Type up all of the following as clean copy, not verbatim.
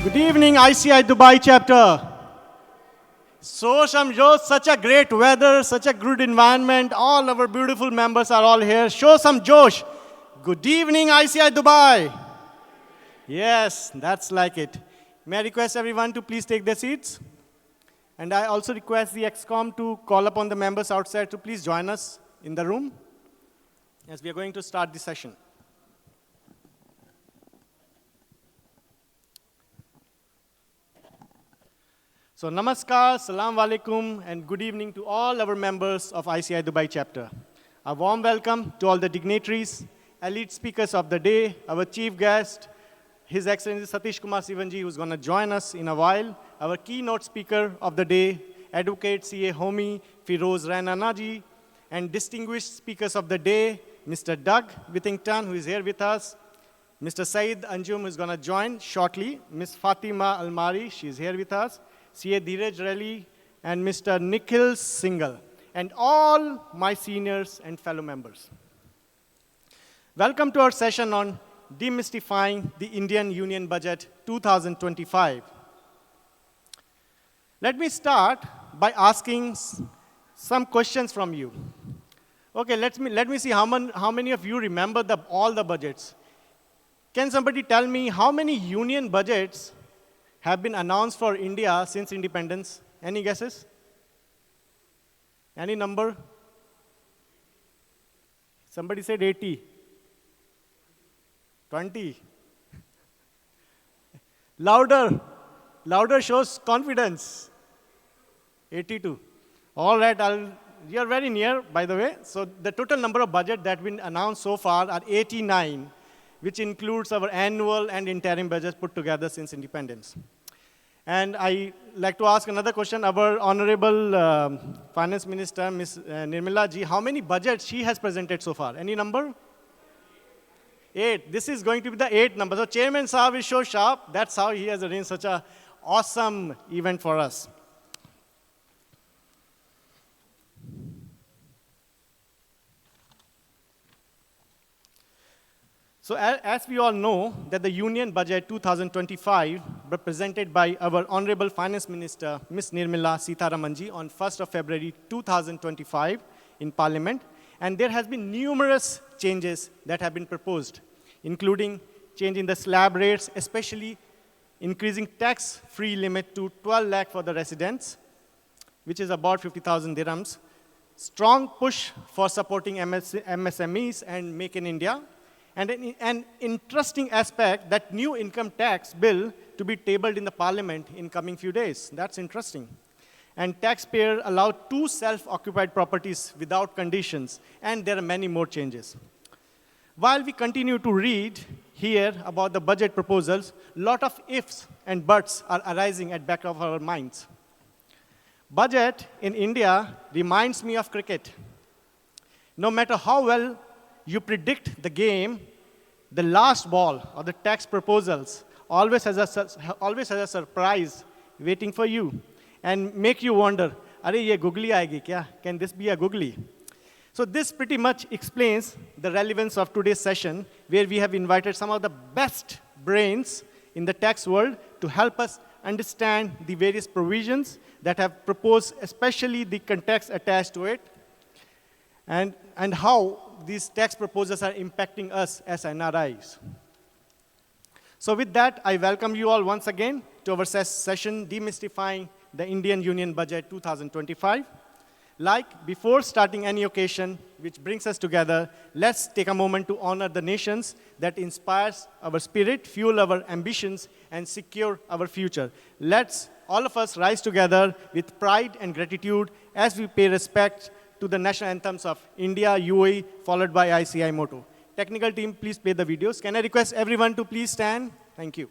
Good evening, ICI Dubai chapter. So, Shamjo, such a great weather, such a good environment. All our beautiful members are all here. Show some Josh. Good evening, ICI Dubai. Yes, that's like it. May I request everyone to please take their seats? And I also request the ExCom to call upon the members outside to please join us in the room as we are going to start the session. So, namaskar, salam alaikum, and good evening to all our members of ICI Dubai chapter. A warm welcome to all the dignitaries, elite speakers of the day, our chief guest, His Excellency Satish Kumar Sivanji, who's going to join us in a while, our keynote speaker of the day, Advocate C.A. Homi, Firoz Rainanaji, and distinguished speakers of the day, Mr. Doug Whittington, who is here with us, Mr. Saeed Anjum, who is going to join shortly, Ms. Fatima Almari, she's here with us, C.A. Dheeraj Relly, and Mr. Nikhil Singhal, and all my seniors and fellow members. Welcome to our session on Demystifying the Indian Union Budget 2025. Let me start by asking some questions from you. Okay, let me see how many of you remember all the budgets. Can somebody tell me how many union budgets have been announced for India since independence? Any guesses? Any number? Somebody said 80. 20. Louder. Louder shows confidence. 82. All right, you're very near, by the way. So the total number of budget that have been announced so far are 89, which includes our annual and interim budgets put together since independence. And I like to ask another question. Our Honorable Finance Minister, Ms. Nirmala Ji, how many budgets she has presented so far? Any number? 8. This is going to be the 8th number. So Chairman Saab is so sharp. That's how he has arranged such an awesome event for us. So as we all know, that the Union Budget 2025, represented by our Honorable Finance Minister, Ms. Nirmala Sitharamanji, on 1st of February 2025 in Parliament, and there has been numerous changes that have been proposed, including changing the slab rates, especially increasing tax-free limit to 12 lakh for the residents, which is about 50,000 dirhams, strong push for supporting MSMEs and Make in India, and an interesting aspect, that new income tax bill to be tabled in the Parliament in coming few days. That's interesting. And taxpayer allowed 2 self-occupied properties without conditions, and there are many more changes. While we continue to read here about the budget proposals, a lot of ifs and buts are arising at back of our minds. Budget in India reminds me of cricket. No matter how well you predict the game, the last ball or the tax proposals always has a surprise waiting for you and make you wonder, "Are ye googly aayegi kya? Can this be a googly?" So this pretty much explains the relevance of today's session, where we have invited some of the best brains in the tax world to help us understand the various provisions that have proposed, especially the context attached to it, and how these tax proposals are impacting us as NRIs. So with that, I welcome you all once again to our session, Demystifying the Indian Union Budget 2025. Like, before starting any occasion which brings us together, let's take a moment to honor the nations that inspires our spirit, fuel our ambitions, and secure our future. Let's, all of us, rise together with pride and gratitude as we pay respect to the national anthems of India, UAE, followed by ICI motto. Technical team, please play the videos. Can I request everyone to please stand? Thank you.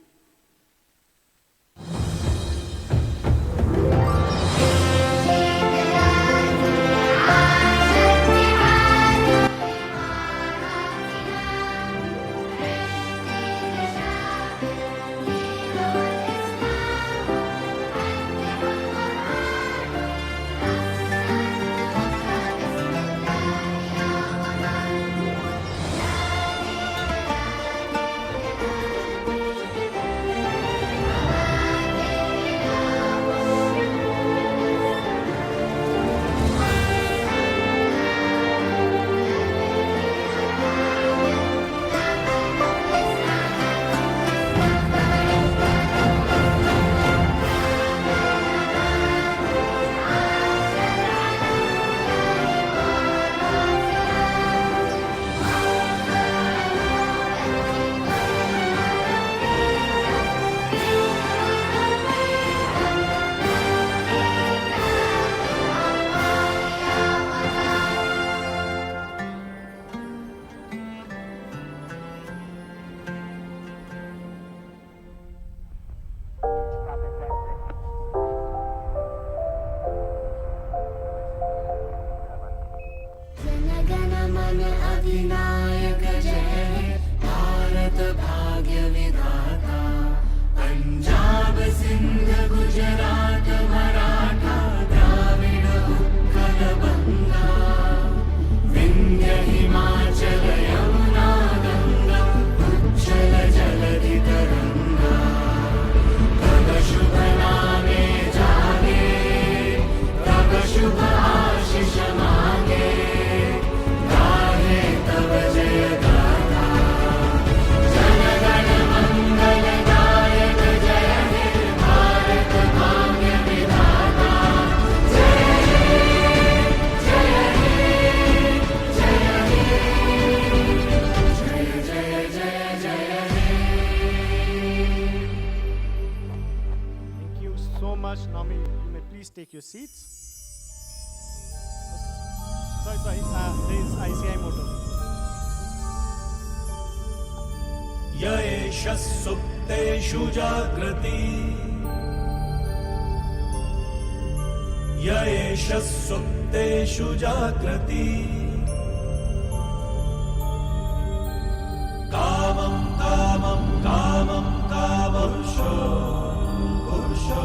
much. Nomi, you may please take your seats. Sorry, there is ICI motor. य एष सुप्तेषु जाग्रति य एष सुप्तेषु जाग्रति कामं कामं कामं कामपुरुषो पुरुषो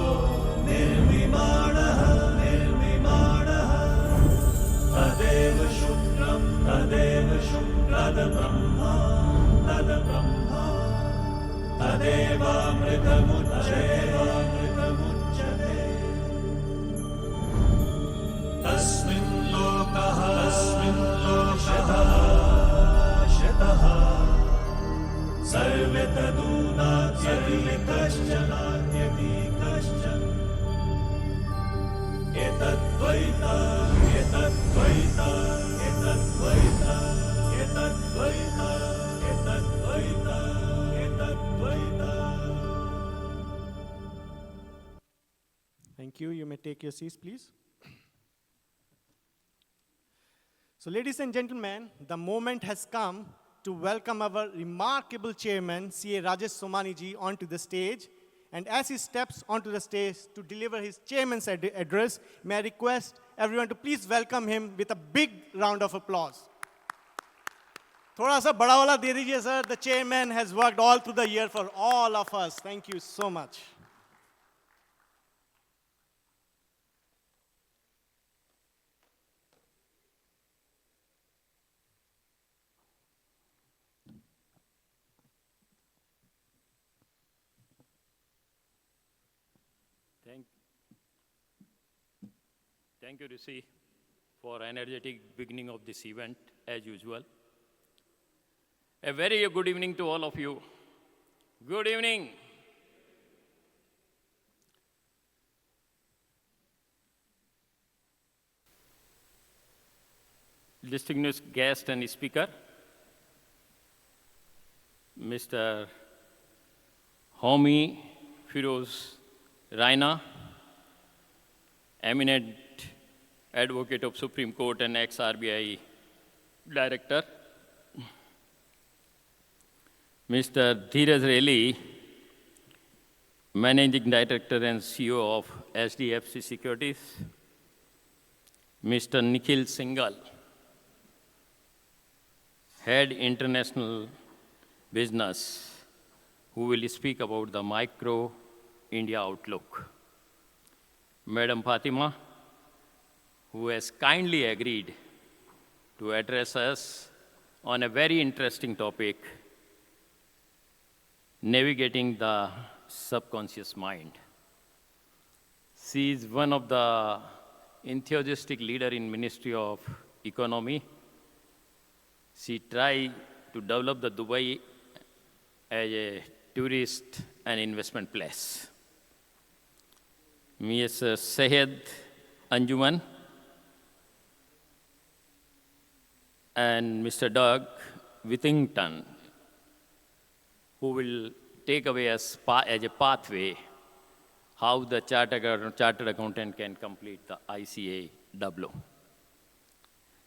निर्विमाणः निर्विमाणः तदेव शुक्रं तद्ब्रह्मा तद्ब्रह्मा तदेवामृतमुच्यते तस्मिन् लोकः शतः सर्वे तदूनात्यपि कश्चन एतद्वैता एतद्वैता एतद्वैता एतद्वैता एतद्वैता एतद्वैता. Thank you. You may take your seats, please. So, ladies and gentlemen, the moment has come to welcome our remarkable chairman, C.A. Rajesh Somani ji, onto the stage. And as he steps onto the stage to deliver his chairman's address, may I request everyone to please welcome him with a big round of applause. Thoda sa bada wala de dijiye, sir. The chairman has worked all through the year for all of us. Thank you so much. Thank you, Rishi, for energetic beginning of this event, as usual. A very good evening to all of you. Good evening. Distinguished guest and speaker, Mr. Homi Firoz Raina, eminent advocate of Supreme Court and ex-RBI director, Mr. Dheeraj Relly, managing director and CEO of SDFC Securities, Mr. Nikhil Singhal, head international business, who will speak about the micro India outlook. Madam Fatima, who has kindly agreed to address us on a very interesting topic, navigating the subconscious mind. She is one of the enthusiastic leaders in Ministry of Economy. She tried to develop the Dubai as a tourist and investment place. Ms. Syed Anjuman and Mr. Doug Whittington, who will take away as a pathway how the chartered accountant can complete the ICA W.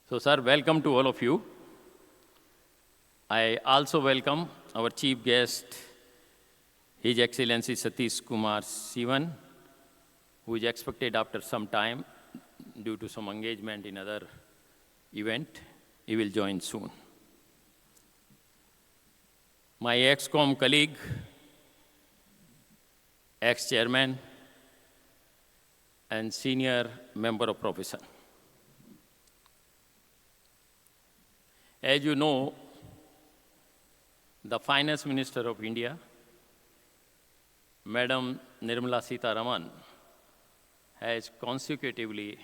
So, sir, welcome to all of you. I also welcome our chief guest, His Excellency Satish Kumar Sivan, who is expected after some time due to some engagement in other event. He will join soon. My ex-com colleague, ex-chairman, and senior member of profession. As you know, the Finance Minister of India, Madam Nirmala Sitharaman, has consecutively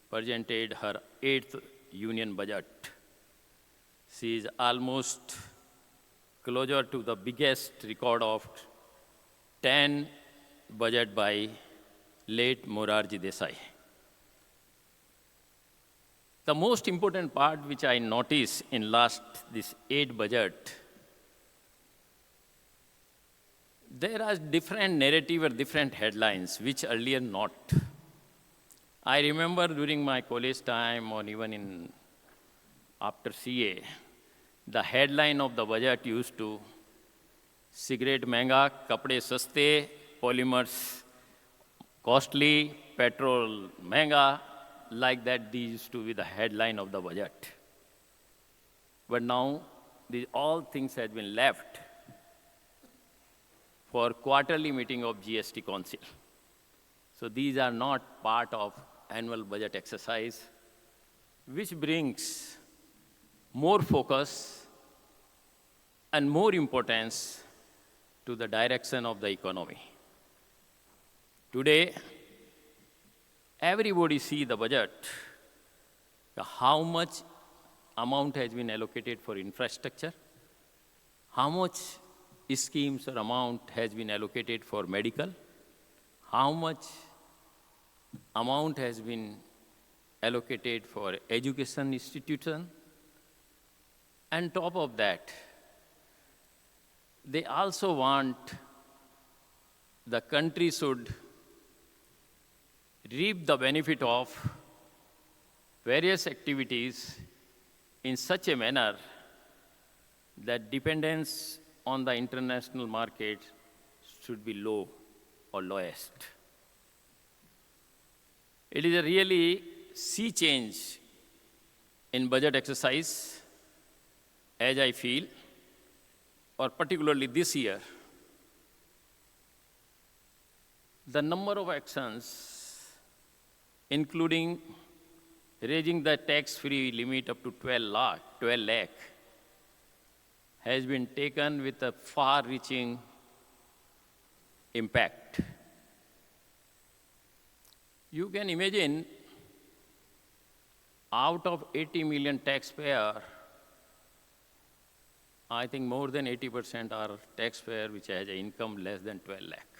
presented her 8th union budget. She is almost closer to the biggest record of 10 budget by late Morarji Desai. The most important part which I noticed in this 8 budget, There are different narrative or different headlines, which earlier not. I remember during my college time or even after CA, the headline of the budget used to cigarette महंगा, कपड़े सस्ते, polymers costly, petrol महंगा, like that these used to be the headline of the budget. But now, all things have been left for quarterly meeting of GST Council. So these are not part of annual budget exercise, which brings more focus and more importance to the direction of the economy. Today, everybody see the budget, how much amount has been allocated for infrastructure, how much schemes or amount has been allocated for medical, how much amount has been allocated for education institution, and top of that, they also want the country should reap the benefit of various activities in such a manner that dependence on the international market should be low or lowest. It is a really sea change in budget exercise, as I feel, or particularly this year. The number of actions, including raising the tax-free limit up to 12 lakh, has been taken with a far-reaching impact. You can imagine, out of 80 million taxpayer, I think more than 80% are taxpayer which has an income less than 12 lakh.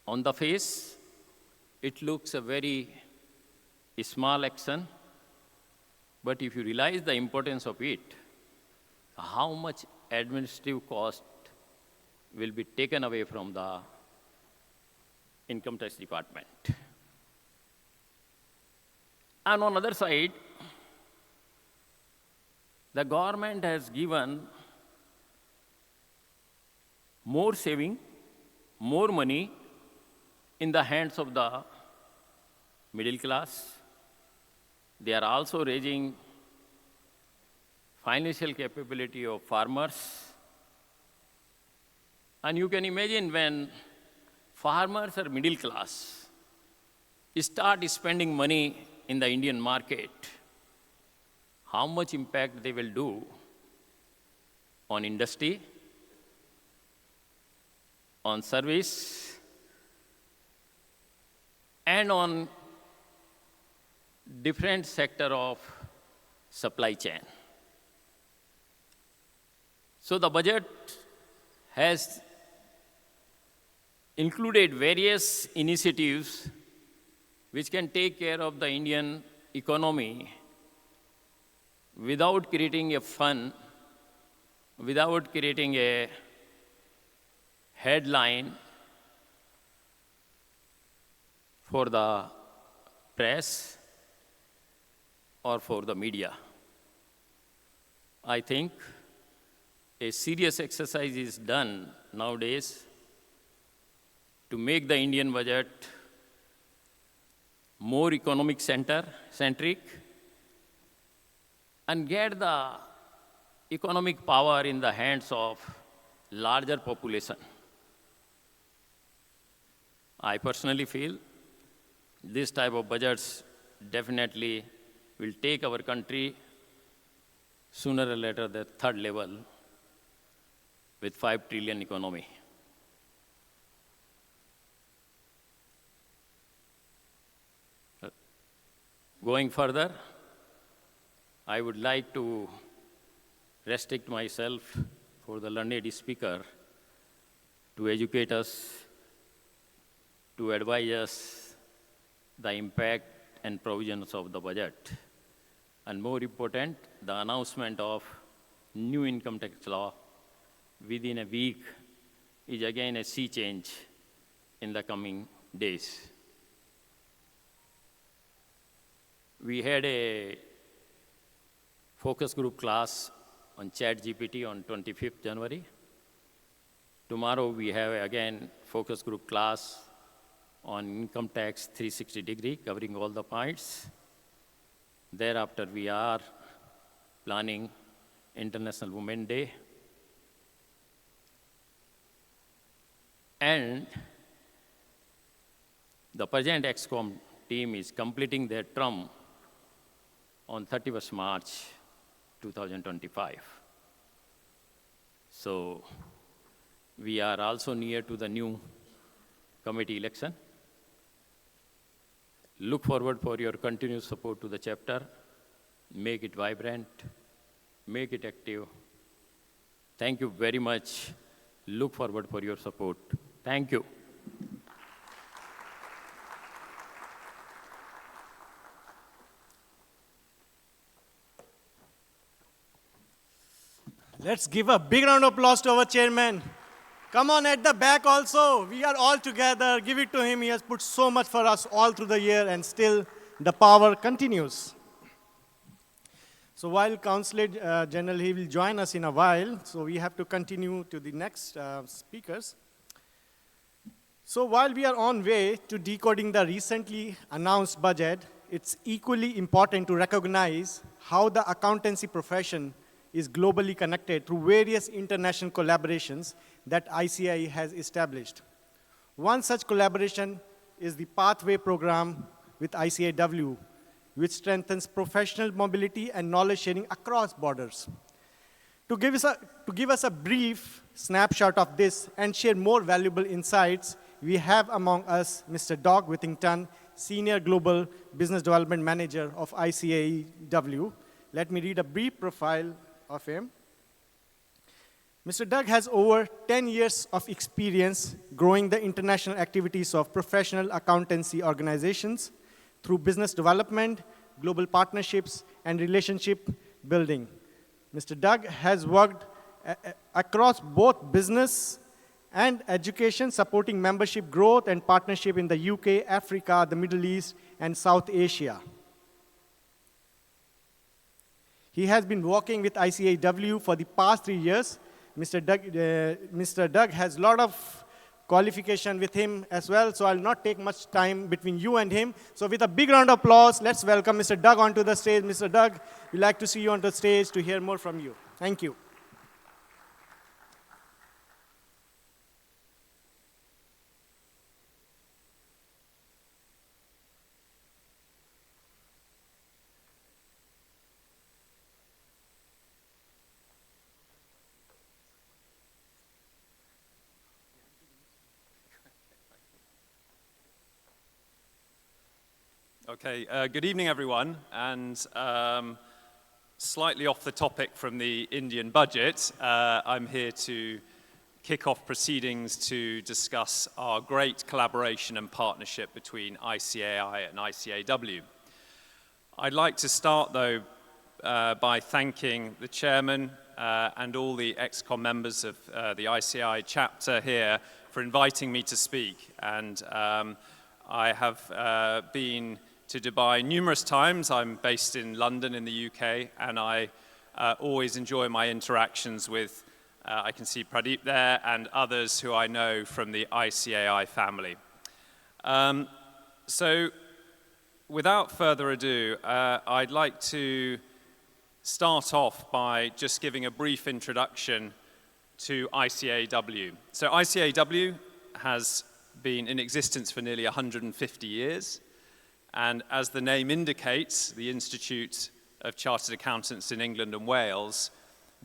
On the face, it looks a very small action, but if you realize the importance of it, how much administrative cost will be taken away from the income tax department. And on the other side, the government has given more saving, more money in the hands of the middle class. They are also raising financial capability of farmers. And you can imagine when farmers or middle class start spending money in the Indian market, how much impact they will do on industry, on service, and on different sector of supply chain. So the budget has included various initiatives which can take care of the Indian economy without creating a fund, without creating a headline for the press or for the media. I think a serious exercise is done nowadays to make the Indian budget more economic centric and get the economic power in the hands of larger population. I personally feel this type of budgets definitely will take our country sooner or later the third level with 5 trillion economy. Going further, I would like to restrict myself for the learned speaker to educate us, to advise us the impact and provisions of the budget. And more important, the announcement of new income tax law within a week is again a sea change in the coming days. We had a focus group class on ChatGPT on 25th January. Tomorrow we have again focus group class on income tax 360-degree, covering all the points. Thereafter, we are planning International Women's Day. And the present ExCom team is completing their term on 31st March 2025. So we are also near to the new committee election. Look forward for your continued support to the chapter. Make it vibrant, make it active. Thank you very much. Look forward for your support. Thank you. Let's give a big round of applause to our chairman. Come on at the back also. We are all together. Give it to him. He has put so much for us all through the year, and still the power continues. So while Councillor General, he will join us in a while, so we have to continue to the next speakers. So while we are on way to decoding the recently announced budget, it's equally important to recognize how the accountancy profession is globally connected through various international collaborations that ICAI has established. One such collaboration is the Pathway Program with ICAW, which strengthens professional mobility and knowledge sharing across borders. To give us a brief snapshot of this and share more valuable insights, we have among us Mr. Doug Whittington, Senior Global Business Development Manager of ICAW. Let me read a brief profile of him. Mr. Doug has over 10 years of experience growing the international activities of professional accountancy organizations through business development, global partnerships, and relationship building. Mr. Doug has worked across both business and education, supporting membership growth and partnership in the UK, Africa, the Middle East, and South Asia. He has been working with ICAW for the past 3 years. Mr. Doug has a lot of qualification with him as well, so I'll not take much time between you and him. So with a big round of applause, let's welcome Mr. Doug onto the stage. Mr. Doug, we'd like to see you on the stage to hear more from you. Thank you. Okay, good evening, everyone. And slightly off the topic from the Indian budget, I'm here to kick off proceedings to discuss our great collaboration and partnership between ICAI and ICAW. I'd like to start, though, by thanking the chairman and all the ExCom members of the ICAI chapter here for inviting me to speak. And I have been to Dubai numerous times. I'm based in London in the UK, and I always enjoy my interactions with, I can see Pradeep there, and others who I know from the ICAI family. So without further ado, I'd like to start off by just giving a brief introduction to ICAW. So ICAW has been in existence for nearly 150 years. And as the name indicates, the Institute of Chartered Accountants in England and Wales,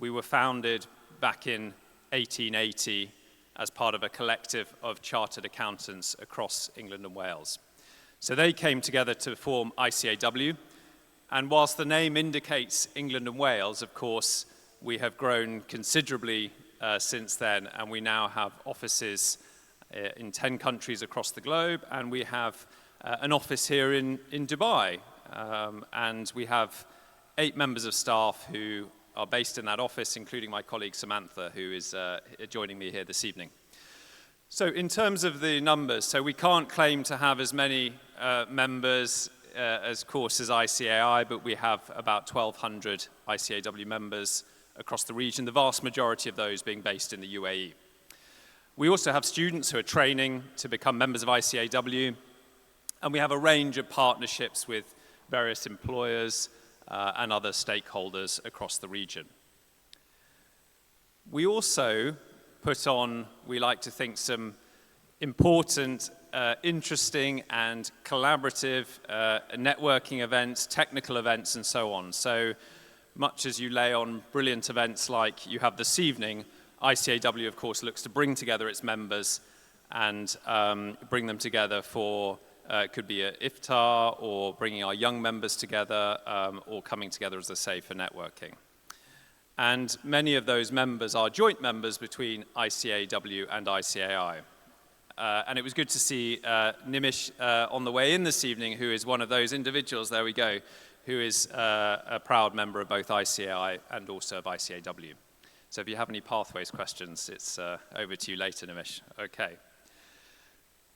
we were founded back in 1880 as part of a collective of chartered accountants across England and Wales. So they came together to form ICAW. And whilst the name indicates England and Wales, of course, we have grown considerably since then, and we now have offices in 10 countries across the globe, and we have an office here in Dubai, and we have 8 members of staff who are based in that office, including my colleague Samantha, who is joining me here this evening. So in terms of the numbers, so we can't claim to have as many members as course as ICAI, but we have about 1,200 ICAW members across the region, the vast majority of those being based in the UAE. We also have students who are training to become members of ICAW, and we have a range of partnerships with various employers and other stakeholders across the region. We also put on, we like to think, some important, interesting and collaborative networking events, technical events, and so on. So much as you lay on brilliant events like you have this evening, ICAW, of course, looks to bring together its members and bring them together for, it could be an iftar, or bringing our young members together, or coming together, as I say, for networking. And many of those members are joint members between ICAW and ICAI. And it was good to see Nimish on the way in this evening, who is one of those individuals, there we go, who is a proud member of both ICAI and also of ICAW. So if you have any pathways questions, it's over to you later, Nimish. Okay.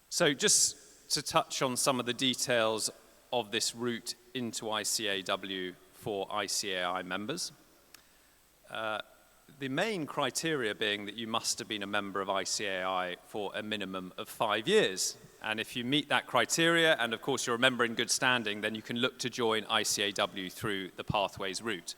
So just to touch on some of the details of this route into ICAW for ICAI members. The main criteria being that you must have been a member of ICAI for a minimum of 5 years. And if you meet that criteria, and of course you're a member in good standing, then you can look to join ICAW through the Pathways route.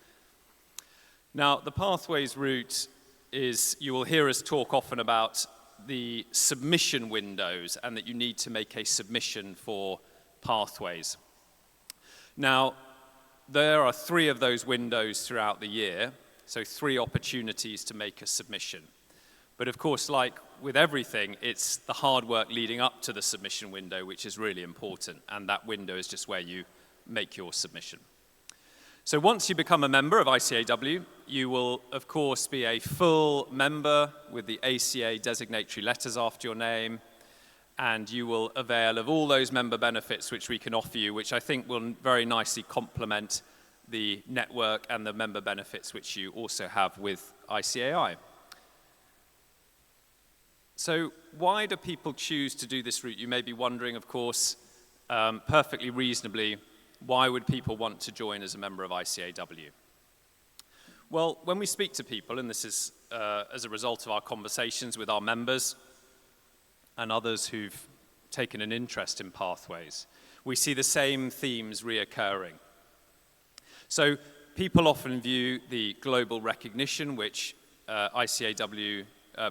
Now, the Pathways route is, you will hear us talk often about the submission windows and that you need to make a submission for Pathways. Now, there are 3 of those windows throughout the year, so 3 opportunities to make a submission. But of course, like with everything, it's the hard work leading up to the submission window which is really important, and that window is just where you make your submission. So once you become a member of ICAW, you will, of course, be a full member with the ACA designatory letters after your name, and you will avail of all those member benefits which we can offer you, which I think will very nicely complement the network and the member benefits which you also have with ICAI. So why do people choose to do this route? You may be wondering, of course, perfectly reasonably, why would people want to join as a member of ICAW? Well, when we speak to people, and this is as a result of our conversations with our members and others who've taken an interest in Pathways, we see the same themes reoccurring. So people often view the global recognition which ICAW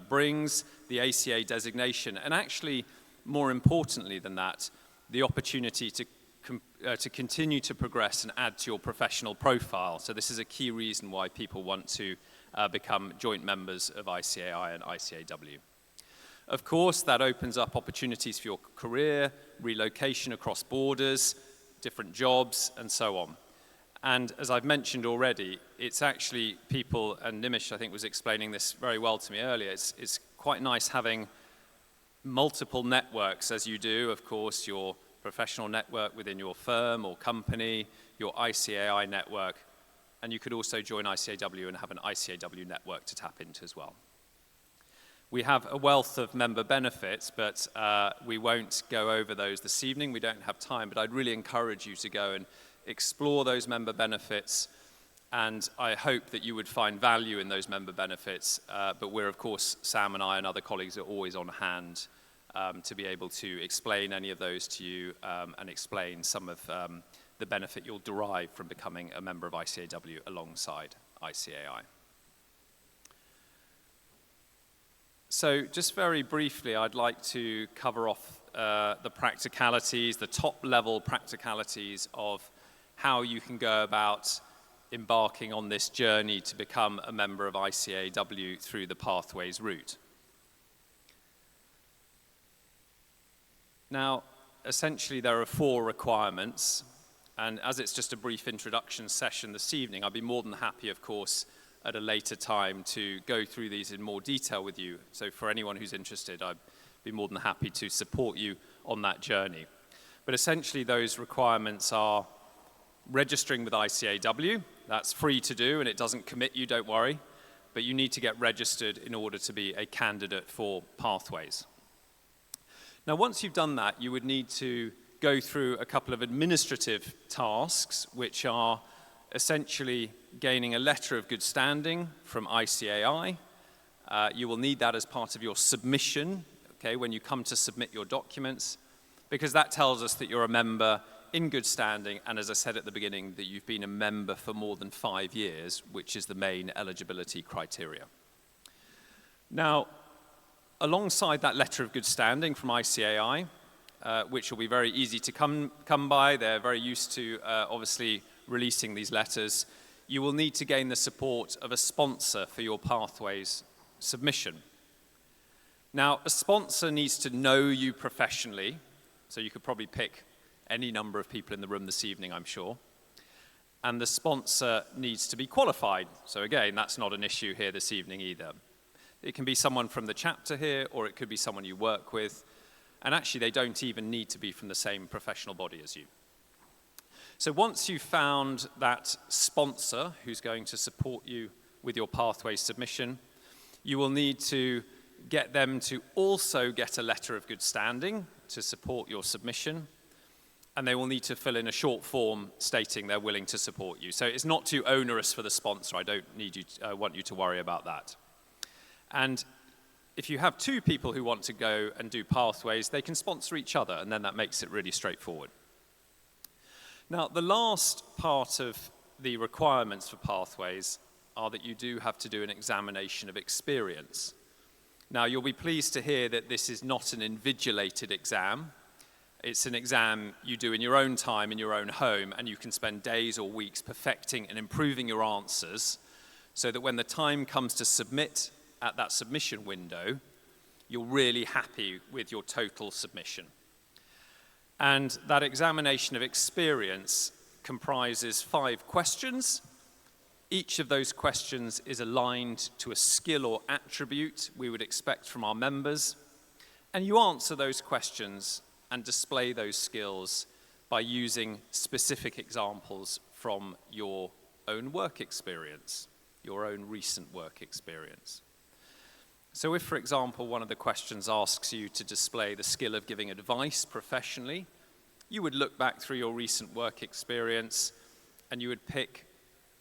brings, the ACA designation, and actually, more importantly than that, the opportunity to continue to progress and add to your professional profile. So this is a key reason why people want to become joint members of ICAI and ICAW. Of course, that opens up opportunities for your career, relocation across borders, different jobs, and so on. And as I've mentioned already, it's actually people, and Nimish, I think, was explaining this very well to me earlier, it's quite nice having multiple networks, as you do, of course, your professional network within your firm or company, your ICAI network, and you could also join ICAW and have an ICAW network to tap into as well. We have a wealth of member benefits, but we won't go over those this evening. We don't have time, but I'd really encourage you to go and explore those member benefits, and I hope that you would find value in those member benefits, but we're, of course, Sam and I and other colleagues are always on hand to be able to explain any of those to you and explain some of the benefit you'll derive from becoming a member of ICAW alongside ICAI. So just very briefly, I'd like to cover off the practicalities, the top-level practicalities of how you can go about embarking on this journey to become a member of ICAW through the Pathways route. Now, essentially, there are 4 requirements, and as it's just a brief introduction session this evening, I'd be more than happy, of course, at a later time to go through these in more detail with you. So for anyone who's interested, I'd be more than happy to support you on that journey. But essentially, those requirements are registering with ICAW, That's free to do, and it doesn't commit you, don't worry. But you need to get registered in order to be a candidate for Pathways. Now, once you've done that, you would need to go through a couple of administrative tasks, which are essentially gaining a letter of good standing from ICAI. You will need that as part of your submission, okay, when you come to submit your documents, because that tells us that you're a member in good standing, and as I said at the beginning, that you've been a member for more than 5 years, which is the main eligibility criteria. Now, alongside that letter of good standing from ICAI, which will be very easy to come by, they're very used to obviously releasing these letters, you will need to gain the support of a sponsor for your Pathways submission. Now, a sponsor needs to know you professionally, so you could probably pick any number of people in the room this evening, I'm sure. And the sponsor needs to be qualified. So again, that's not an issue here this evening either. It can be someone from the chapter here, or it could be someone you work with. And actually, they don't even need to be from the same professional body as you. So once you've found that sponsor who's going to support you with your Pathways submission, you will need to get them to also get a letter of good standing to support your submission. And they will need to fill in a short form stating they're willing to support you. So it's not too onerous for the sponsor. I don't want you to worry about that. And if you have 2 people who want to go and do Pathways, they can sponsor each other, and then that makes it really straightforward. Now, the last part of the requirements for Pathways are that you do have to do an examination of experience. Now, you'll be pleased to hear that this is not an invigilated exam. It's an exam you do in your own time, in your own home, and you can spend days or weeks perfecting and improving your answers so that when the time comes to submit at that submission window, you're really happy with your total submission. And that examination of experience comprises 5 questions. Each of those questions is aligned to a skill or attribute we would expect from our members. And you answer those questions and display those skills by using specific examples from your own work experience, your own recent work experience. So if, for example, one of the questions asks you to display the skill of giving advice professionally, you would look back through your recent work experience and you would pick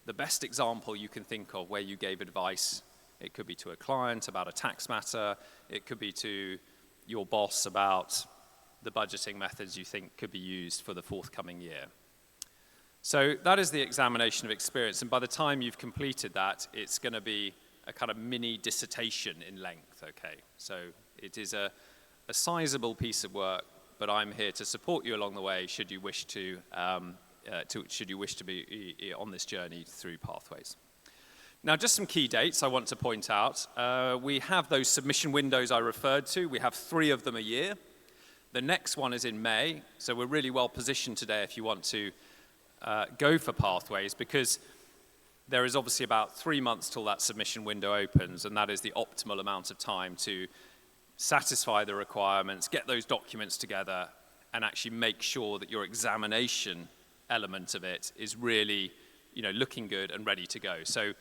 the best example you can think of where you gave advice. It could be to a client about a tax matter. It could be to your boss about the budgeting methods you think could be used for the forthcoming year. So that is the examination of experience, and by the time you've completed that, it's going to be a kind of mini dissertation in length, okay? So it is a sizable piece of work, but I'm here to support you along the way should you wish to be on this journey through Pathways. Now, just some key dates I want to point out. We have those submission windows I referred to. We have 3 of them a year. The next one is in May, so we're really well positioned today if you want to go for Pathways, because there is obviously about 3 months till that submission window opens, and that is the optimal amount of time to satisfy the requirements, get those documents together, and actually make sure that your examination element of it is really, looking good and ready to go. So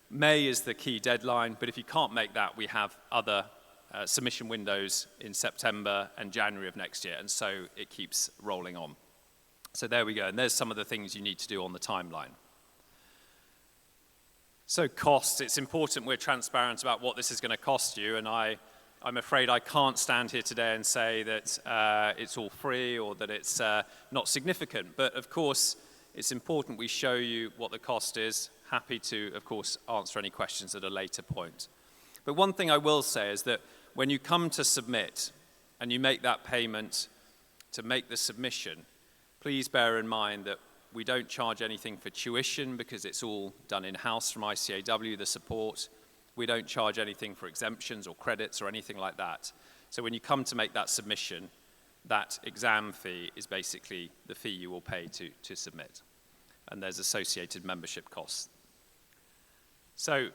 May is the key deadline, but if you can't make that, we have other submission windows in September and January of next year, and so it keeps rolling on. So there we go, and there's some of the things you need to do on the timeline. So costs, it's important we're transparent about what this is going to cost you, and I'm afraid I can't stand here today and say that it's all free or that it's not significant, but of course it's important we show you what the cost is. Happy to, of course, answer any questions at a later point. But one thing I will say is that when you come to submit and you make that payment to make the submission, please bear in mind that we don't charge anything for tuition because it's all done in-house from ICAW, the support. We don't charge anything for exemptions or credits or anything like that. So when you come to make that submission, that exam fee is basically the fee you will pay to submit. And there's associated membership costs. So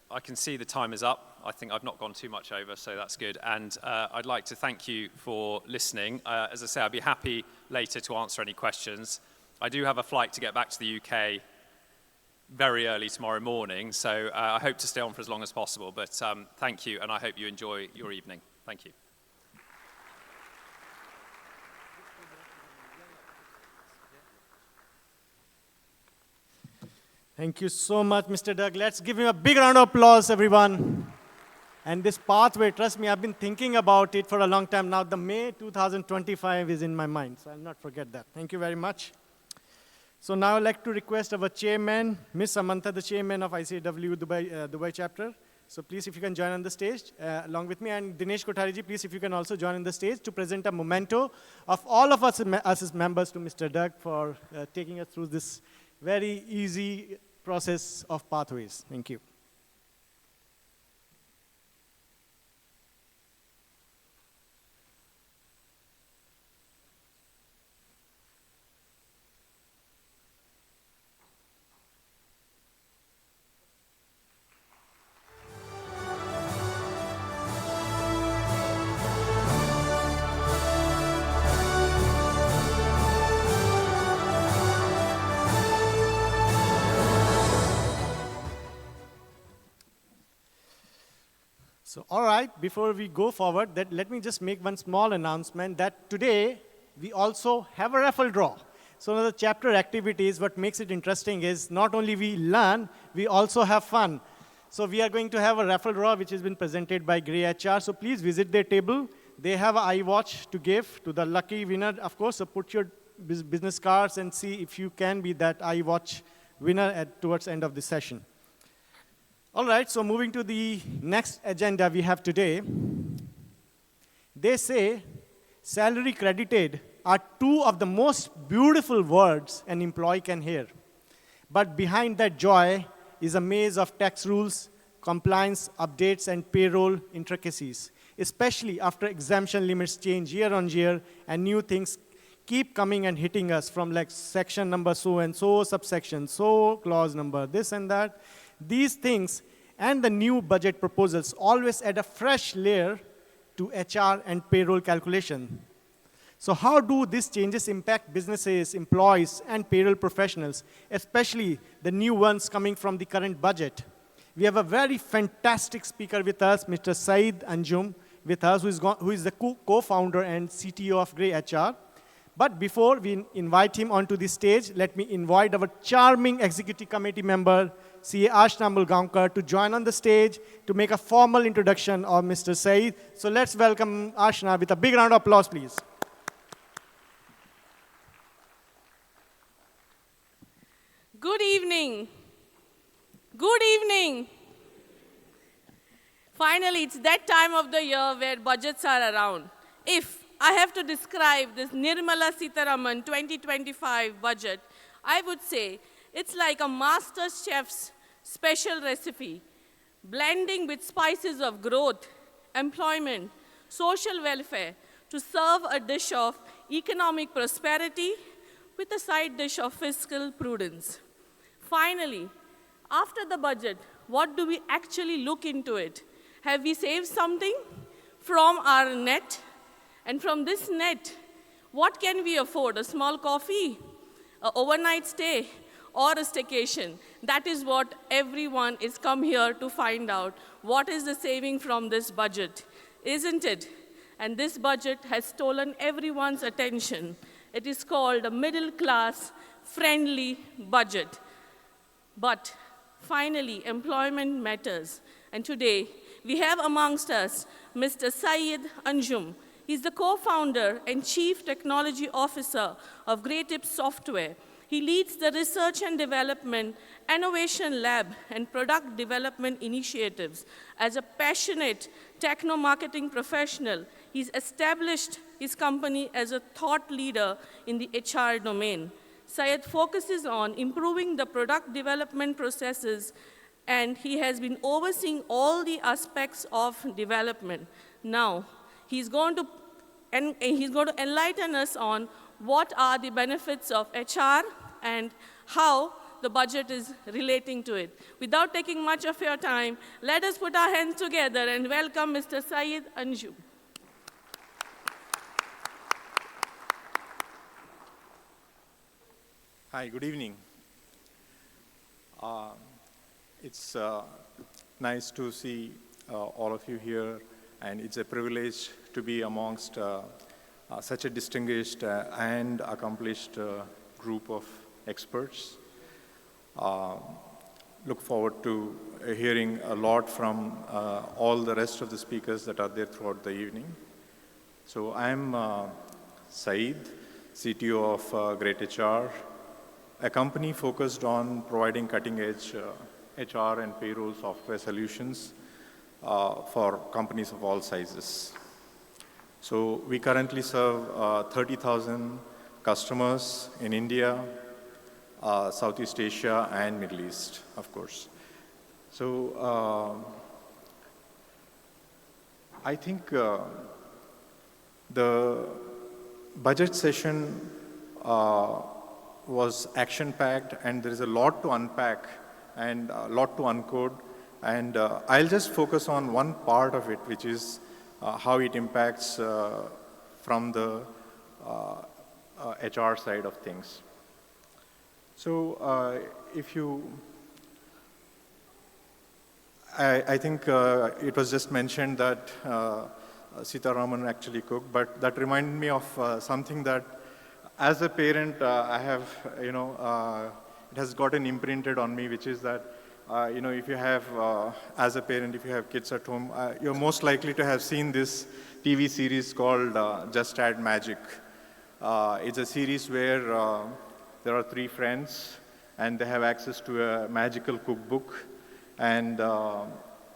I can see the time is up. I think I've not gone too much over, so that's good. And I'd like to thank you for listening. As I say, I'd be happy later to answer any questions. I do have a flight to get back to the UK very early tomorrow morning, so I hope to stay on for as long as possible. But thank you, and I hope you enjoy your evening. Thank you. Thank you so much, Mr. Doug. Let's give him a big round of applause, everyone. And this pathway, trust me, I've been thinking about it for a long time now. The May 2025 is in my mind, so I'll not forget that. Thank you very much. So now I'd like to request our chairman, Ms. Samantha, the chairman of ICAW Dubai chapter. So please, if you can join on the stage along with me. And Dinesh Kothariji, please, if you can also join on the stage to present a memento of all of us as members to Mr. Doug for taking us through this very easy process of pathways. Thank you. So, all right, before we go forward, let me just make one small announcement that today we also have a raffle draw. So the chapter activities, what makes it interesting is not only we learn, we also have fun. So we are going to have a raffle draw which has been presented by Grey HR. So please visit their table. They have an iWatch to give to the lucky winner. Of course, so put your business cards and see if you can be that iWatch winner towards the end of the session. All right, so moving to the next agenda we have today. They say salary credited are two of the most beautiful words an employee can hear. But behind that joy is a maze of tax rules, compliance updates, and payroll intricacies, especially after exemption limits change year on year and new things keep coming and hitting us from like section number so and so, subsection so, clause number this and that. These things and the new budget proposals always add a fresh layer to HR and payroll calculation. So how do these changes impact businesses, employees, and payroll professionals, especially the new ones coming from the current budget? We have a very fantastic speaker with us, Mr. Saeed Anjum, with us, who is the co-founder and CTO of Grey HR. But before we invite him onto the stage, let me invite our charming executive committee member, CA Ashna Mulgaonkar, to join on the stage to make a formal introduction of Mr. Saeed. So let's welcome Ashna with a big round of applause, please. Good evening. Good evening. Finally, it's that time of the year where budgets are around. If I have to describe this Nirmala Sitharaman 2025 budget, I would say it's like a master chef's special recipe, blending with spices of growth, employment, social welfare to serve a dish of economic prosperity with a side dish of fiscal prudence. Finally, after the budget, what do we actually look into it? Have we saved something from our net? And from this net, what can we afford? A small coffee, an overnight stay, or a staycation? That is what everyone is come here to find out. What is the saving from this budget? Isn't it? And this budget has stolen everyone's attention. It is called a middle-class, friendly budget. But finally, employment matters. And today, we have amongst us Mr. Saeed Anjum. He's the co-founder and chief technology officer of Greytip Software. He leads the research and development, innovation lab, and product development initiatives. As a passionate techno-marketing professional, he's established his company as a thought leader in the HR domain. Syed focuses on improving the product development processes, and he has been overseeing all the aspects of development. Now, he's going to enlighten us on what are the benefits of HR and how the budget is relating to it. Without taking much of your time, let us put our hands together and welcome Mr. Saeed Anjum. Hi, good evening. It's nice to see all of you here, and it's a privilege to be amongst such a distinguished and accomplished group of experts. Look forward to hearing a lot from all the rest of the speakers that are there throughout the evening. So I'm Saeed, CTO of Great HR, a company focused on providing cutting-edge HR and payroll software solutions for companies of all sizes. So we currently serve 30,000 customers in India, Southeast Asia, and Middle East, of course. So I think the budget session was action-packed, and there is a lot to unpack and a lot to uncode. And I'll just focus on one part of it, which is how it impacts from the HR side of things. So if you, I think it was just mentioned that Sitaraman actually cooked, but that reminded me of something that as a parent I have, it has gotten imprinted on me, which is that, if you have, as a parent, if you have kids at home, you're most likely to have seen this TV series called Just Add Magic. It's a series where there are 3 friends, and they have access to a magical cookbook. And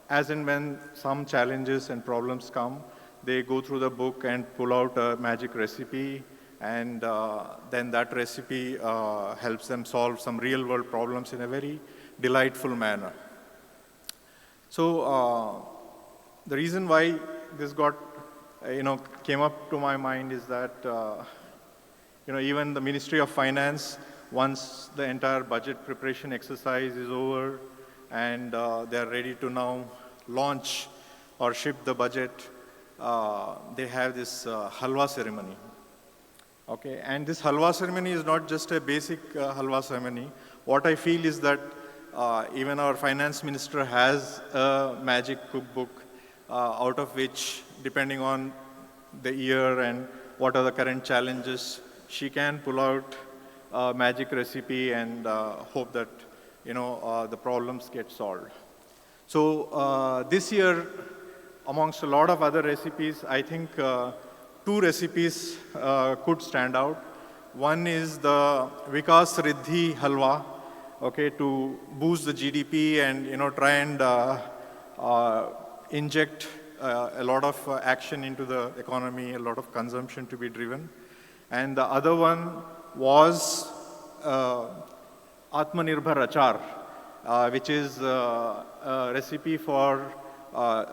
as and when some challenges and problems come, they go through the book and pull out a magic recipe, and then that recipe helps them solve some real-world problems in a very delightful manner. So the reason why this came up to my mind is that even the Ministry of Finance, once the entire budget preparation exercise is over and they're ready to now launch or ship the budget, they have this halwa ceremony. Okay, and this halwa ceremony is not just a basic halwa ceremony. What I feel is that even our finance minister has a magic cookbook out of which, depending on the year and what are the current challenges, she can pull out a magic recipe and hope that the problems get solved. So this year, amongst a lot of other recipes, I think 2 recipes could stand out. One is the Vikas Riddhi Halwa, okay, to boost the GDP and try and inject a lot of action into the economy, a lot of consumption to be driven. And the other one was Atmanirbhar Achar, which is a recipe for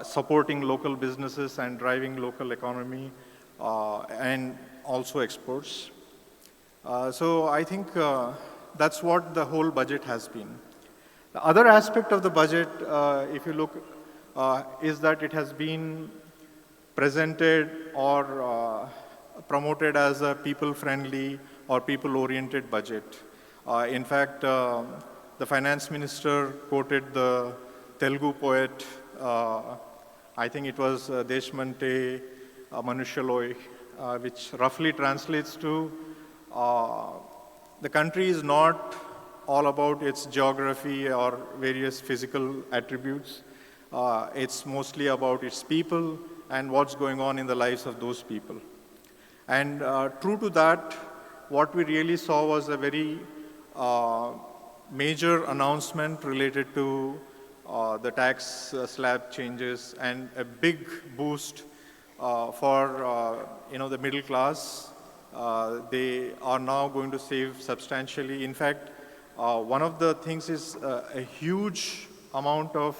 supporting local businesses and driving local economy and also exports. So I think that's what the whole budget has been. The other aspect of the budget, if you look, is that it has been presented or promoted as a people-friendly or people-oriented budget. In fact, the finance minister quoted the Telugu poet, I think it was Deshmante Manushaloy, which roughly translates to the country is not all about its geography or various physical attributes. It's mostly about its people and what's going on in the lives of those people. And true to that, what we really saw was a very major announcement related to the tax slab changes and a big boost for the middle class. They are now going to save substantially. In fact, one of the things is a huge amount of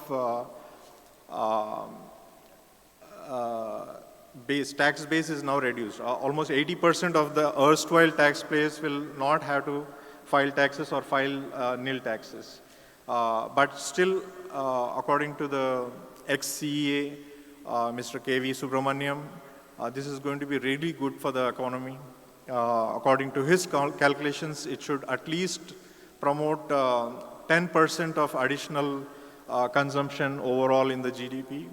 tax base is now reduced. Almost 80% of the erstwhile taxpayers will not have to file taxes or file nil taxes. But still, according to the ex-CEA, Mr. K.V. Subramaniam, this is going to be really good for the economy. According to his calculations, it should at least promote 10% of additional consumption overall in the GDP,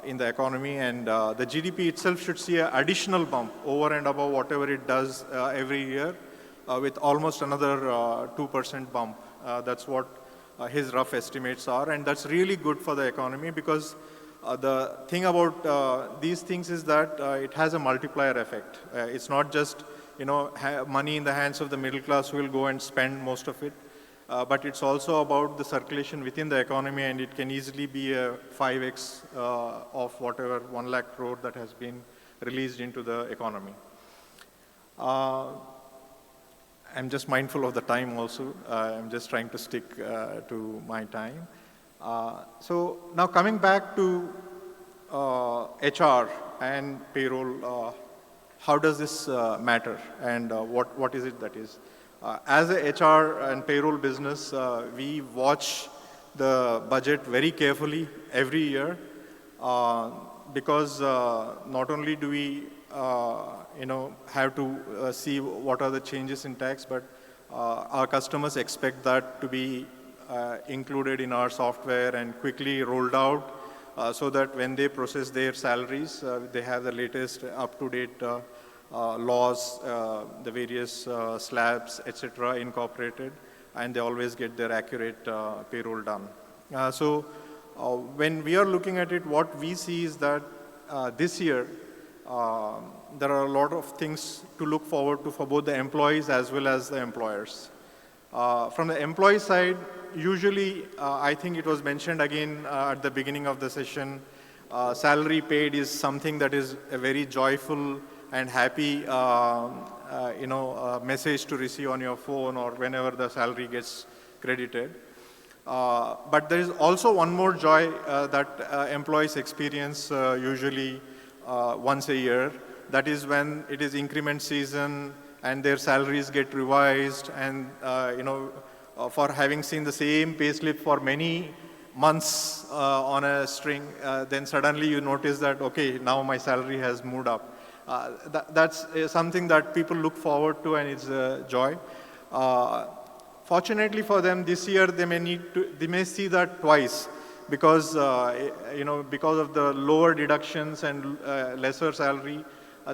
in the economy, and the GDP itself should see an additional bump over and above whatever it does every year, with almost another 2% bump. That's what his rough estimates are, and that's really good for the economy, because the thing about these things is that it has a multiplier effect. It's not just money in the hands of the middle class who will go and spend most of it, but it's also about the circulation within the economy, and it can easily be a 5x of whatever 1 lakh crore that has been released into the economy. I'm just mindful of the time also. I'm just trying to stick to my time. So now coming back to HR and payroll, how does this matter, and what is it that is? As a HR and payroll business, we watch the budget very carefully every year, because not only do we have to see what are the changes in tax, but our customers expect that to be included in our software and quickly rolled out, so that when they process their salaries, they have the latest up-to-date laws, the various slabs, etc. incorporated, and they always get their accurate payroll done. So when we are looking at it, what we see is that this year, there are a lot of things to look forward to for both the employees as well as the employers. From the employee side, usually, I think it was mentioned again at the beginning of the session, salary paid is something that is a very joyful and happy message to receive on your phone or whenever the salary gets credited. But there is also one more joy that employees experience usually once a year. That is when it is increment season and their salaries get revised, and for having seen the same payslip for many months on a string, then suddenly you notice that, okay, now my salary has moved up. That's something that people look forward to, and it's a joy. Fortunately for them, this year they may see that twice, because because of the lower deductions and lesser salary,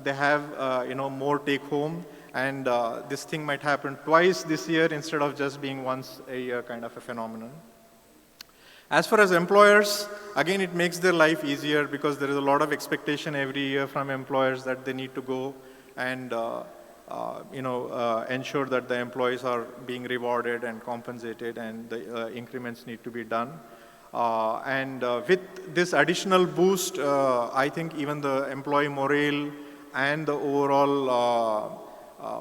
they have more take home, and this thing might happen twice this year instead of just being once a year kind of a phenomenon. As far as employers, again, it makes their life easier, because there is a lot of expectation every year from employers that they need to go and ensure that the employees are being rewarded and compensated, and the increments need to be done. With this additional boost, I think even the employee morale and the overall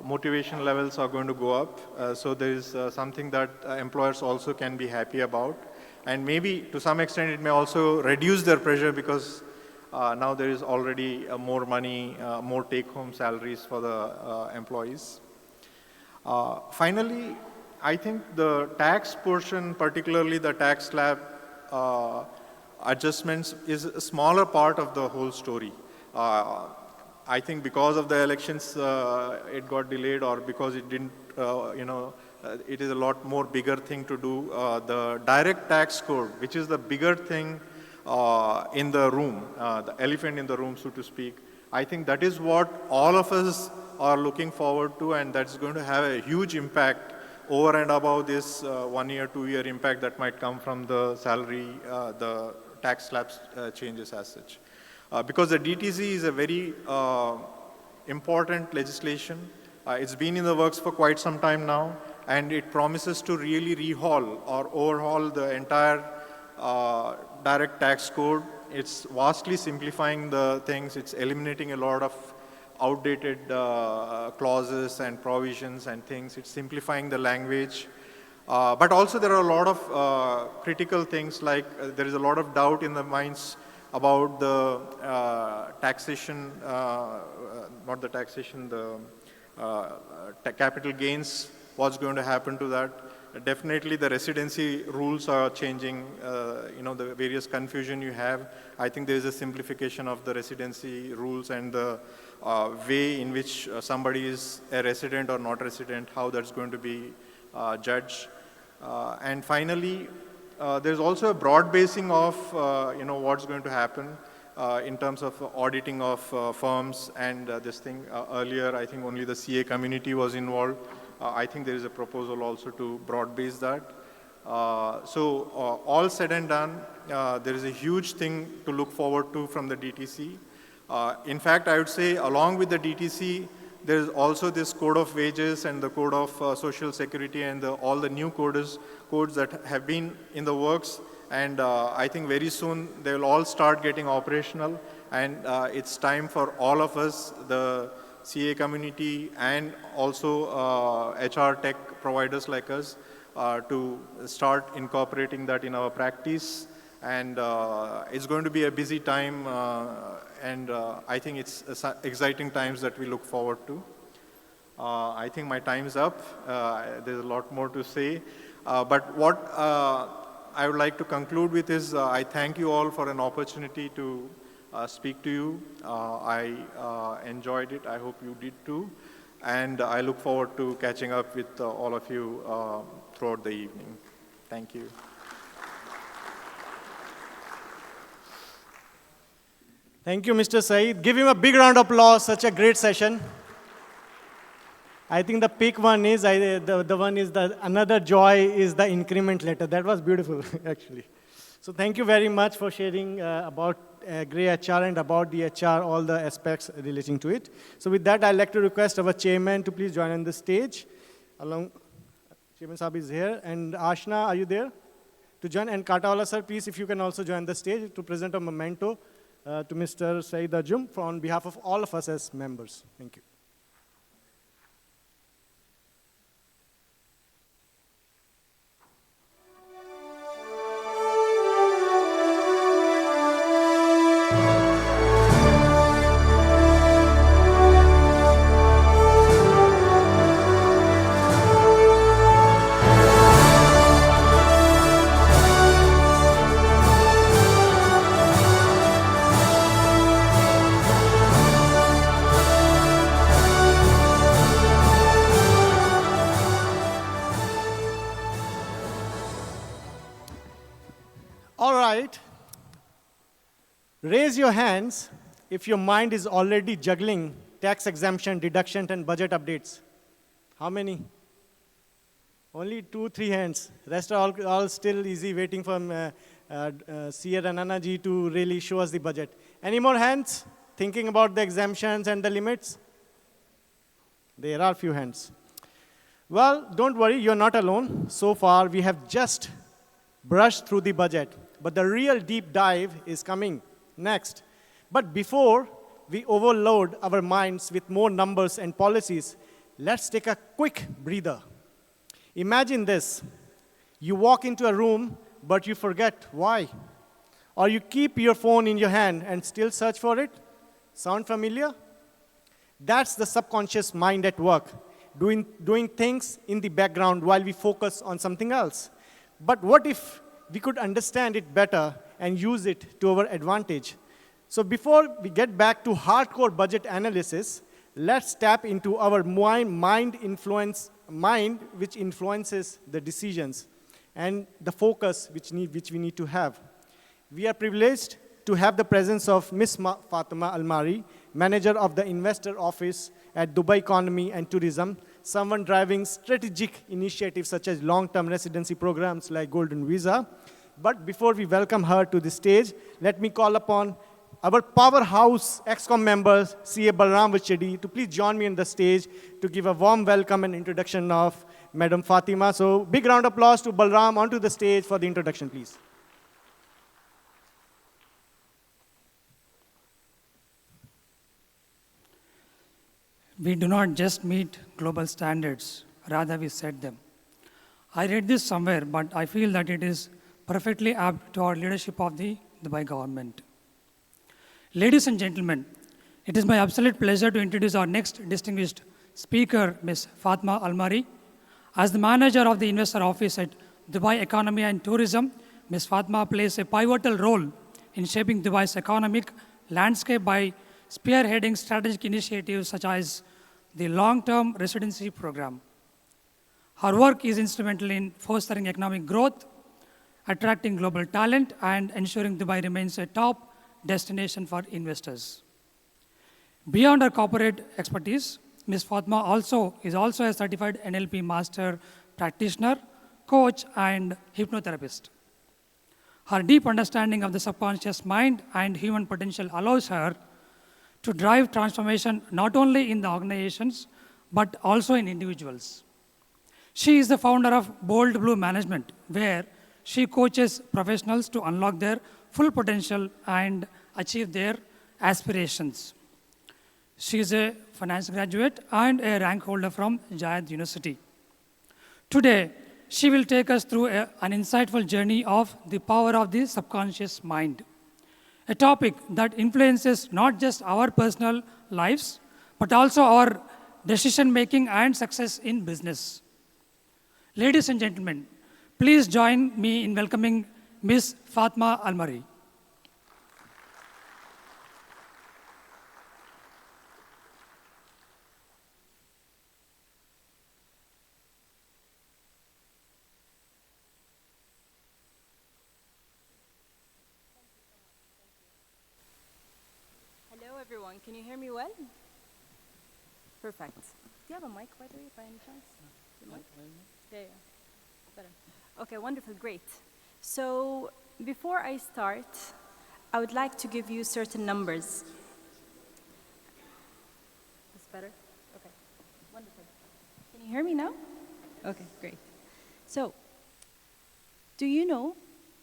motivation levels are going to go up. So there is something that employers also can be happy about. And maybe to some extent it may also reduce their pressure, because now there is already more money, more take-home salaries for the employees. Finally, I think the tax portion, particularly the tax slab adjustments, is a smaller part of the whole story. I think because of the elections, it got delayed, or because it didn't, it is a lot more bigger thing to do. The direct tax code, which is the bigger thing in the room, the elephant in the room, so to speak, I think that is what all of us are looking forward to, and that's going to have a huge impact over and above this 1 year, 2 year impact that might come from the salary, the tax slabs changes as such. Because the DTC is a very important legislation. It's been in the works for quite some time now, and it promises to really rehaul or overhaul the entire direct tax code. It's vastly simplifying the things. It's eliminating a lot of outdated clauses and provisions and things. It's simplifying the language. But also there are a lot of critical things, like there is a lot of doubt in the minds about the taxation, not the taxation, the capital gains, what's going to happen to that. Definitely the residency rules are changing, the various confusion you have. I think there is a simplification of the residency rules and the way in which somebody is a resident or not resident, how that's going to be judged. And finally, there's also a broad basing of what's going to happen in terms of auditing of firms and this thing. Earlier, I think only the CA community was involved. I think there is a proposal also to broad base that. All said and done, there is a huge thing to look forward to from the DTC. In fact, I would say along with the DTC, there is also this code of wages and the code of social security and all the new codes that have been in the works. And I think very soon they will all start getting operational. And it's time for all of us, the CA community and also HR tech providers like us, to start incorporating that in our practice. And it's going to be a busy time, and I think it's exciting times that we look forward to. I think my time's up. There's a lot more to say. But what I would like to conclude with is I thank you all for an opportunity to speak to you. I enjoyed it. I hope you did too. And I look forward to catching up with all of you throughout the evening. Thank you. Thank you, Mr. Saeed. Give him a big round of applause. Such a great session. I think the peak one is, the one is another joy is the increment letter. That was beautiful, actually. So thank you very much for sharing about Grey HR and about the HR, all the aspects relating to it. So with that, I'd like to request our chairman to please join on the stage. Chairman Saab is here. And Ashna, are you there to join? And Katawala sir, please, if you can also join the stage to present a memento to Mr. Saeed Ajum on behalf of all of us as members. Thank you. All right. Raise your hands if your mind is already juggling tax exemption, deduction, and budget updates. How many? Only 2-3 hands. Rest are all still easy, waiting for Sierra Nana ji to really show us the budget. Any more hands thinking about the exemptions and the limits? There are few hands. Well, don't worry, you're not alone. So far, we have just brushed through the budget. But the real deep dive is coming next. But before we overload our minds with more numbers and policies, let's take a quick breather. Imagine this. You walk into a room, but you forget why. Or you keep your phone in your hand and still search for it. Sound familiar? That's the subconscious mind at work, doing things in the background while we focus on something else. But what if we could understand it better and use it to our advantage? So before we get back to hardcore budget analysis, let's tap into our mind which influences the decisions and the focus which we need to have. We are privileged to have the presence of Ms. Fatima Almari, manager of the investor office at Dubai Economy and Tourism, someone driving strategic initiatives such as long-term residency programs like Golden Visa. But before we welcome her to the stage, let me call upon our powerhouse ExCom members, CA Balram Vachedi, to please join me on the stage to give a warm welcome and introduction of Madam Fatima. So big round of applause to Balram onto the stage for the introduction, please. We do not just meet global standards, rather we set them. I read this somewhere, but I feel that it is perfectly apt to our leadership of the Dubai government. Ladies and gentlemen, it is my absolute pleasure to introduce our next distinguished speaker, Ms. Fatma Almari. As the manager of the investor office at Dubai Economy and Tourism, Ms. Fatma plays a pivotal role in shaping Dubai's economic landscape by spearheading strategic initiatives such as the long-term residency program. Her work is instrumental in fostering economic growth, attracting global talent, and ensuring Dubai remains a top destination for investors. Beyond her corporate expertise, Ms. Fatma is also a certified NLP master practitioner, coach, and hypnotherapist. Her deep understanding of the subconscious mind and human potential allows her to drive transformation not only in the organizations, but also in individuals. She is the founder of Bold Blue Management, where she coaches professionals to unlock their full potential and achieve their aspirations. She is a finance graduate and a rank holder from Jayad University. Today, she will take us through an insightful journey of the power of the subconscious mind, a topic that influences not just our personal lives, but also our decision-making and success in business. Ladies and gentlemen, please join me in welcoming Ms. Fatma Almari. Hello, everyone. Can you hear me well? Perfect. Do you have a mic, by the way, by any chance? The mic? Yeah. Better. Okay, wonderful, great. So before I start, I would like to give you certain numbers. This better? Okay, wonderful. Can you hear me now? Okay, great. So, do you know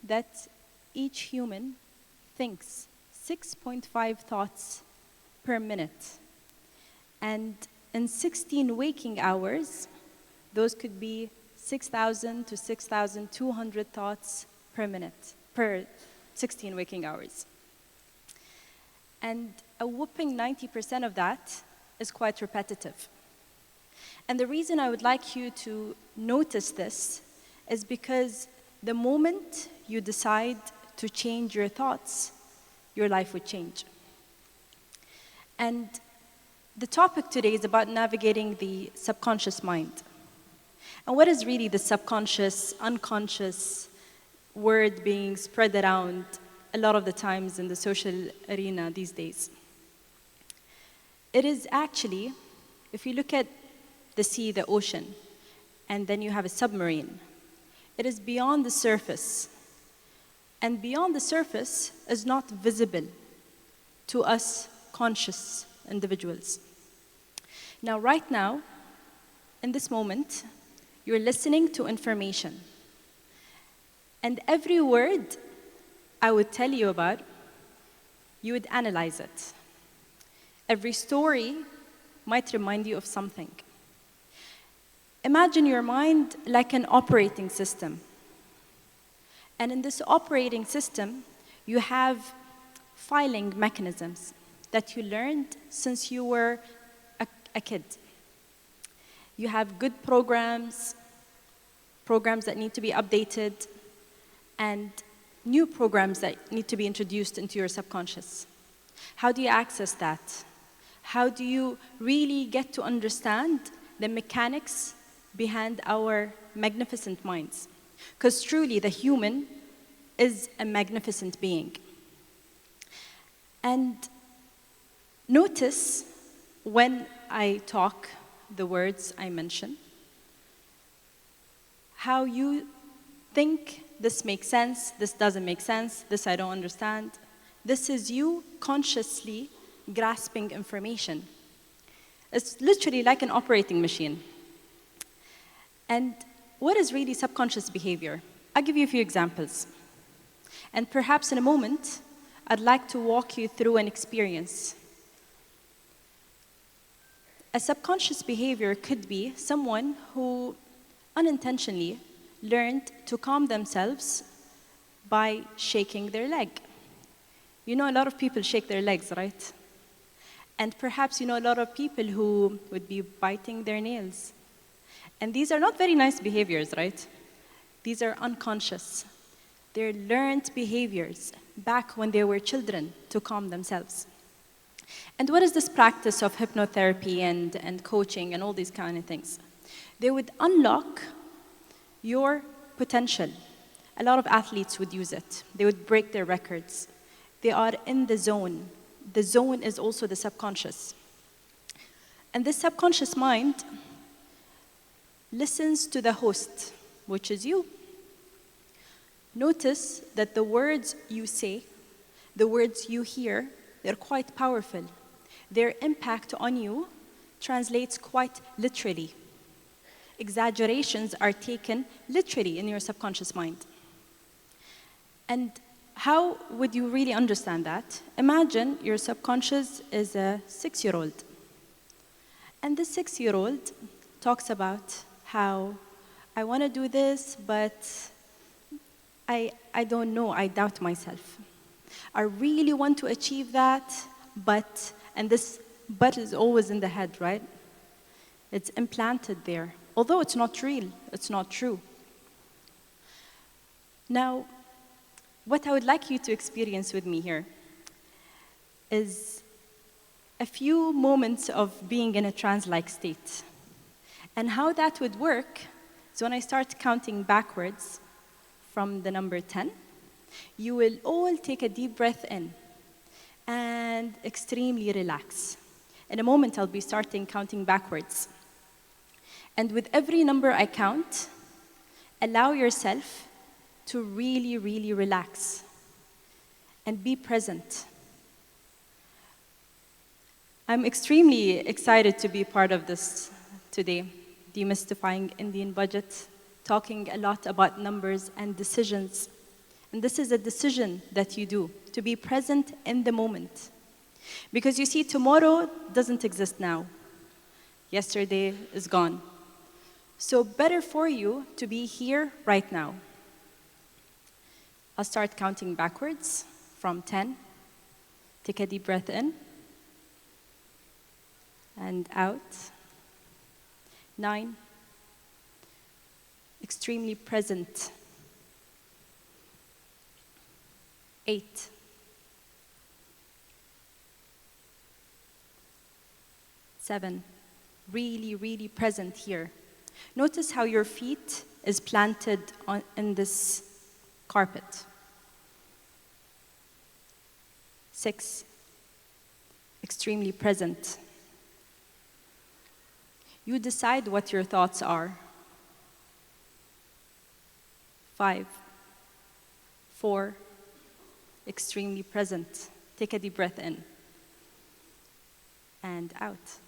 that each human thinks 6.5 thoughts per minute? And in 16 waking hours, those could be 6,000 to 6,200 thoughts per minute, per 16 waking hours. And a whopping 90% of that is quite repetitive. And the reason I would like you to notice this is because the moment you decide to change your thoughts, your life would change. And the topic today is about navigating the subconscious mind. And what is really the subconscious, unconscious word being spread around a lot of the times in the social arena these days? It is actually, if you look at the sea, the ocean, and then you have a submarine, it is beyond the surface. And beyond the surface is not visible to us conscious individuals. Now, right now, in this moment, you're listening to information. And every word I would tell you about, you would analyze it. Every story might remind you of something. Imagine your mind like an operating system. And in this operating system, you have filing mechanisms that you learned since you were a kid. You have good programs that need to be updated, and new programs that need to be introduced into your subconscious. How do you access that? How do you really get to understand the mechanics behind our magnificent minds? Because truly, the human is a magnificent being. And notice when I talk the words I mention, how you think this makes sense, this doesn't make sense, this I don't understand. This is you consciously grasping information. It's literally like an operating machine. And what is really subconscious behavior? I'll give you a few examples. And perhaps in a moment, I'd like to walk you through an experience. A subconscious behavior could be someone who unintentionally learned to calm themselves by shaking their leg. You know, a lot of people shake their legs, right? And perhaps you know a lot of people who would be biting their nails. And these are not very nice behaviors, right? These are unconscious. They're learned behaviors back when they were children to calm themselves. And what is this practice of hypnotherapy and coaching and all these kind of things? They would unlock your potential. A lot of athletes would use it. They would break their records. They are in the zone. The zone is also the subconscious. And this subconscious mind listens to the host, which is you. Notice that the words you say, the words you hear, they're quite powerful. Their impact on you translates quite literally. Exaggerations are taken literally in your subconscious mind. And how would you really understand that? Imagine your subconscious is a 6-year-old. And the 6-year-old talks about how I want to do this, but I don't know, I doubt myself. I really want to achieve that, but, and this but is always in the head, right? It's implanted there. Although it's not real, it's not true. Now, what I would like you to experience with me here is a few moments of being in a trance-like state. And how that would work is when I start counting backwards from the number 10, you will all take a deep breath in and extremely relax. In a moment, I'll be starting counting backwards. And with every number I count, allow yourself to really, really relax and be present. I'm extremely excited to be part of this today, Demystifying Indian Budget, talking a lot about numbers and decisions. And this is a decision that you do, to be present in the moment. Because you see, tomorrow doesn't exist now. Yesterday is gone. So better for you to be here right now. I'll start counting backwards from 10. Take a deep breath in and out. 9. Extremely present. 8. 7. Really, really present here. Notice how your feet is planted in this carpet. 6. Extremely present. You decide what your thoughts are. 5. 4. Extremely present. Take a deep breath in and out.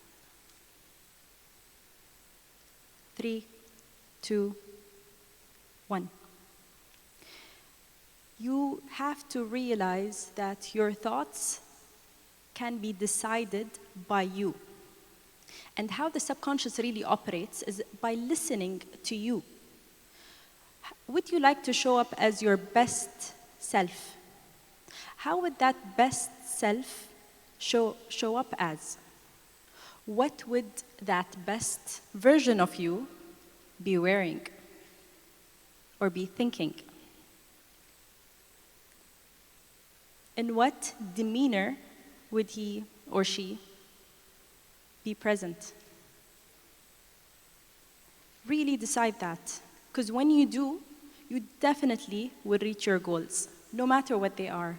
3, 2, 1. You have to realize that your thoughts can be decided by you. And how the subconscious really operates is by listening to you. Would you like to show up as your best self? How would that best self show up as? What would that best version of you be wearing or be thinking? In what demeanor would he or she be present? Really decide that, because when you do, you definitely will reach your goals, no matter what they are.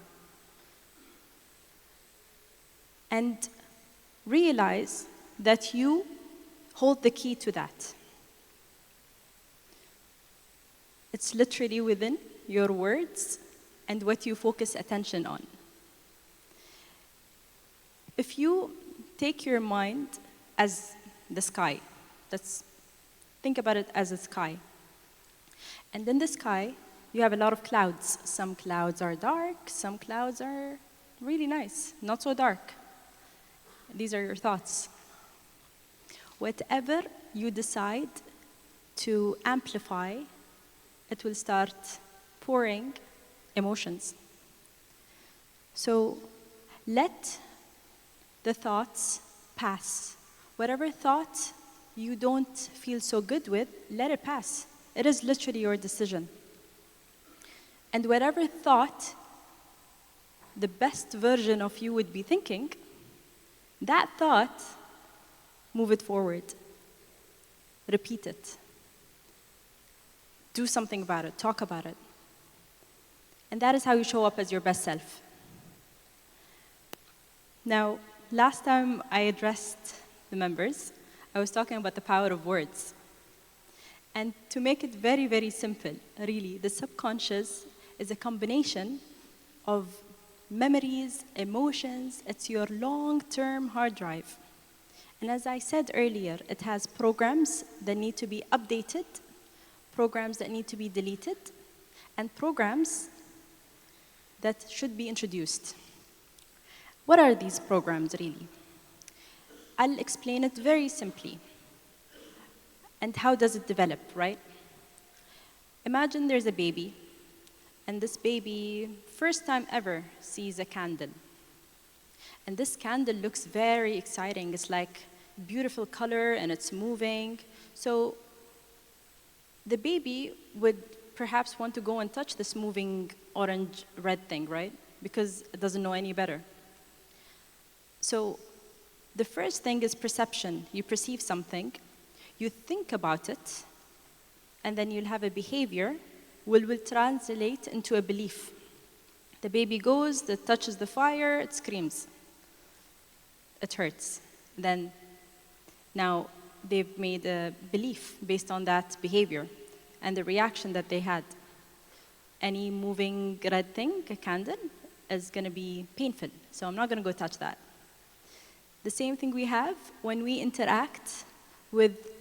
And realize that you hold the key to that. It's literally within your words and what you focus attention on. If you take your mind as the sky, think about it as a sky. And in the sky, you have a lot of clouds. Some clouds are dark, some clouds are really nice, not so dark. These are your thoughts. Whatever you decide to amplify, it will start pouring emotions. So let the thoughts pass. Whatever thought you don't feel so good with, let it pass. It is literally your decision. And whatever thought the best version of you would be thinking, that thought, move it forward. repeat it. Do something about it, talk about it. And that is how you show up as your best self. Now, last time I addressed the members, I was talking about the power of words. And to make it very, very simple, really, the subconscious is a combination of memories, emotions. It's your long-term hard drive. And as I said earlier, it has programs that need to be updated, programs that need to be deleted, and programs that should be introduced. What are these programs, really? I'll explain it very simply. And how does it develop, right? Imagine there's a baby, and this baby, first time ever, sees a candle. And this candle looks very exciting. It's like beautiful color, and it's moving. So the baby would perhaps want to go and touch this moving orange-red thing, right? Because it doesn't know any better. So the first thing is perception. You perceive something, you think about it, and then you'll have a behavior which will translate into a belief. The baby goes, it touches the fire, it screams. It hurts. Then, now they've made a belief based on that behavior and the reaction that they had. Any moving red thing, a candle, is going to be painful, so I'm not going to go touch that. The same thing we have when we interact with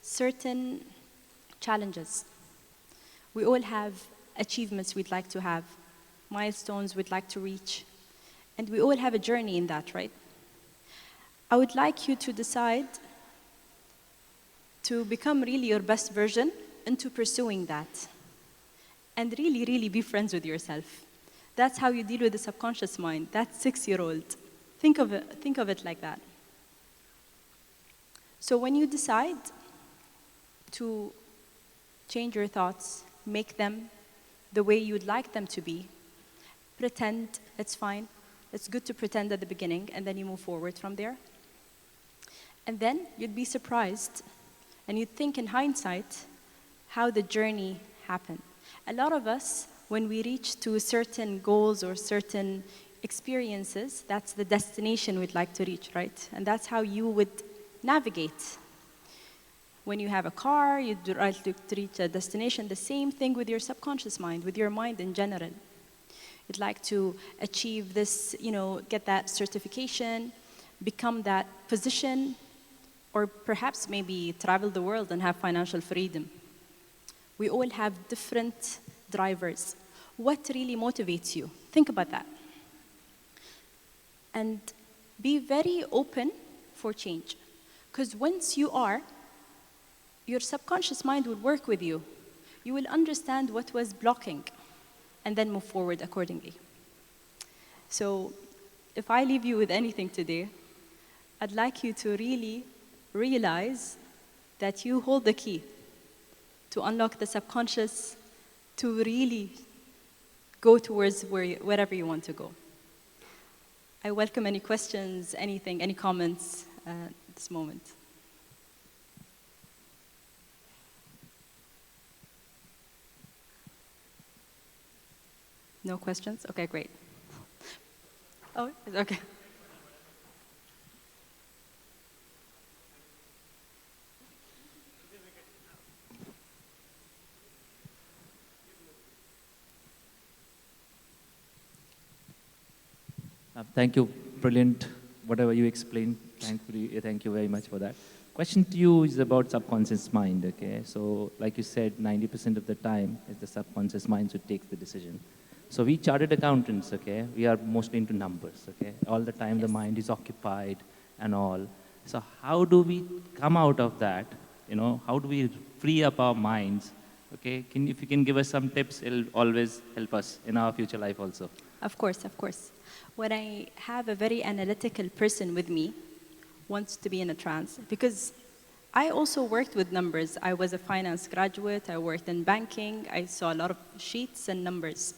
certain challenges. We all have achievements we'd like to have, milestones we'd like to reach, and we all have a journey in that, right? I would like you to decide to become really your best version into pursuing that, and really, really be friends with yourself. That's how you deal with the subconscious mind, that 6-year-old. Think of it like that. So when you decide to change your thoughts, make them the way you'd like them to be, pretend, it's fine. It's good to pretend at the beginning, and then you move forward from there. And then you'd be surprised, and you'd think in hindsight how the journey happened. A lot of us, when we reach to certain goals or certain experiences, that's the destination we'd like to reach, right? And that's how you would navigate. When you have a car, you'd like to reach a destination. The same thing with your subconscious mind, with your mind in general. You'd like to achieve this, get that certification, become that position, or perhaps maybe travel the world and have financial freedom. We all have different drivers. What really motivates you? Think about that. And be very open for change. Because once you are, your subconscious mind will work with you. You will understand what was blocking and then move forward accordingly. So if I leave you with anything today, I'd like you to really realize that you hold the key to unlock the subconscious, to really go towards wherever you want to go. I welcome any questions, anything, any comments at this moment. No questions? Okay, great. Oh, okay. Thank you. Brilliant. Whatever you explained, thankfully, thank you very much for that. Question to you is about subconscious mind, okay? So, like you said, 90% of the time, it's the subconscious mind who takes the decision. So we chartered accountants, okay? We are mostly into numbers, okay? All the time the mind is occupied and all. So how do we come out of that? How do we free up our minds? Okay, if you can give us some tips, it'll always help us in our future life also. Of course, of course. When I have a very analytical person with me, wants to be in a trance, because I also worked with numbers. I was a finance graduate, I worked in banking, I saw a lot of sheets and numbers.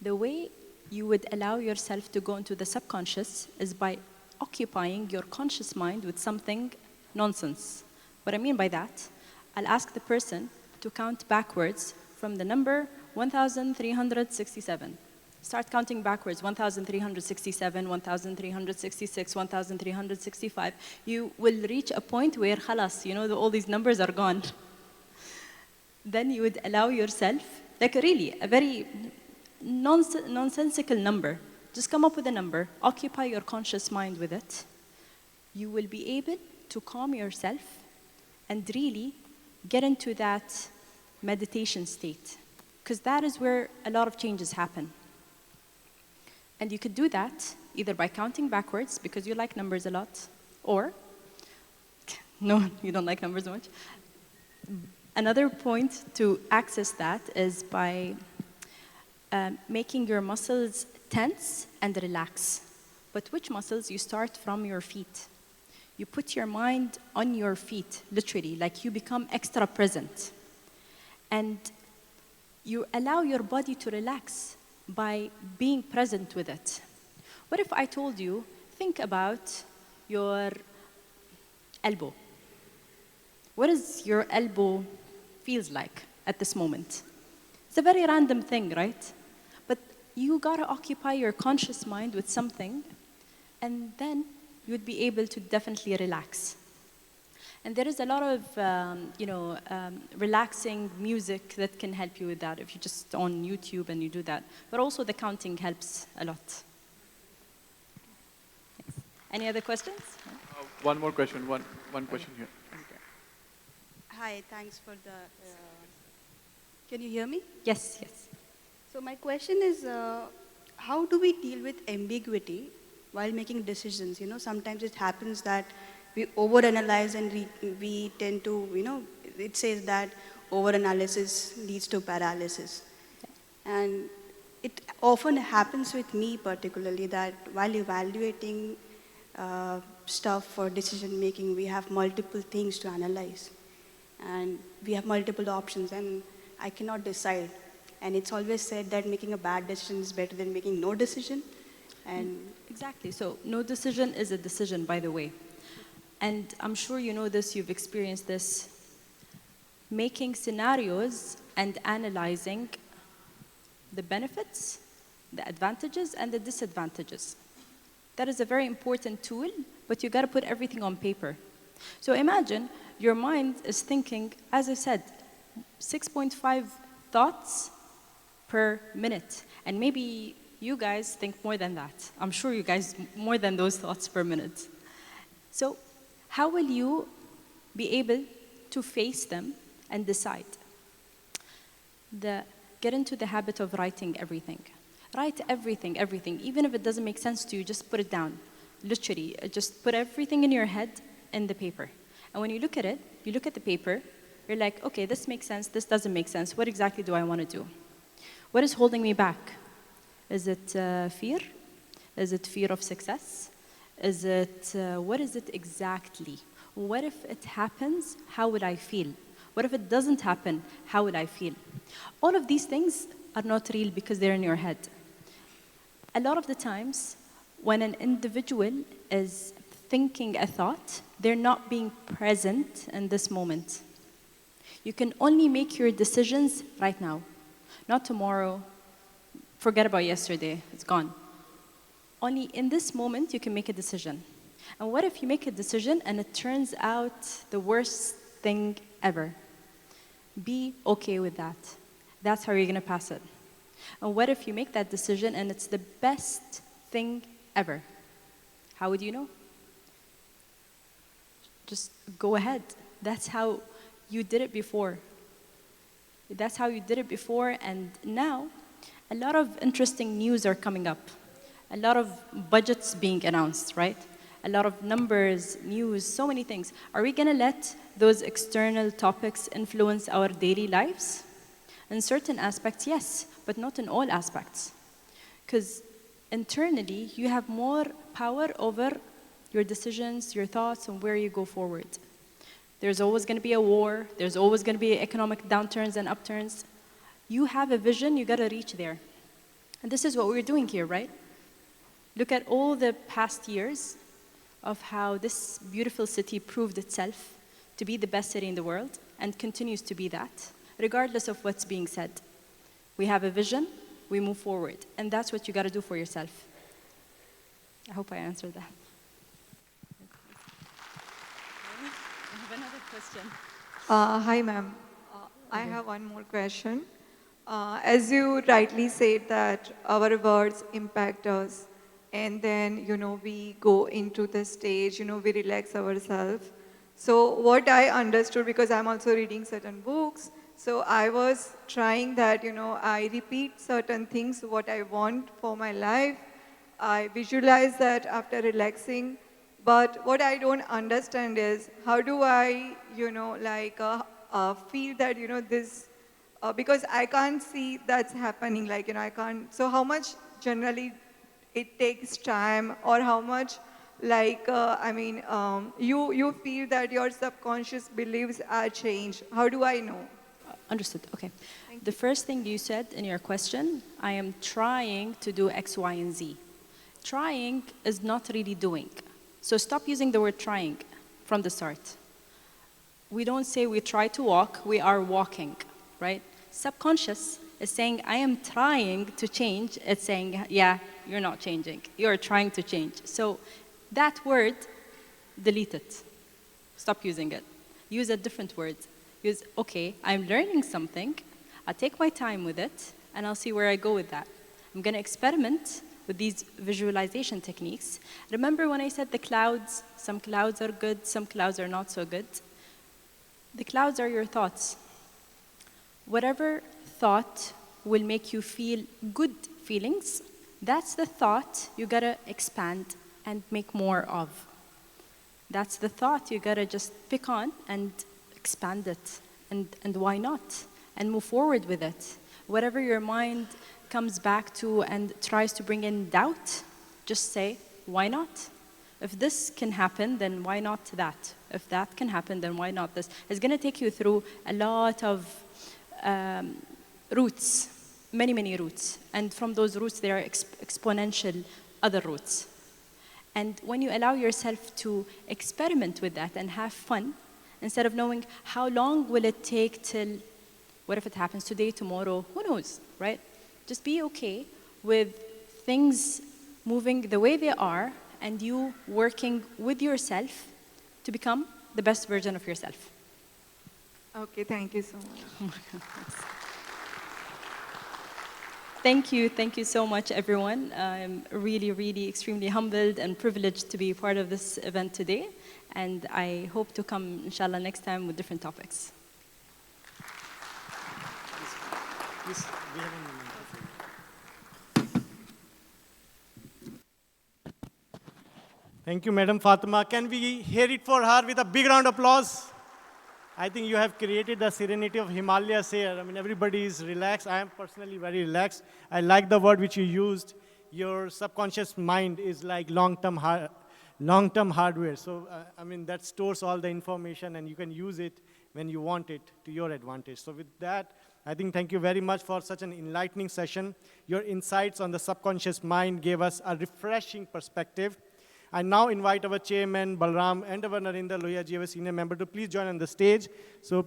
The way you would allow yourself to go into the subconscious is by occupying your conscious mind with something nonsense, What I mean by that, I'll ask the person to count backwards from the number 1,367. Start counting backwards, 1,367, 1,366, 1,365. You will reach a point where, khalas, all these numbers are gone. Then you would allow yourself, like really, a very nonsensical number. Just come up with a number, occupy your conscious mind with it. You will be able to calm yourself and really get into that meditation state, because that is where a lot of changes happen. And you could do that either by counting backwards, because you like numbers a lot, or, no, you don't like numbers much. Another point to access that is by making your muscles tense and relax. But which muscles? You start from your feet. You put your mind on your feet, literally, like you become extra present. And you allow your body to relax by being present with it. What if I told you, think about your elbow. What does your elbow feels like at this moment? It's a very random thing, right? But you gotta occupy your conscious mind with something, and then you'd be able to definitely relax. And there is a lot of, relaxing music that can help you with that if you're just on YouTube and you do that. But also the counting helps a lot. Yes. Any other questions? One more question, one question here. Hi, thanks for the, can you hear me? Yes, yes. So my question is, how do we deal with ambiguity while making decisions? Sometimes it happens that we overanalyze and we tend to, it says that overanalysis leads to paralysis. And it often happens with me particularly that while evaluating stuff for decision making, we have multiple things to analyze. And we have multiple options and I cannot decide. And it's always said that making a bad decision is better than making no decision. And exactly, so no decision is a decision, by the way. And I'm sure you know this, you've experienced this. Making scenarios and analyzing the benefits, the advantages, and the disadvantages. That is a very important tool, but you gotta put everything on paper. So imagine your mind is thinking, as I said, 6.5 thoughts per minute. And maybe you guys think more than that. I'm sure you guys more than those thoughts per minute. So how will you be able to face them and decide? Get into the habit of writing everything. Write everything, everything. Even if it doesn't make sense to you, just put it down. Literally, just put everything in your head in the paper. And when you look at it, you look at the paper, you're like, okay, this makes sense, this doesn't make sense. What exactly do I want to do? What is holding me back? Is it fear? Is it fear of success? Is it, what is it exactly? What if it happens? How would I feel? What if it doesn't happen? How would I feel? All of these things are not real because they're in your head. A lot of the times, when an individual is thinking a thought, they're not being present in this moment. You can only make your decisions right now, not tomorrow. Forget about yesterday, it's gone. Only in this moment you can make a decision. And what if you make a decision and it turns out the worst thing ever? Be okay with that. That's how you're gonna pass it. And what if you make that decision and it's the best thing ever? How would you know? Just go ahead. That's how you did it before. That's how you did it before, and now a lot of interesting news are coming up. A lot of budgets being announced, right? A lot of numbers, news, so many things. Are we gonna let those external topics influence our daily lives? In certain aspects, yes, but not in all aspects. Because internally, you have more power over your decisions, your thoughts, and where you go forward. There's always going to be a war. There's always going to be economic downturns and upturns. You have a vision, you got to reach there. And this is what we're doing here, right? Look at all the past years of how this beautiful city proved itself to be the best city in the world and continues to be that, regardless of what's being said. We have a vision, we move forward, and that's what you got to do for yourself. I hope I answered that. I have another question. Hi, ma'am. I have one more question. As you rightly said that our words impact us, and then, we go into the stage, we relax ourselves. So what I understood, because I'm also reading certain books, so I was trying that, I repeat certain things, what I want for my life. I visualize that after relaxing. But what I don't understand is how do I, feel that, this, because I can't see that's happening, I can't. So how much generally it takes time, or how much, you feel that your subconscious beliefs are changed. How do I know? Understood, okay. The first thing you said in your question, I am trying to do X, Y, and Z. Trying is not really doing. So stop using the word trying from the start. We don't say we try to walk, we are walking, right? Subconscious is saying, I am trying to change. It's saying, yeah, you're not changing. You're trying to change. So that word, delete it. Stop using it. Use a different word. Use, okay, I'm learning something. I'll take my time with it, and I'll see where I go with that. I'm going to experiment with these visualization techniques. Remember when I said the clouds, some clouds are good, some clouds are not so good? The clouds are your thoughts. Whatever thought will make you feel good feelings, that's the thought you gotta expand and make more of. That's the thought you gotta just pick on and expand it. And why not? And move forward with it. Whatever your mind comes back to and tries to bring in doubt, just say, why not? If this can happen, then why not that? If that can happen, then why not this? It's going to take you through a lot of routes, many, many routes. And from those routes, there are exponential other routes. And when you allow yourself to experiment with that and have fun, instead of knowing how long will it take till, what if it happens today, tomorrow, who knows, right? Just be okay with things moving the way they are and you working with yourself to become the best version of yourself. Okay, thank you so much. Thank you so much, everyone. I'm really, really extremely humbled and privileged to be part of this event today. And I hope to come, inshallah, next time with different topics. Please, we have a moment. Thank you, Madam Fatima. Can we hear it for her with a big round of applause? I think you have created the serenity of Himalayas here. I mean, everybody is relaxed. I am personally very relaxed. I like the word which you used. Your subconscious mind is like long-term hardware. So, I mean, that stores all the information and you can use it when you want it to your advantage. So with that, I think thank you very much for such an enlightening session. Your insights on the subconscious mind gave us a refreshing perspective. I now invite our chairman, Balram, and our Narendra Lohia ji, our senior member, to please join on the stage. So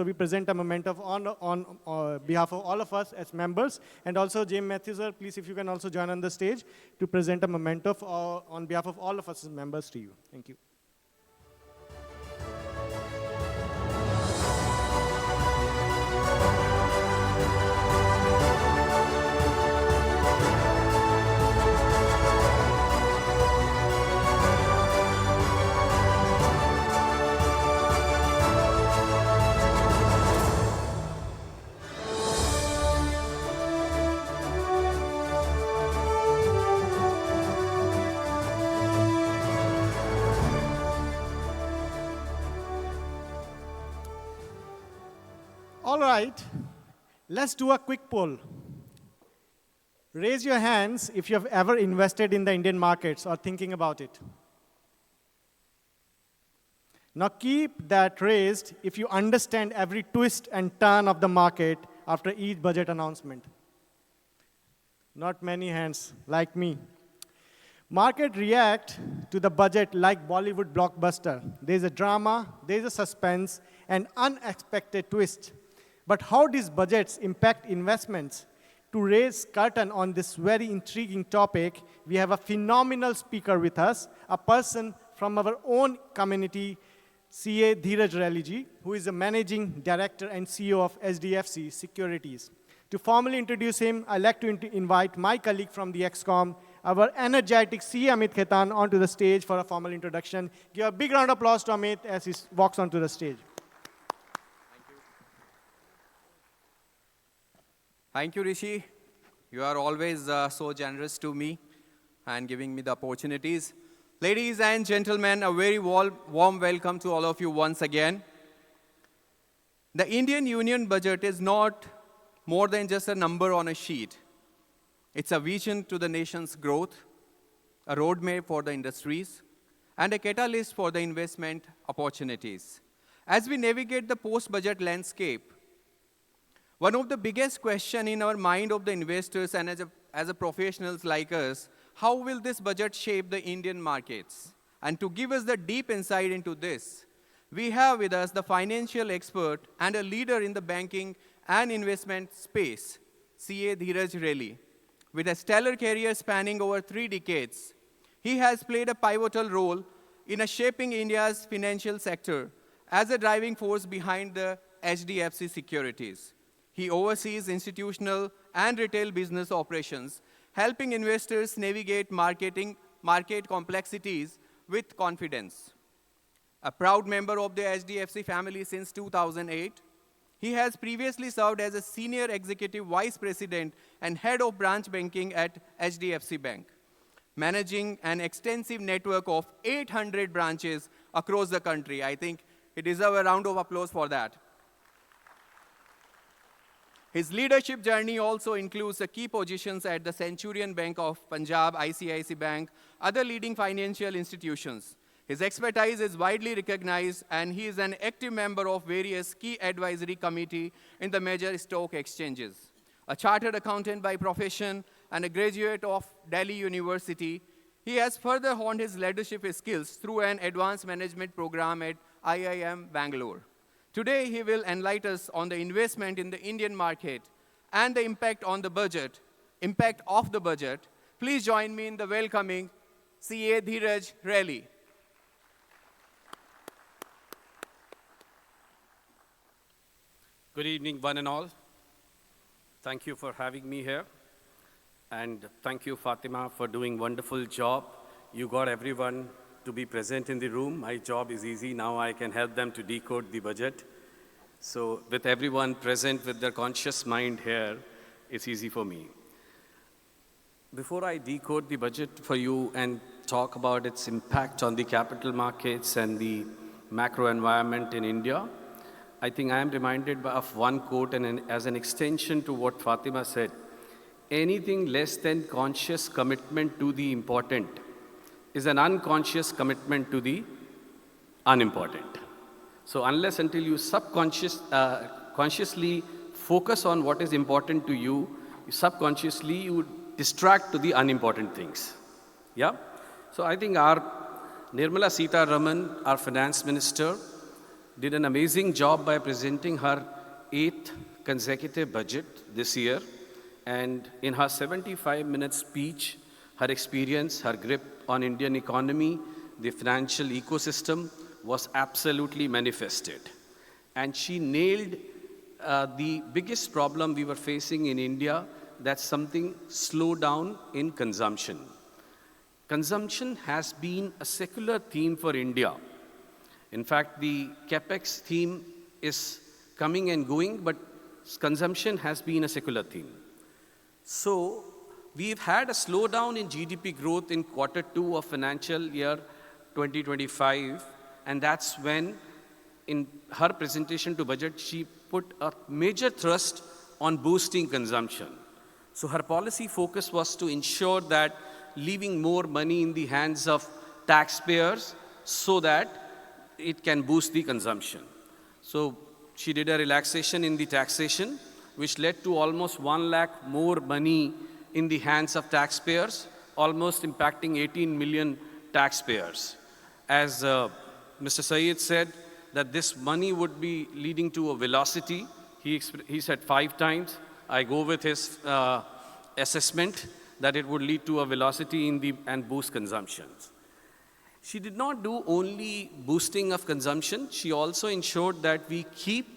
we present a memento on behalf of all of us as members. And also, James Matthews, sir, please, if you can also join on the stage to present a memento on behalf of all of us as members to you. Thank you. All right, let's do a quick poll. Raise your hands if you have ever invested in the Indian markets or thinking about it. Now keep that raised if you understand every twist and turn of the market after each budget announcement. Not many hands, like me. Market react to the budget like Bollywood blockbuster. There's a drama, there's a suspense, and unexpected twist. But how these budgets impact investments? To raise curtain on this very intriguing topic, we have a phenomenal speaker with us, a person from our own community, CA Dheeraj Reliji, who is the Managing Director and CEO of SDFC Securities. To formally introduce him, I'd like to invite my colleague from the XCOM, our energetic CA Amit Khetan, onto the stage for a formal introduction. Give a big round of applause to Amit as he walks onto the stage. Thank you, Rishi. You are always so generous to me and giving me the opportunities. Ladies and gentlemen, a very warm welcome to all of you once again. The Indian Union budget is not more than just a number on a sheet. It's a vision to the nation's growth, a roadmap for the industries, and a catalyst for the investment opportunities. As we navigate the post-budget landscape, one of the biggest questions in our mind of the investors and as a professionals like us, how will this budget shape the Indian markets? And to give us the deep insight into this, we have with us the financial expert and a leader in the banking and investment space, CA Dheeraj Reliji. With a stellar career spanning over 3 decades, he has played a pivotal role in shaping India's financial sector as a driving force behind the HDFC Securities. He oversees institutional and retail business operations, helping investors navigate market complexities with confidence. A proud member of the HDFC family since 2008, he has previously served as a senior executive vice president and head of branch banking at HDFC Bank, managing an extensive network of 800 branches across the country. I think he deserves a round of applause for that. His leadership journey also includes the key positions at the Centurion Bank of Punjab, ICICI Bank, other leading financial institutions. His expertise is widely recognized, and he is an active member of various key advisory committees in the major stock exchanges. A chartered accountant by profession and a graduate of Delhi University, he has further honed his leadership skills through an advanced management program at IIM Bangalore. Today, he will enlighten us on the investment in the Indian market and the impact of the budget. Please join me in the welcoming CA Dheeraj Reliji. Good evening, one and all. Thank you for having me here. And thank you, Fatima, for doing a wonderful job. You got everyone to be present in the room. My job is easy. Now I can help them to decode the budget. So with everyone present with their conscious mind here, it's easy for me. Before I decode the budget for you and talk about its impact on the capital markets and the macro environment in India, I think I am reminded of one quote, and as an extension to what Fatima said, anything less than conscious commitment to the important is an unconscious commitment to the unimportant. So unless until you consciously focus on what is important to you, subconsciously you distract to the unimportant things. Yeah? So I think our Nirmala Sitharaman, our finance minister, did an amazing job by presenting her 8th consecutive budget this year. And in her 75-minute speech, her experience, her grip on Indian economy, the financial ecosystem was absolutely manifested. And she nailed the biggest problem we were facing in India, that's something slowdown in consumption. Consumption has been a secular theme for India. In fact, the capex theme is coming and going, but consumption has been a secular theme. So we've had a slowdown in GDP growth in Q2 of financial year 2025, and that's when, in her presentation to budget, she put a major thrust on boosting consumption. So her policy focus was to ensure that leaving more money in the hands of taxpayers so that it can boost the consumption. So she did a relaxation in the taxation, which led to almost 1 lakh more money in the hands of taxpayers, almost impacting 18 million taxpayers. As Mr. Syed said, that this money would be leading to a velocity. He said 5 times. I go with his assessment that it would lead to a velocity and boost consumptions. She did not do only boosting of consumption, she also ensured that we keep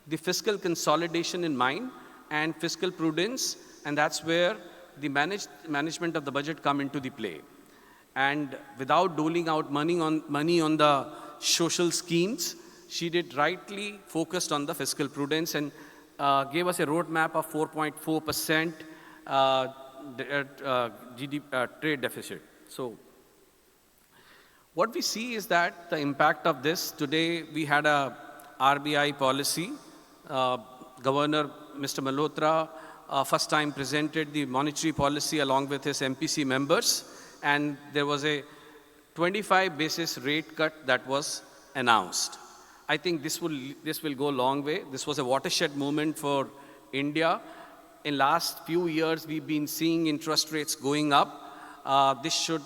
the fiscal consolidation in mind and fiscal prudence, and that's where the management of the budget come into the play. And without doling out money on the social schemes, she did rightly focused on the fiscal prudence and gave us a roadmap of 4.4% trade deficit. So what we see is that the impact of this, today we had a RBI policy. Governor Mr. Malhotra first time presented the monetary policy along with his MPC members, and there was a 25 basis rate cut that was announced. I think this will go a long way. This was a watershed moment for India. In last few years, we've been seeing interest rates going up. This should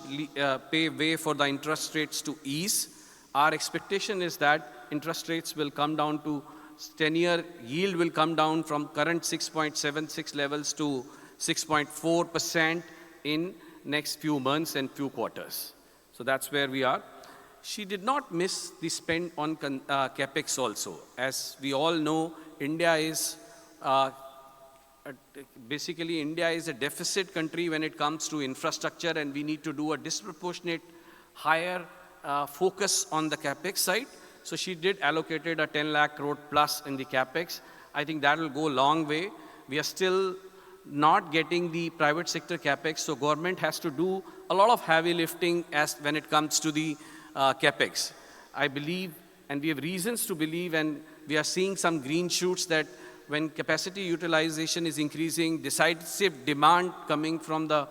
pave way for the interest rates to ease. Our expectation is that interest rates will come down to 10-year yield will come down from current 6.76 levels to 6.4% in next few months and few quarters. So that's where we are. She did not miss the spend on capex also. As we all know, India is basically India is a deficit country when it comes to infrastructure, and we need to do a disproportionate higher focus on the capex side. So she did allocated a 10 lakh crore plus in the capex. I think that will go a long way. We are still not getting the private sector capex, so government has to do a lot of heavy lifting as when it comes to the capex. I believe, and we have reasons to believe, and we are seeing some green shoots that when capacity utilization is increasing, decisive demand coming from the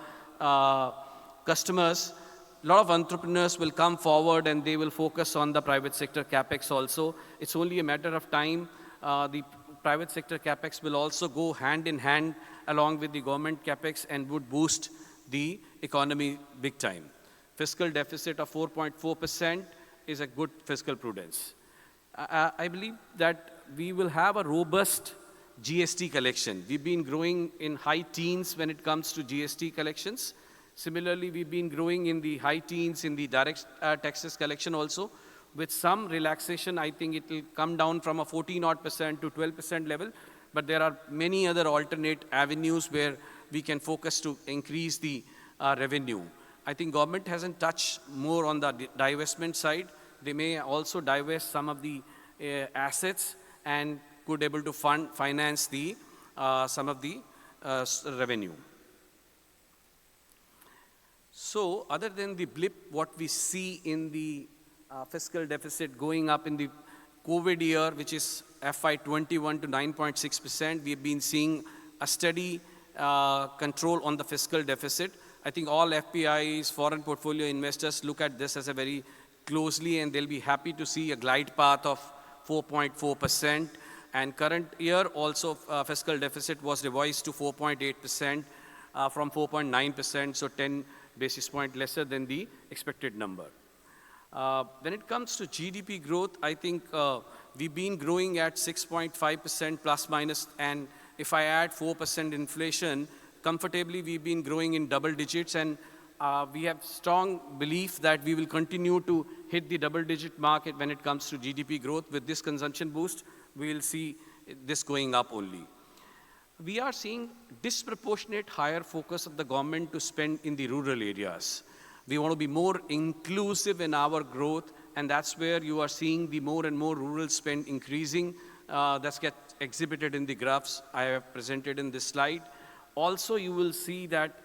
customers, a lot of entrepreneurs will come forward and they will focus on the private sector capex also. It's only a matter of time. The private sector capex will also go hand in hand along with the government capex and would boost the economy big time. Fiscal deficit of 4.4% is a good fiscal prudence. I believe that we will have a robust GST collection. We've been growing in high teens when it comes to GST collections. Similarly, we've been growing in the high teens in the direct taxes collection also. With some relaxation, I think it will come down from a 14% to 12% level. But there are many other alternate avenues where we can focus to increase the revenue. I think government hasn't touched more on the divestment side. They may also divest some of the assets and could able to finance the some of the revenue. So other than the blip, what we see in the fiscal deficit going up in the COVID year, which is FY21 to 9.6%, we've been seeing a steady control on the fiscal deficit. I think all FPIs, foreign portfolio investors, look at this as a very closely, and they'll be happy to see a glide path of 4.4%. And current year also fiscal deficit was revised to 4.8% from 4.9%, so 10 basis point lesser than the expected number. When it comes to GDP growth, I think we've been growing at 6.5% plus minus, and if I add 4% inflation, comfortably we've been growing in double digits, and we have strong belief that we will continue to hit the double-digit market when it comes to GDP growth. With this consumption boost, we will see this going up only. We are seeing disproportionate higher focus of the government to spend in the rural areas. We want to be more inclusive in our growth, and that's where you are seeing the more and more rural spend increasing. That's get exhibited in the graphs I have presented in this slide. Also, you will see that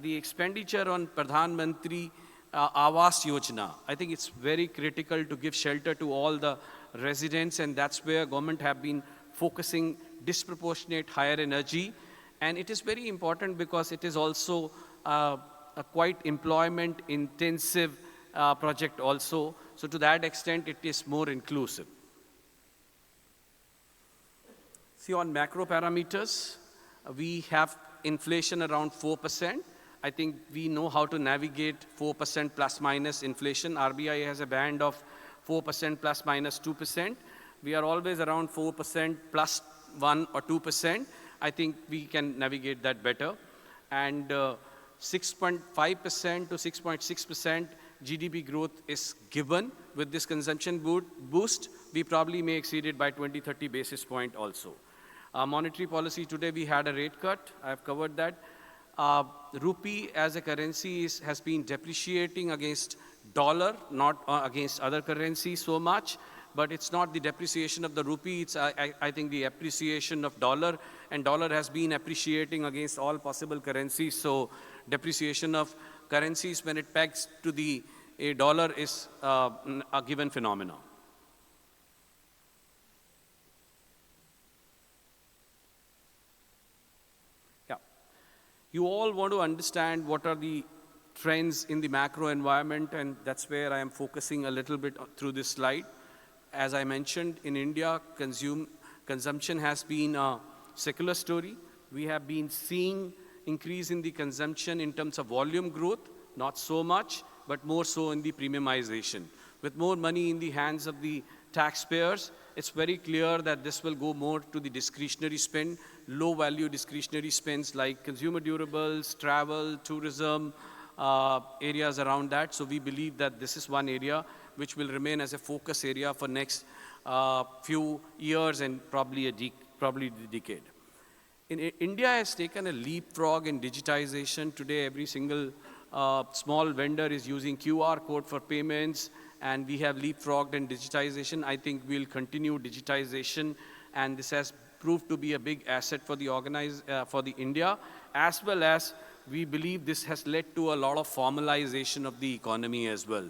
the expenditure on Pradhan Mantri Awas Yojana, I think it's very critical to give shelter to all the residents, and that's where government have been focusing disproportionate higher energy. And it is very important because it is also a quite employment intensive project also. So to that extent, it is more inclusive. See, on macro parameters, we have inflation around 4%. I think we know how to navigate 4% plus minus inflation. RBI has a band of 4% plus minus 2%. We are always around 4% plus 1 or 2%. I think we can navigate that better. And 6.5% to 6.6% GDP growth is given with this consumption boost. We probably may exceed it by 20, 30 basis point also. Monetary policy, today we had a rate cut. I've covered that. Rupee as a currency has been depreciating against dollar, not against other currencies so much. But it's not the depreciation of the rupee, it's I think the appreciation of dollar, and dollar has been appreciating against all possible currencies. So depreciation of currencies when it pegs to the dollar is a given phenomenon. Yeah. You all want to understand what are the trends in the macro environment, and that's where I am focusing a little bit through this slide. As I mentioned, in India, consumption has been a secular story. We have been seeing increase in the consumption in terms of volume growth, not so much, but more so in the premiumization. With more money in the hands of the taxpayers, it's very clear that this will go more to the discretionary spend, low-value discretionary spends like consumer durables, travel, tourism, areas around that. So we believe that this is one area which will remain as a focus area for next few years and probably the decade. India has taken a leapfrog in digitization. Today, every single small vendor is using QR code for payments, and we have leapfrogged in digitization. I think we'll continue digitization, and this has proved to be a big asset for the India, as well as we believe this has led to a lot of formalization of the economy as well.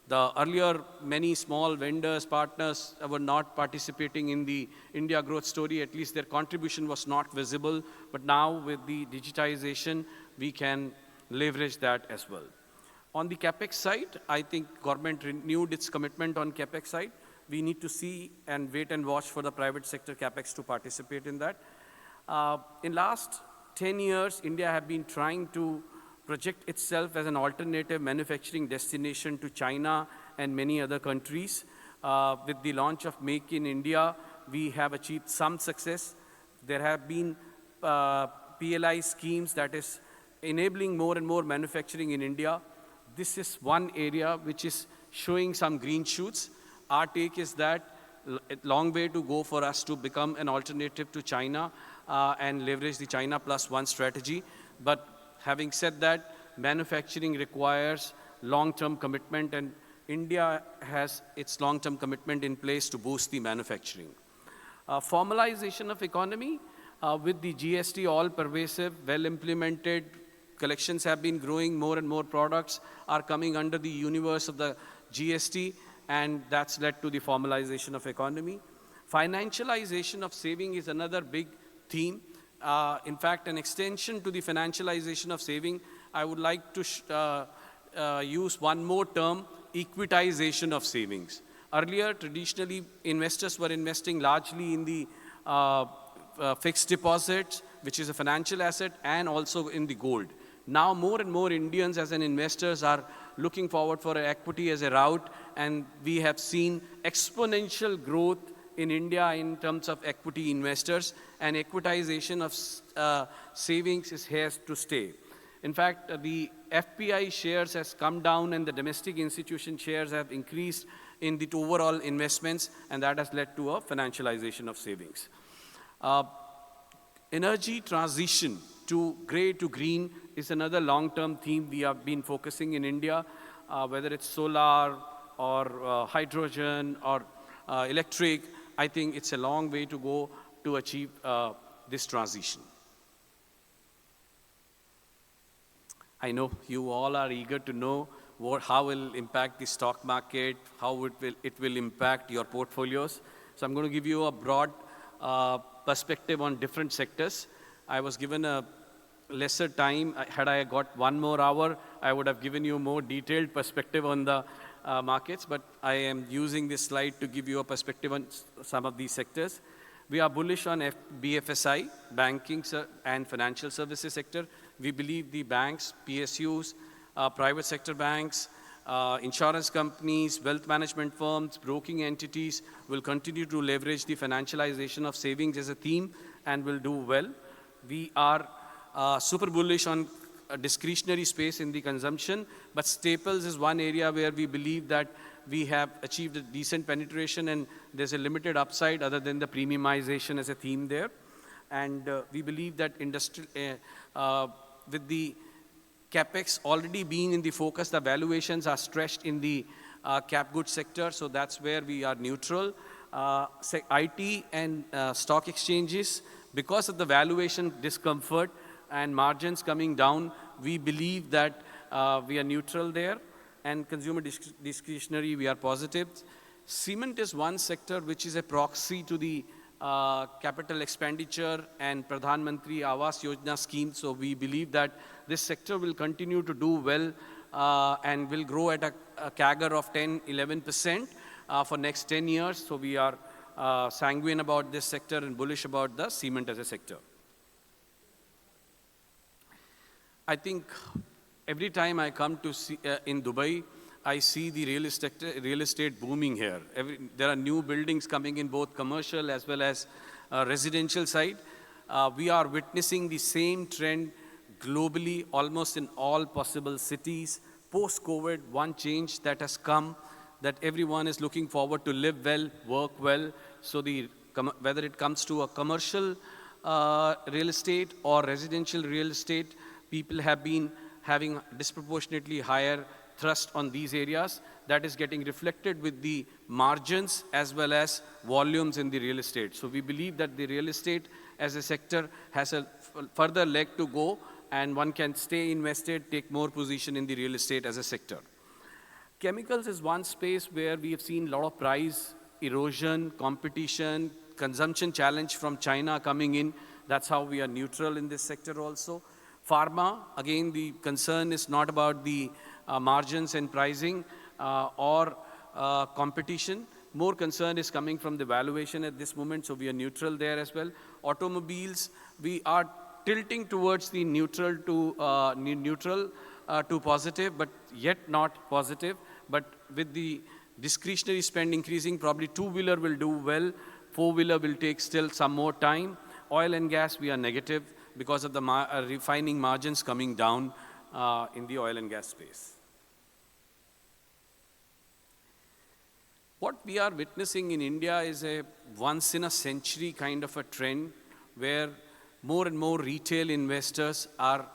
The earlier, many small vendors, partners were not participating in the India growth story. At least their contribution was not visible. But now with the digitization, we can leverage that as well. On the CapEx side, I think government renewed its commitment on CapEx side. We need to see and wait and watch for the private sector CapEx to participate in that. In last 10 years, India have been trying to project itself as an alternative manufacturing destination to China and many other countries. With the launch of Make in India, we have achieved some success. There have been PLI schemes that is enabling more and more manufacturing in India. This is one area which is showing some green shoots. Our take is that a long way to go for us to become an alternative to China and leverage the China Plus One strategy. But having said that, manufacturing requires long-term commitment, and India has its long-term commitment in place to boost the manufacturing. Formalization of economy with the GST all pervasive, well implemented, collections have been growing, more and more products are coming under the universe of the GST, and that's led to the formalization of economy. Financialization of saving is another big theme. In fact, an extension to the financialization of saving, I would like to use one more term, equitization of savings. Earlier, traditionally, investors were investing largely in the fixed deposits, which is a financial asset, and also in the gold. Now, more and more Indians as an investors are looking forward for equity as a route, and we have seen exponential growth in India in terms of equity investors, and equitization of savings is here to stay. In fact, the FPI shares has come down and the domestic institution shares have increased in the overall investments, and that has led to a financialization of savings. Energy transition to gray to green is another long-term theme we have been focusing in India, whether it's solar or hydrogen or electric. I think it's a long way to go to achieve this transition. I know you all are eager to know how it will impact the stock market, how it will impact your portfolios. So I'm going to give you a broad perspective on different sectors. I was given a lesser time. Had I got 1 more hour, I would have given you more detailed perspective on the markets, but I am using this slide to give you a perspective on some of these sectors. We are bullish on BFSI, banking and financial services sector. We believe the banks, PSUs, private sector banks, insurance companies, wealth management firms, broking entities will continue to leverage the financialization of savings as a theme and will do well. We are super bullish on discretionary space in the consumption, but staples is one area where we believe that we have achieved a decent penetration and there's a limited upside other than the premiumization as a theme there. And we believe that with the capex already being in the focus, the valuations are stretched in the cap goods sector, so that's where we are neutral. IT and stock exchanges, because of the valuation discomfort and margins coming down, we believe that we are neutral there. And consumer discretionary, we are positive. Cement is one sector which is a proxy to the capital expenditure and Pradhan Mantri Awas Yojana scheme. So we believe that this sector will continue to do well and will grow at a CAGR of 10-11% for next 10 years. So we are sanguine about this sector and bullish about the cement as a sector. I think every time I come to see, in Dubai, I see the real estate booming here. There are new buildings coming in both commercial as well as residential side. We are witnessing the same trend globally, almost in all possible cities. Post-COVID, one change that has come, that everyone is looking forward to live well, work well. So whether it comes to a commercial real estate or residential real estate, people have been having disproportionately higher thrust on these areas. That is getting reflected with the margins as well as volumes in the real estate. So we believe that the real estate as a sector has a further leg to go, and one can stay invested, take more position in the real estate as a sector. Chemicals is one space where we have seen a lot of price erosion, competition, consumption challenge from China coming in. That's how we are neutral in this sector also. Pharma, again, the concern is not about the margins and pricing or competition. More concern is coming from the valuation at this moment, so we are neutral there as well. Automobiles, we are tilting towards the neutral to positive, but yet not positive. But with the discretionary spend increasing, probably two-wheeler will do well, four-wheeler will take still some more time. Oil and gas, we are negative because of the refining margins coming down in the oil and gas space. What we are witnessing in India is a once-in-a-century kind of a trend where more and more retail investors are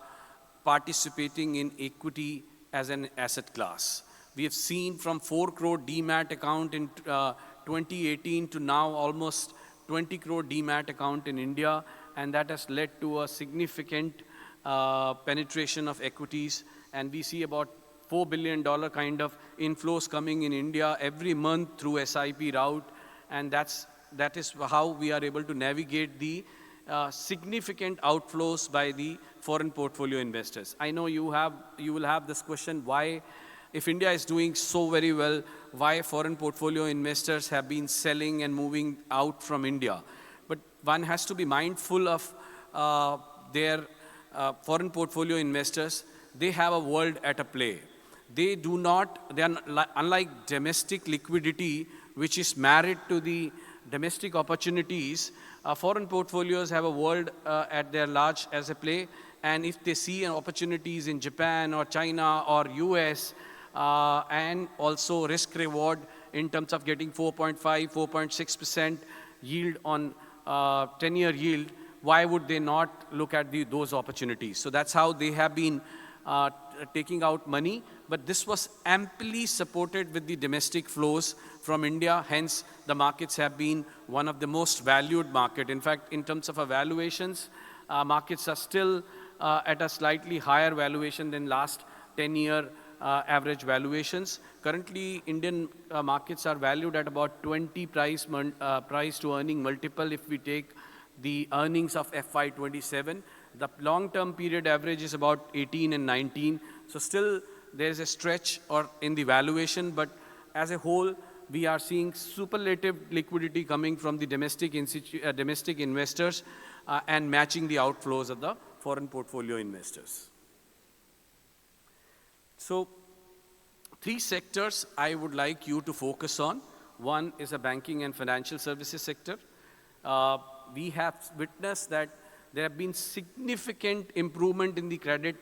participating in equity as an asset class. We have seen from 4 crore demat account in 2018 to now almost 20 crore demat account in India, and that has led to a significant penetration of equities. And we see about $4 billion kind of inflows coming in India every month through SIP route, and that is how we are able to navigate the significant outflows by the foreign portfolio investors. I know you will have this question, why, if India is doing so very well, why foreign portfolio investors have been selling and moving out from India? But one has to be mindful of their foreign portfolio investors. They have a world at a play. They are unlike domestic liquidity, which is married to the domestic opportunities. Foreign portfolios have a world at their large as a play, and if they see opportunities in Japan or China or US, and also risk reward in terms of getting 4.5, 4.6% yield on 10-year yield, why would they not look at those opportunities? So that's how they have been taking out money, but this was amply supported with the domestic flows from India. Hence, the markets have been one of the most valued market. In fact, in terms of valuations, markets are still at a slightly higher valuation than last 10-year average valuations. Currently, Indian markets are valued at about 20 price to earning multiple if we take the earnings of FY27. The long-term period average is about 18 and 19. So still there's a stretch in the valuation, but as a whole, we are seeing superlative liquidity coming from the domestic investors and matching the outflows of the foreign portfolio investors. So, three sectors I would like you to focus on. One is the banking and financial services sector. We have witnessed that there have been significant improvement in the credit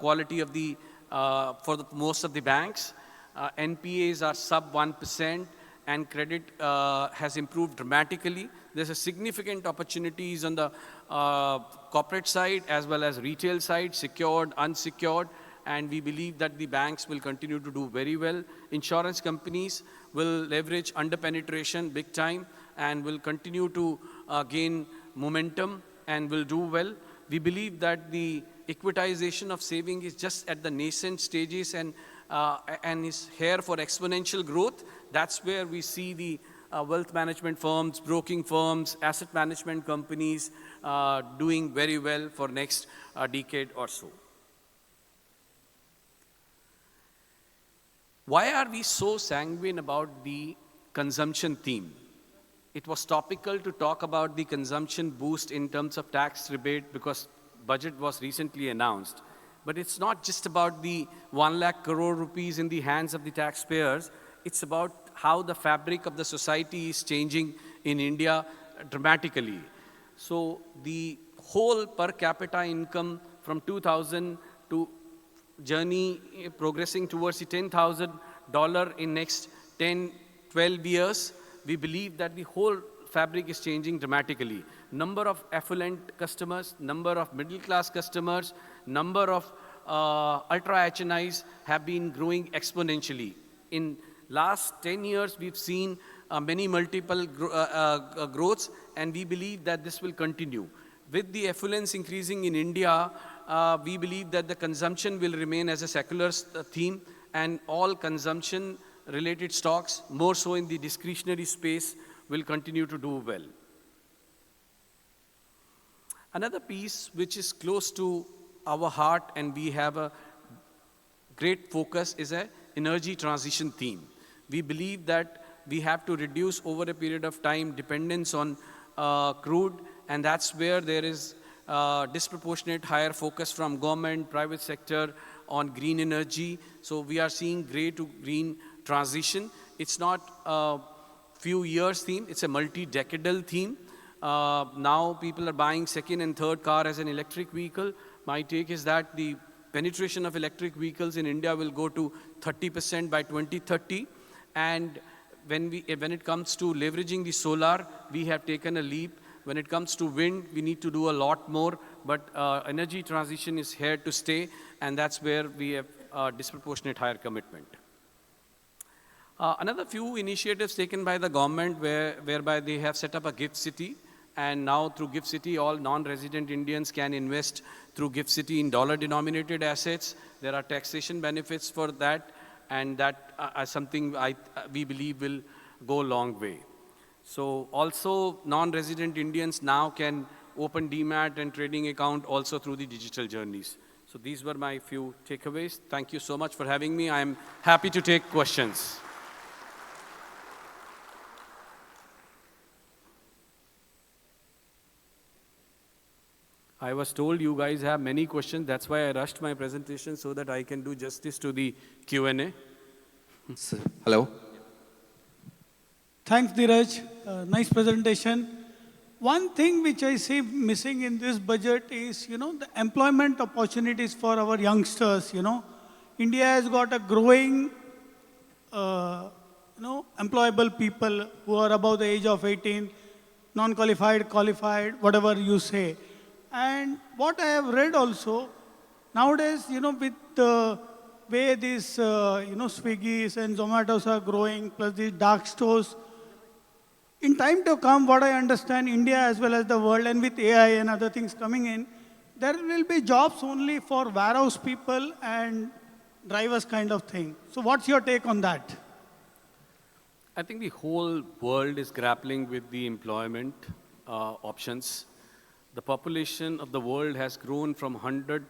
quality of the, most of the banks. NPAs are sub 1% and credit has improved dramatically. There's a significant opportunities on the corporate side as well as retail side, secured, unsecured, and we believe that the banks will continue to do very well. Insurance companies will leverage under-penetration big time and will continue to gain momentum and will do well. We believe that the equitization of saving is just at the nascent stages and is here for exponential growth. That's where we see the wealth management firms, broking firms, asset management companies doing very well for next decade or so. Why are we so sanguine about the consumption theme? It was topical to talk about the consumption boost in terms of tax rebate because budget was recently announced. But it's not just about the 1 lakh crore rupees in the hands of the taxpayers. It's about how the fabric of the society is changing in India dramatically. So the whole per capita income from 2000 to journey progressing towards the $10,000 in next 10, 12 years, we believe that the whole fabric is changing dramatically. Number of affluent customers, number of middle class customers, number of ultra HNIs have been growing exponentially. In last 10 years, we've seen many multiple growths, and we believe that this will continue. With the affluence increasing in India, we believe that the consumption will remain as a secular theme, and all consumption-related stocks, more so in the discretionary space, will continue to do well. Another piece which is close to our heart and we have a great focus is an energy transition theme. We believe that we have to reduce over a period of time dependence on crude, and that's where there is disproportionate higher focus from government, private sector on green energy. So we are seeing gray to green transition. It's not a few years theme, it's a multi-decadal theme. Now people are buying second and third car as an electric vehicle. My take is that the penetration of electric vehicles in India will go to 30% by 2030. And when it comes to leveraging the solar, we have taken a leap. When it comes to wind, we need to do a lot more, but energy transition is here to stay, and that's where we have disproportionate higher commitment. Another few initiatives taken by the government whereby they have set up a gift city, and now through gift city, all non-resident Indians can invest through gift city in dollar-denominated assets. There are taxation benefits for that, and that is something we believe will go a long way. So also non-resident Indians now can open demat and trading account also through the digital journeys. So these were my few takeaways. Thank you so much for having me. I am happy to take questions. I was told you guys have many questions. That's why I rushed my presentation so that I can do justice to the Q&A. Hello. Thanks, Dheeraj. Nice presentation. One thing which I see missing in this budget is, the employment opportunities for our youngsters. India has got a growing, employable people who are above the age of 18, non-qualified, qualified, whatever you say. And what I have read also, nowadays, with the way these, Swiggies and Zomatos are growing, plus these dark stores, in time to come, what I understand, India as well as the world, and with AI and other things coming in, there will be jobs only for warehouse people and drivers kind of thing. So what's your take on that? I think the whole world is grappling with the employment options. The population of the world has grown from 100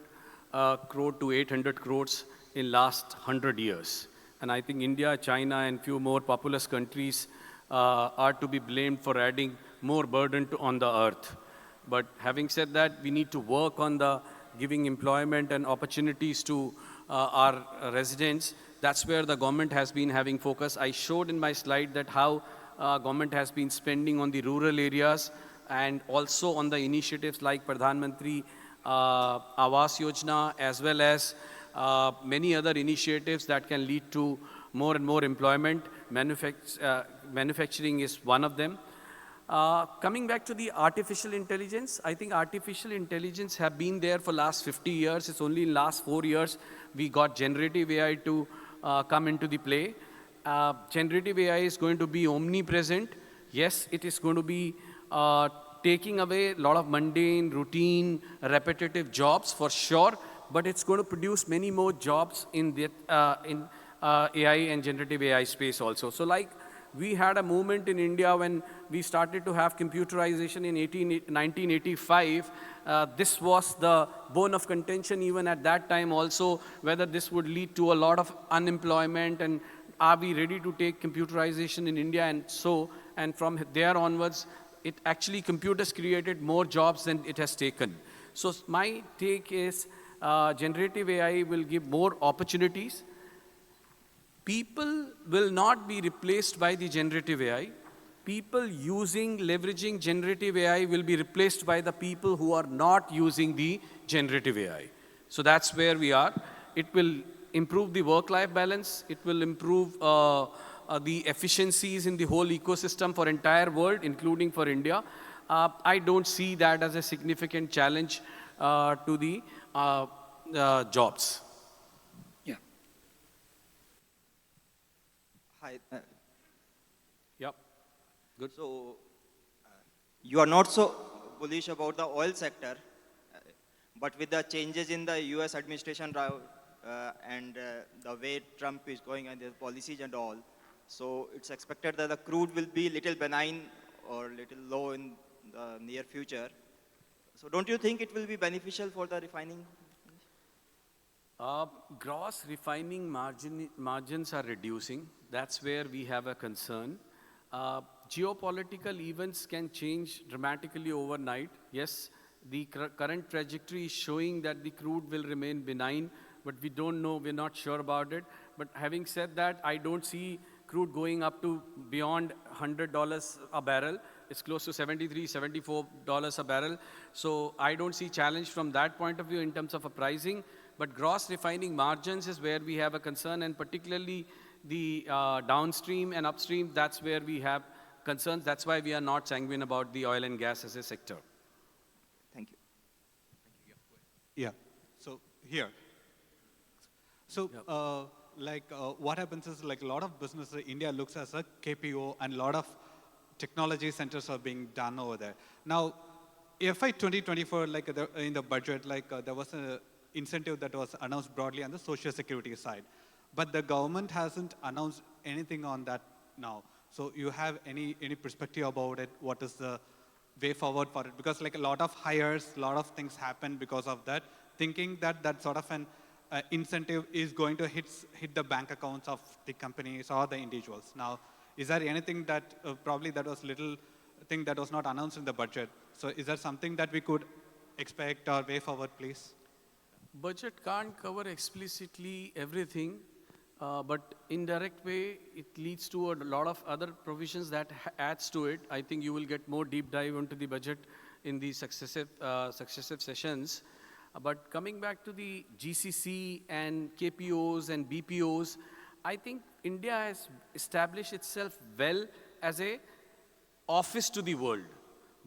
crore to 800 crores in last 100 years. And I think India, China, and few more populous countries are to be blamed for adding more burden on the earth. But having said that, we need to work on the giving employment and opportunities to our residents. That's where the government has been having focus. I showed in my slide that how government has been spending on the rural areas and also on the initiatives like Pradhan Mantri Awas Yojana, as well as many other initiatives that can lead to more and more employment. Manufacturing is one of them. Coming back to the artificial intelligence, I think artificial intelligence have been there for last 50 years. It's only in last 4 years we got generative AI to come into the play. Generative AI is going to be omnipresent. Yes, it is going to be taking away a lot of mundane, routine, repetitive jobs for sure, but it's going to produce many more jobs in the AI and generative AI space also. So like we had a movement in India when we started to have computerization in 1985. This was the bone of contention even at that time also, whether this would lead to a lot of unemployment and are we ready to take computerization in India, and from there onwards, it actually computers created more jobs than it has taken. So my take is generative AI will give more opportunities. People will not be replaced by the generative AI. People leveraging generative AI will be replaced by the people who are not using the generative AI. So that's where we are. It will improve the work-life balance. It will improve the efficiencies in the whole ecosystem for entire world, including for India. I don't see that as a significant challenge to the jobs. Hi. Yep. Good. So, you are not so bullish about the oil sector, but with the changes in the US administration and the way Trump is going and the policies and all, so it's expected that the crude will be little benign or little low in the near future. So don't you think it will be beneficial for the refining? Gross refining margins are reducing. That's where we have a concern. Geopolitical events can change dramatically overnight. Yes, the current trajectory is showing that the crude will remain benign, but we don't know, we're not sure about it. But having said that, I don't see crude going up to beyond $100 a barrel. It's close to $73, $74 a barrel. So I don't see challenge from that point of view in terms of a pricing. But gross refining margins is where we have a concern, and particularly the downstream and upstream, that's where we have concerns. That's why we are not sanguine about the oil and gas as a sector. Thank you. Yeah. So here. So what happens is like a lot of businesses, India looks as a KPO and a lot of technology centers are being done over there. Now, FY 2024, like in the budget, there was an incentive that was announced broadly on the social security side. But the government hasn't announced anything on that now. So you have any perspective about it? What is the way forward for it? Because like a lot of hires, a lot of things happen because of that, thinking that that sort of an incentive is going to hit the bank accounts of the companies or the individuals. Now, is there anything that probably that was little thing that was not announced in the budget? So is there something that we could expect or way forward, please? Budget can't cover explicitly everything, but indirect way, it leads to a lot of other provisions that adds to it. I think you will get more deep dive into the budget in the successive sessions. But coming back to the GCC and KPOs and BPOs, I think India has established itself well as a office to the world,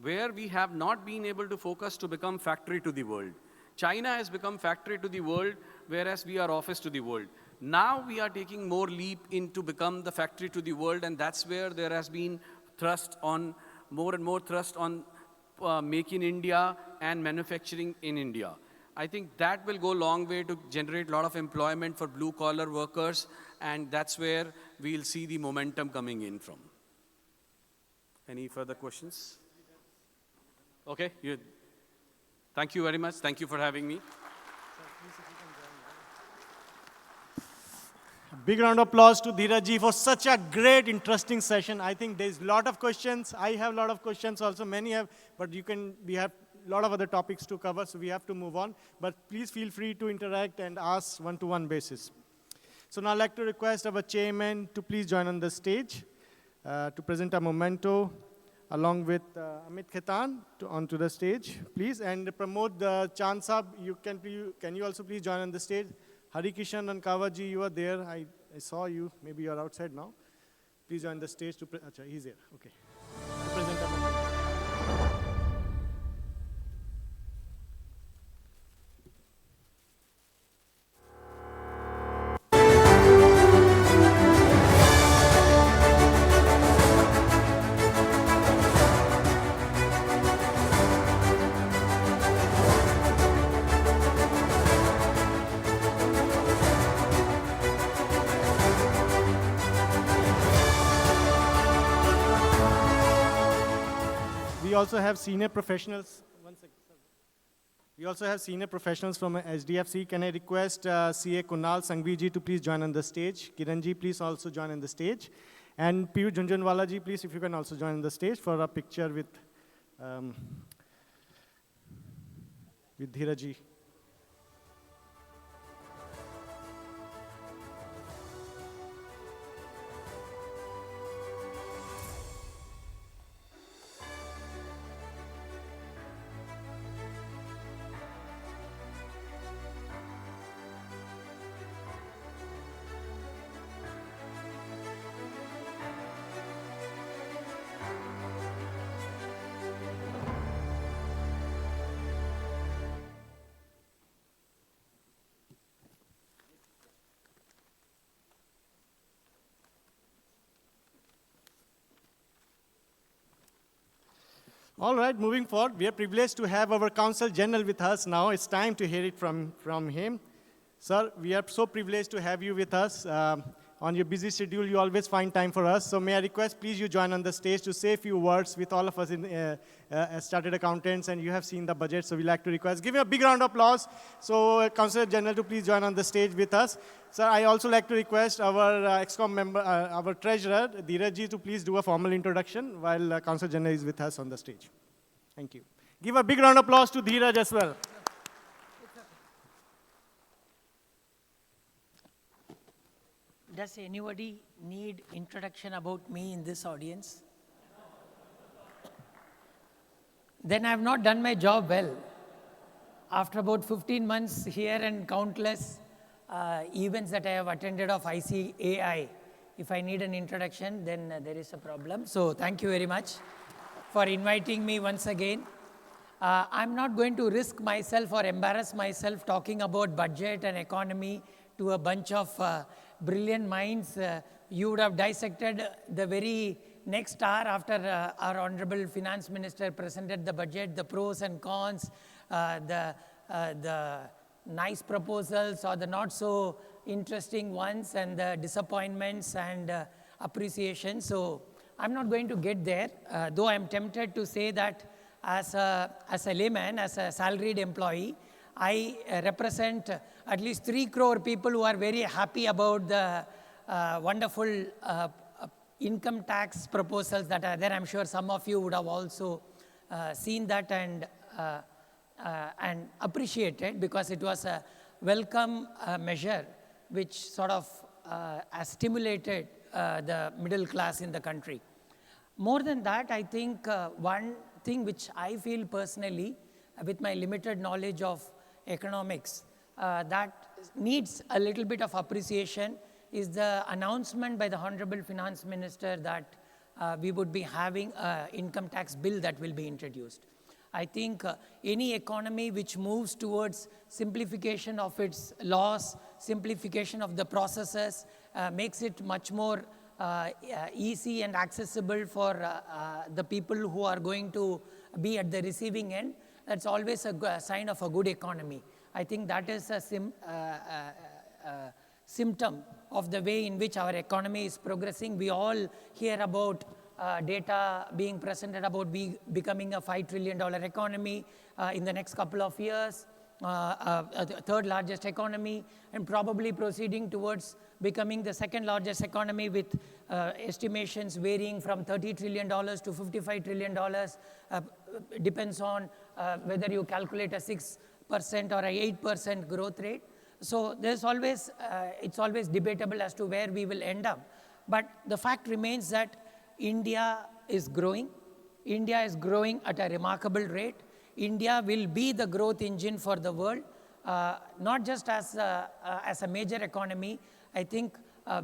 where we have not been able to focus to become factory to the world. China has become factory to the world, whereas we are office to the world. Now we are taking more leap into become the factory to the world, and that's where there has been more and more thrust on Make in India and manufacturing in India. I think that will go a long way to generate a lot of employment for blue-collar workers, and that's where we'll see the momentum coming in from. Any further questions? Okay, thank you very much. Thank you for having me. Big round of applause to Dheeraj ji for such a great, interesting session. I think there's a lot of questions. I have a lot of questions also. Many have, but we have a lot of other topics to cover, so we have to move on. But please feel free to interact and ask one-to-one basis. So now I'd like to request our chairman to please join on the stage to present a memento along with Amit Khetan onto the stage, please. And promote the Chand Sahab, can you also please join on the stage? Hari Kishan and Kawaji, you are there. I saw you. Maybe you are outside now. Please join the stage to, he's here, okay. To present a memento. We also have senior professionals. One second. We also have senior professionals from HDFC. Can I request CA Kunal Sanghvi ji to please join on the stage? Kiran ji, please also join on the stage. And Piyush Jhunjhunwala ji, please, if you can also join on the stage for a picture with Dheeraj ji. All right, moving forward, we are privileged to have our Counsel General with us now. It's time to hear it from him. Sir, we are so privileged to have you with us. On your busy schedule, you always find time for us. So may I request, please, you join on the stage to say a few words with all of us as chartered accountants, and you have seen the budget, so we'd like to request. Give me a big round of applause. So Counsel General to please join on the stage with us. Sir, I also like to request our ExCom member, our treasurer, Dheeraj ji, to please do a formal introduction while Counsel General is with us on the stage. Thank you. Give a big round of applause to Dheeraj as well. Does anybody need introduction about me in this audience? Then I have not done my job well. After about 15 months here and countless events that I have attended of ICAI, if I need an introduction, then there is a problem. So thank you very much for inviting me once again. I'm not going to risk myself or embarrass myself talking about budget and economy to a bunch of brilliant minds. You would have dissected the very next hour after our Honorable Finance Minister presented the budget, the pros and cons, the nice proposals or the not so interesting ones, and the disappointments and appreciation. So I'm not going to get there, though I'm tempted to say that as a layman, as a salaried employee, I represent at least 3 crore people who are very happy about the wonderful income tax proposals that are there. I'm sure some of you would have also seen that and appreciated, because it was a welcome measure which sort of has stimulated the middle class in the country. More than that, I think one thing which I feel personally, with my limited knowledge of economics, that needs a little bit of appreciation is the announcement by the Honorable Finance Minister that we would be having an income tax bill that will be introduced. I think any economy which moves towards simplification of its laws, simplification of the processes, makes it much more easy and accessible for the people who are going to be at the receiving end, that's always a sign of a good economy. I think that is a symptom of the way in which our economy is progressing. We all hear about data being presented about becoming a $5 trillion economy in the next couple of years, third largest economy, and probably proceeding towards becoming the second largest economy with estimations varying from $30 trillion to $55 trillion. Depends on whether you calculate a 6% or a 8% growth rate. So there's always, it's always debatable as to where we will end up. But the fact remains that India is growing. India is growing at a remarkable rate. India will be the growth engine for the world, not just as a major economy. I think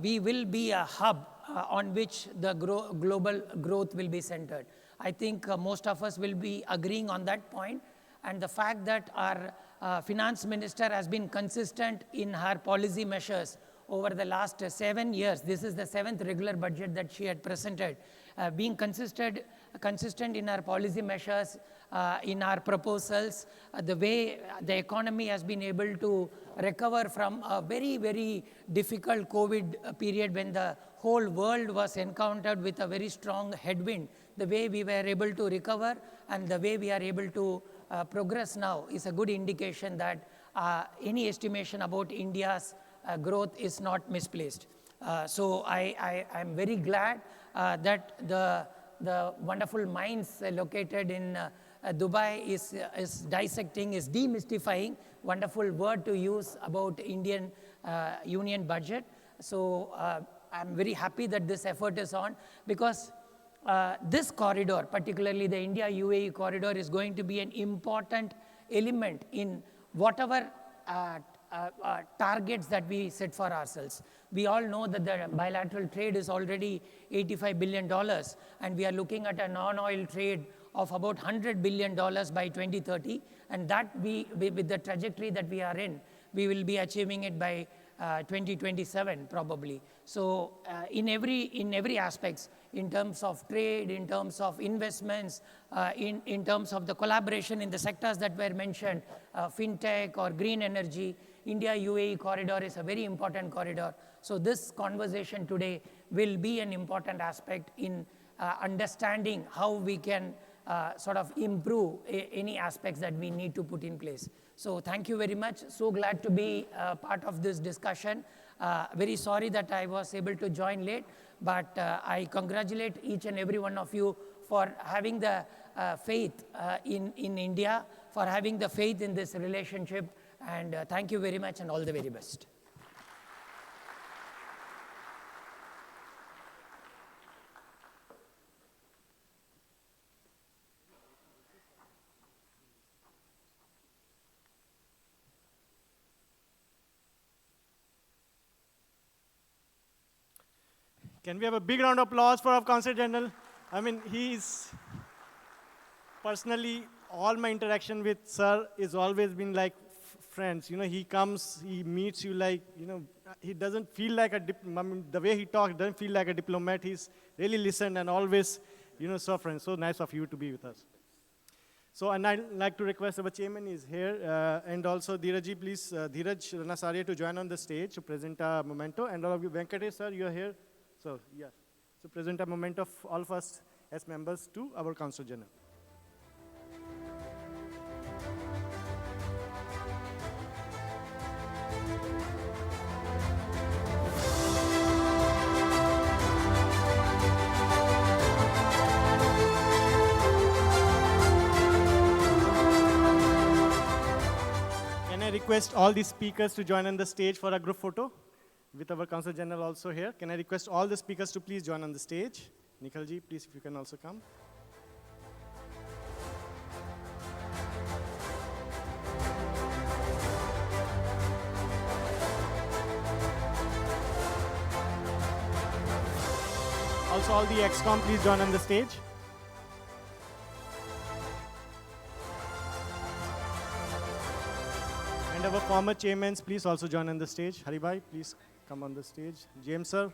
we will be a hub on which the global growth will be centered. I think most of us will be agreeing on that point. And the fact that our finance minister has been consistent in her policy measures over the last 7 years, this is the 7th regular budget that she had presented, being consistent in our policy measures, in our proposals, the way the economy has been able to recover from a very, very difficult COVID period when the whole world was encountered with a very strong headwind. The way we were able to recover and the way we are able to progress now is a good indication that any estimation about India's growth is not misplaced. So I'm very glad that the wonderful minds located in Dubai is dissecting, is demystifying, wonderful word to use about Indian Union budget. So I'm very happy that this effort is on, because this corridor, particularly the India-UAE corridor, is going to be an important element in whatever targets that we set for ourselves. We all know that the bilateral trade is already $85 billion, and we are looking at a non-oil trade of about $100 billion by 2030, and that with the trajectory that we are in, we will be achieving it by 2027 probably. So in every aspects, in terms of trade, in terms of investments, in terms of the collaboration in the sectors that were mentioned, fintech or green energy, India-UAE corridor is a very important corridor. So this conversation today will be an important aspect in understanding how we can sort of improve any aspects that we need to put in place. So thank you very much. So glad to be part of this discussion. Very sorry that I was able to join late, but I congratulate each and every one of you for having the faith in India, for having the faith in this relationship, and thank you very much and all the very best. Can we have a big round of applause for our Consul General? I mean, he's personally, all my interaction with Sir is always been like friends. You know, he comes, he meets you like, you know, he doesn't feel like I mean, the way he talks doesn't feel like a diplomat. He's really listened and always, you know, so friends. So nice of you to be with us. So, and I'd like to request our chairman is here, and also Dheeraj, please, Dheeraj Ranasarya to join on the stage to present a memento. And all of you, Venkatesh, sir, you're here. So, yeah, so present a memento of all of us as members to our Consul General. Can I request all the speakers to join on the stage for a group photo? With our Consul General also here. Can I request all the speakers to please join on the stage? Nikhalji, please, if you can also come. Also, all the ex-com, please join on the stage. And our former chairmen, please also join on the stage. Haribhai, please come on the stage. James, sir.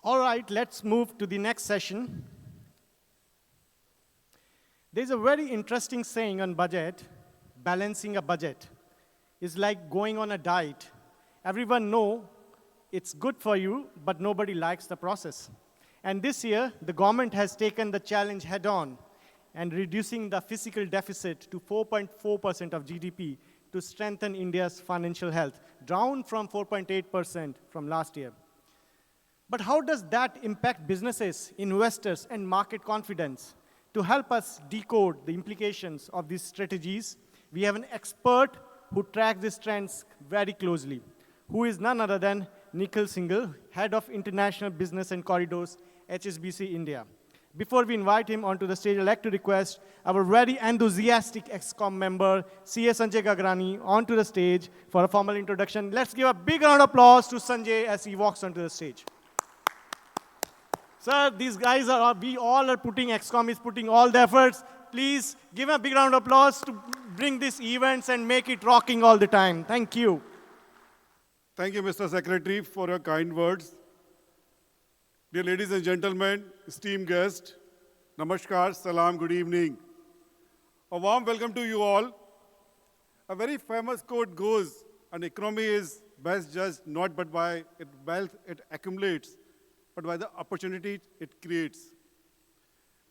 All right, let's move to the next session. There's a very interesting saying on budget: balancing a budget is like going on a diet. Everyone knows it's good for you, but nobody likes the process. And this year, the government has taken the challenge head on and reducing the fiscal deficit to 4.4% of GDP to strengthen India's financial health, down from 4.8% from last year. But how does that impact businesses, investors, and market confidence? To help us decode the implications of these strategies, we have an expert who tracks these trends very closely, who is none other than Nikhil Singhal, Head of International Business and Corridors, HSBC India. Before we invite him onto the stage, I'd like to request our very enthusiastic ExCom member, CA Sanjay Gagrani, onto the stage for a formal introduction. Let's give a big round of applause to Sanjay as he walks onto the stage. Sir, these guys we all are putting, ExCom is putting all the efforts. Please give a big round of applause to bring these events and make it rocking all the time. Thank you. Thank you, Mr. Secretary, for your kind words. Dear ladies and gentlemen, esteemed guests, namaskar, salam, good evening. A warm welcome to you all. A very famous quote goes, an economy is best judged not but by its wealth it accumulates, but by the opportunity it creates.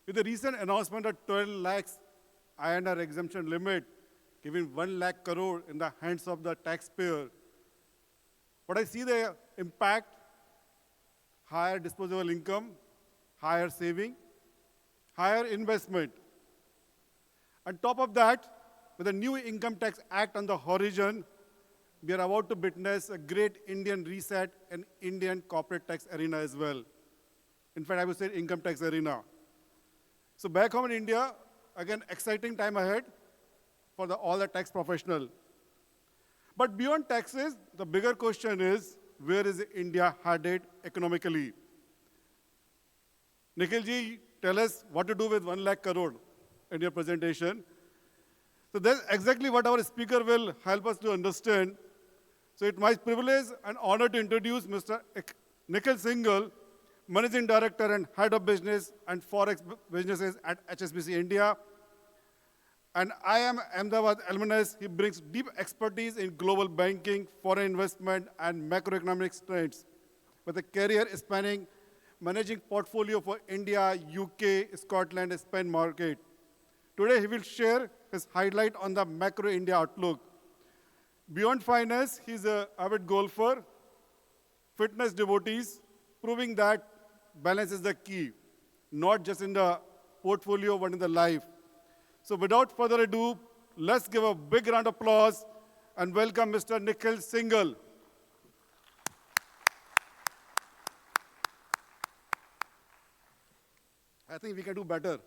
With the recent announcement of 12 lakhs INR exemption limit, giving 1 lakh crore in the hands of the taxpayer, what I see the impact: higher disposable income, higher saving, higher investment. On top of that, with the new Income Tax Act on the horizon, we are about to witness a great Indian reset in Indian corporate tax arena as well. In fact, I would say income tax arena. So back home in India, again, exciting time ahead for all the tax professional. But beyond taxes, the bigger question is, where is India headed economically? Nikhil ji, tell us what to do with 1 lakh crore in your presentation. So that's exactly what our speaker will help us to understand. So it's my privilege and honor to introduce Mr. Nikhil Singhal, Managing Director and Head of Business and Forex Businesses at HSBC India. And I am Ahmedabad alumnus. He brings deep expertise in global banking, foreign investment, and macroeconomic trends, with a career spanning managing portfolio for India, UK, Scotland, and Spain market. Today, he will share his highlight on the macro India outlook. Beyond finance, he's an avid golfer, fitness devotees, proving that balance is the key, not just in the portfolio, but in the life. So without further ado, let's give a big round of applause and welcome Mr. Nikhil Singhal. I think we can do better.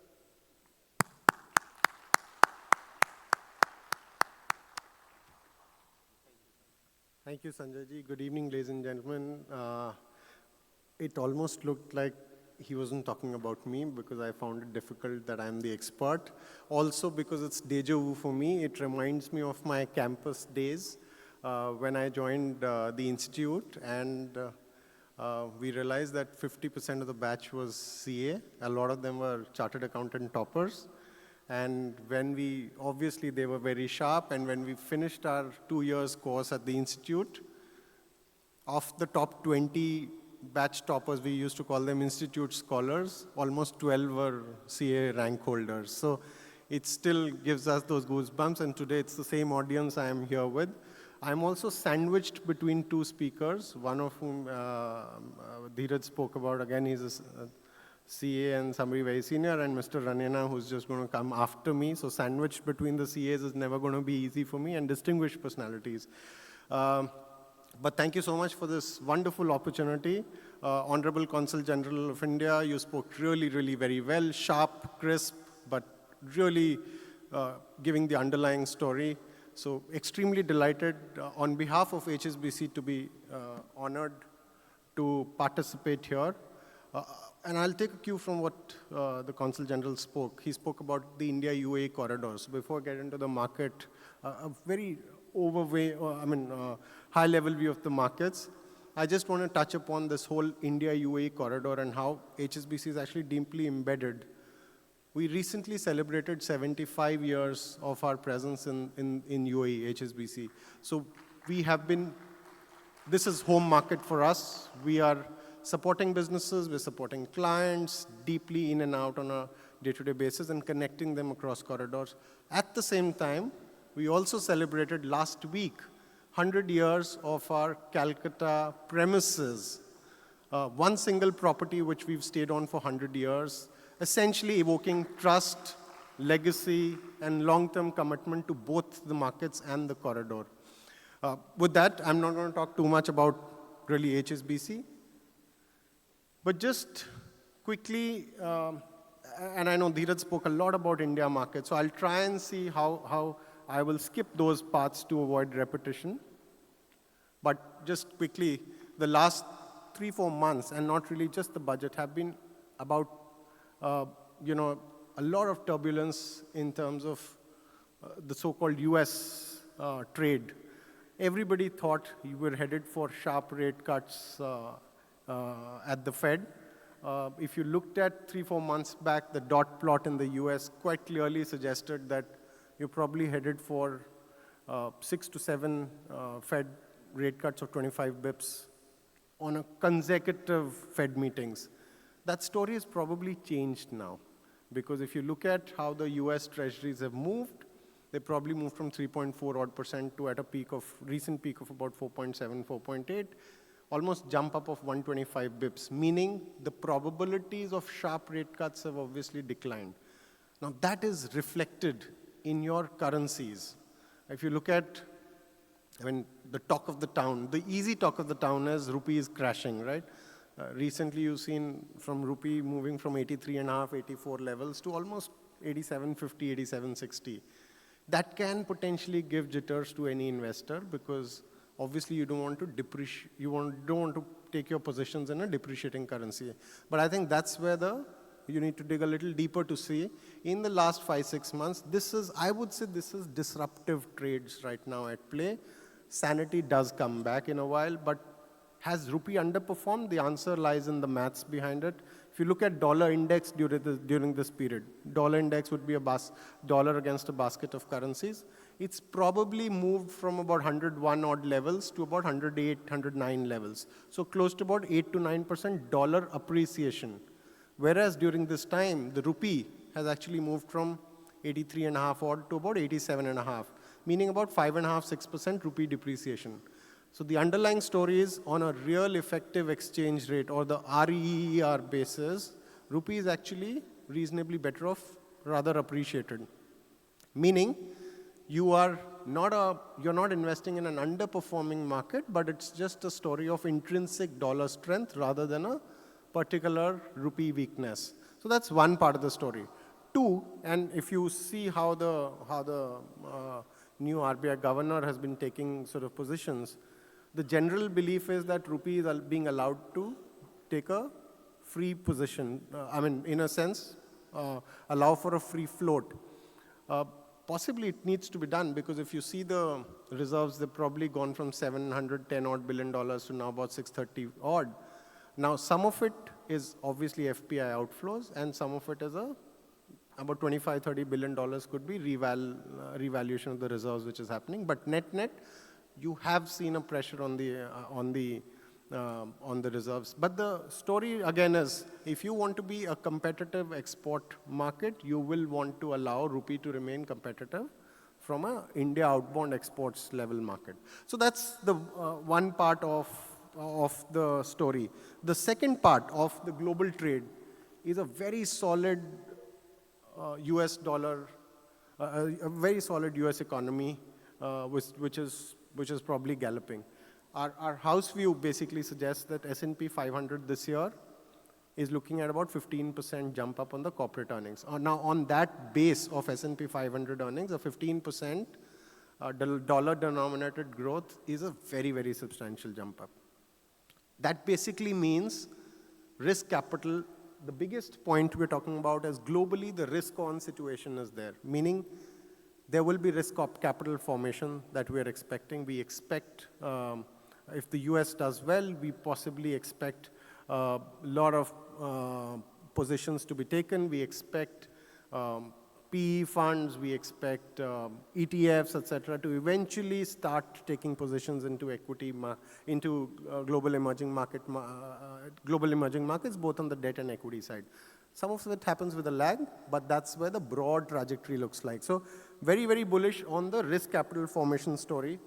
Thank you, Sanjay ji. Good evening, ladies and gentlemen. It almost looked like he wasn't talking about me because I found it difficult that I'm the expert. Also because it's deja vu for me. It reminds me of my campus days when I joined the institute, and we realized that 50% of the batch was CA. A lot of them were chartered accountant toppers. And when obviously they were very sharp, and when we finished our 2 years course at the institute, of the top 20 batch toppers, we used to call them institute scholars, almost 12 were CA rank holders. So it still gives us those goosebumps, and today it's the same audience I am here with. I'm also sandwiched between two speakers, one of whom Dheeraj spoke about. Again, he's a CA and somebody very senior, and Mr. Ranena, who's just going to come after me. So sandwiched between the CAs is never going to be easy for me, and distinguished personalities. But thank you so much for this wonderful opportunity. Honorable Consul General of India, you spoke really, really very well, sharp, crisp, but really giving the underlying story. So extremely delighted on behalf of HSBC to be honored to participate here. And I'll take a cue from what the Consul General spoke. He spoke about the India-UAE corridors. Before I get into the market, a very high-level view of the markets. I just want to touch upon this whole India-UAE corridor and how HSBC is actually deeply embedded. We recently celebrated 75 years of our presence in UAE, HSBC. So we have been, this is home market for us. We are supporting businesses, we're supporting clients deeply in and out on a day-to-day basis and connecting them across corridors. At the same time, we also celebrated last week 100 years of our Calcutta premises. One single property which we've stayed on for 100 years, essentially evoking trust, legacy, and long-term commitment to both the markets and the corridor. With that, I'm not going to talk too much about really HSBC, but just quickly, and I know Dheeraj spoke a lot about India market, so I'll try and see how I will skip those parts to avoid repetition. But just quickly, the last 3-4 months, and not really just the budget, have been about a lot of turbulence in terms of the so-called US trade. Everybody thought we were headed for sharp rate cuts at the Fed. If you looked at 3-4 months back, the dot plot in the US quite clearly suggested that you're probably headed for 6 to 7 Fed rate cuts of 25 bips on a consecutive Fed meetings. That story has probably changed now, because if you look at how the US treasuries have moved, they probably moved from 3.4% to at a recent peak of about 4.7, 4.8, almost jump up of 125 bips, meaning the probabilities of sharp rate cuts have obviously declined. Now that is reflected in your currencies. If you look at the talk of the town, the easy talk of the town is rupee is crashing, right? Recently you've seen from rupee moving from 83.5, 84 levels to almost 87.50, 87.60. That can potentially give jitters to any investor, because obviously you don't want to depreciate, don't want to take your positions in a depreciating currency. But I think that's where you need to dig a little deeper to see. In the last 5-6 months, I would say this is disruptive trades right now at play. Sanity does come back in a while, but has rupee underperformed? The answer lies in the maths behind it. If you look at dollar index during this period, dollar index would be a dollar against a basket of currencies. It's probably moved from about 101 odd levels to about 108, 109 levels. So close to about 8 to 9% dollar appreciation. Whereas during this time, the rupee has actually moved from 83.5 odd to about 87.5, meaning about 5.5, 6% rupee depreciation. So the underlying story is on a real effective exchange rate, or the REER basis, rupee is actually reasonably better off, rather appreciated. Meaning you're not investing in an underperforming market, but it's just a story of intrinsic dollar strength rather than a particular rupee weakness. So that's one part of the story. Two, and if you see how the new RBI governor has been taking sort of positions, the general belief is that rupee is being allowed to take a free position. In a sense, allow for a free float. Possibly it needs to be done, because if you see the reserves, they've probably gone from $710 odd billion to now about 630 odd. Now some of it is obviously FPI outflows, and some of it is about $25-30 billion could be revaluation of the reserves which is happening. But net, you have seen a pressure on the reserves. But the story again is, if you want to be a competitive export market, you will want to allow rupee to remain competitive from a India outbound exports level market. So that's the one part of the story. The second part of the global trade is a very solid US dollar, a very solid US economy, which is probably galloping. Our house view basically suggests that S&P 500 this year is looking at about 15% jump up on the corporate earnings. Now on that base of S&P 500 earnings, a 15% dollar denominated growth is a very, very substantial jump up. That basically means risk capital. The biggest point we're talking about is globally the risk on situation is there, meaning there will be risk of capital formation that we are expecting. We expect If the US does well, we possibly expect a lot of positions to be taken. We expect PE funds, we expect ETFs, etc., to eventually start taking positions into equity, into global emerging markets, both on the debt and equity side. Some of it happens with a lag, but that's where the broad trajectory looks like. So very, very bullish on the risk capital formation story.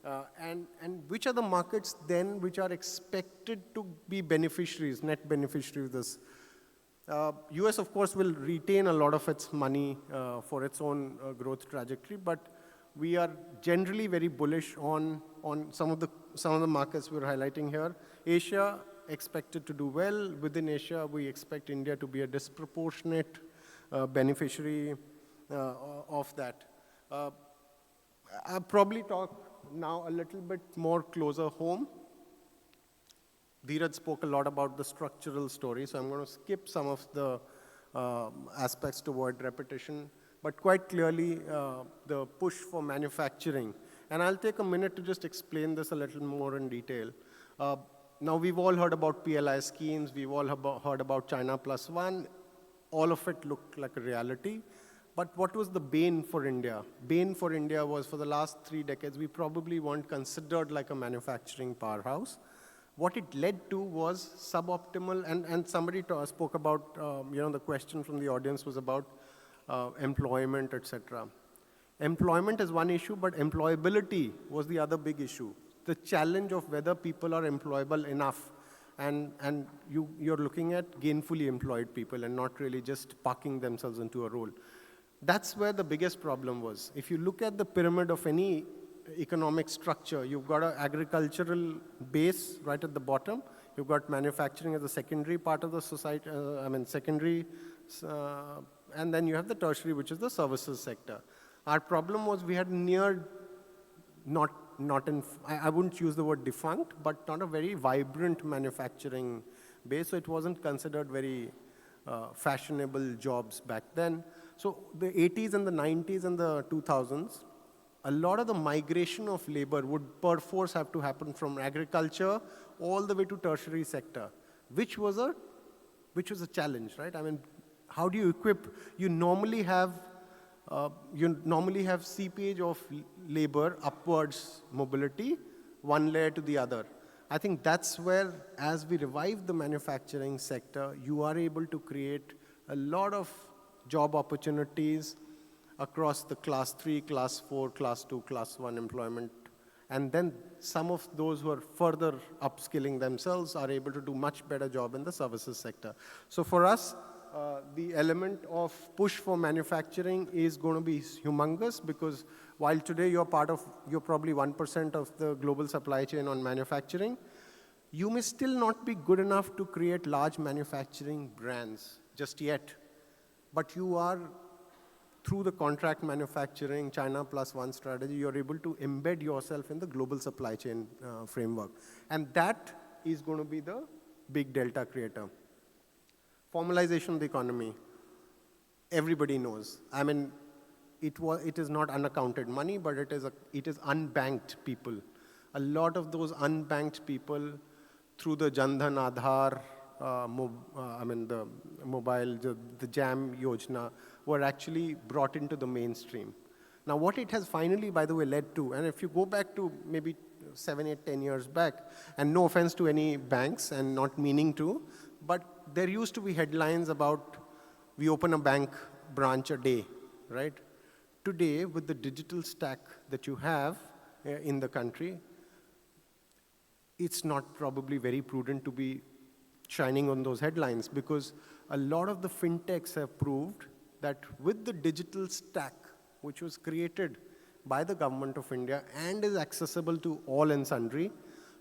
And which are the markets then which are expected to be beneficiaries, net beneficiaries of this? US, of course, will retain a lot of its money for its own growth trajectory, but we are generally very bullish on some of the markets we're highlighting here. Asia expected to do well. Within Asia, we expect India to be a disproportionate beneficiary of that. I'll probably talk now a little bit more closer home. Dheeraj spoke a lot about the structural story, so I'm going to skip some of the aspects to avoid repetition. But quite clearly, the push for manufacturing. And I'll take a minute to just explain this a little more in detail. Now, we've all heard about PLI schemes. We've all heard about China Plus One. All of it looked like a reality. But what was the bane for India? Bane for India was for the last 3 decades, we probably weren't considered like a manufacturing powerhouse. What it led to was suboptimal, and somebody spoke about, the question from the audience was about employment, etc. Employment is one issue, but employability was the other big issue. The challenge of whether people are employable enough, and you're looking at gainfully employed people and not really just parking themselves into a role. That's where the biggest problem was. If you look at the pyramid of any economic structure, you've got an agricultural base right at the bottom. You've got manufacturing as a secondary part of the society, secondary, and then you have the tertiary, which is the services sector. Our problem was we had I wouldn't use the word defunct, but not a very vibrant manufacturing base, so it wasn't considered very fashionable jobs back then. So the 80s and the 90s and the 2000s, a lot of the migration of labor would per force have to happen from agriculture all the way to tertiary sector, which was a challenge, right? I mean, how do you equip? You normally have seepage of labor, upwards mobility, one layer to the other. I think that's where, as we revive the manufacturing sector, you are able to create a lot of job opportunities across the class 3, class 4, class 2, class 1 employment. And then some of those who are further upskilling themselves are able to do much better job in the services sector. So for us, the element of push for manufacturing is going to be humongous, because while today you're probably 1% of the global supply chain on manufacturing, you may still not be good enough to create large manufacturing brands just yet. But you are, through the contract manufacturing, China Plus One strategy, you're able to embed yourself in the global supply chain framework. And that is going to be the big delta creator. Formalization of the economy, everybody knows. I mean, it is not unaccounted money, but it is unbanked people. A lot of those unbanked people, through the Jan Dhan Aadhaar, the mobile, the JAM Yojana, were actually brought into the mainstream. Now, what it has finally, by the way, led to, and if you go back to maybe 7, 8, 10 years back, and no offense to any banks and not meaning to, but there used to be headlines about we open a bank branch a day, right? Today, with the digital stack that you have in the country, it's not probably very prudent to be shining on those headlines, because a lot of the fintechs have proved that with the digital stack, which was created by the government of India and is accessible to all and sundry,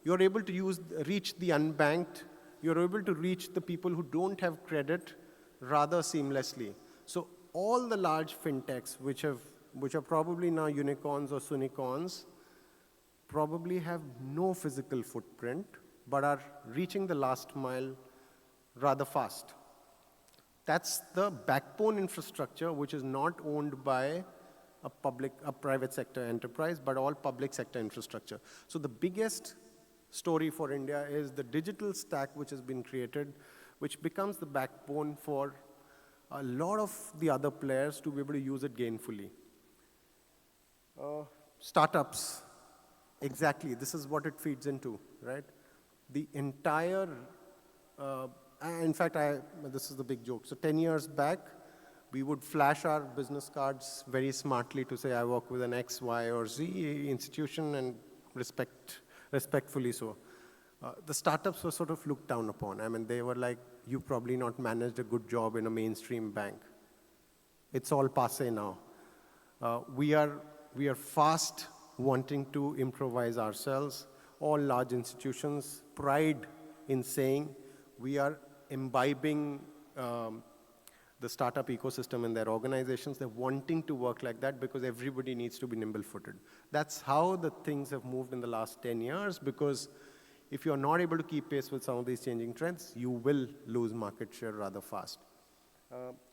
you're able to reach the unbanked, you're able to reach the people who don't have credit rather seamlessly. So all the large fintechs, which are probably now unicorns or sunicorns, probably have no physical footprint, but are reaching the last mile rather fast. That's the backbone infrastructure, which is not owned by a private sector enterprise, but all public sector infrastructure. So the biggest story for India is the digital stack which has been created, which becomes the backbone for a lot of the other players to be able to use it gainfully. Startups, exactly, this is what it feeds into, right? The entire, in fact, this is the big joke. So 10 years back, we would flash our business cards very smartly to say, I work with an X, Y, or Z institution, and respectfully so. The startups were sort of looked down upon. I mean, they were like, you probably not managed a good job in a mainstream bank. It's all passé now. We are fast wanting to improvise ourselves. All large institutions pride in saying we are imbibing the startup ecosystem in their organizations. They're wanting to work like that because everybody needs to be nimble-footed. That's how the things have moved in the last 10 years, because if you're not able to keep pace with some of these changing trends, you will lose market share rather fast.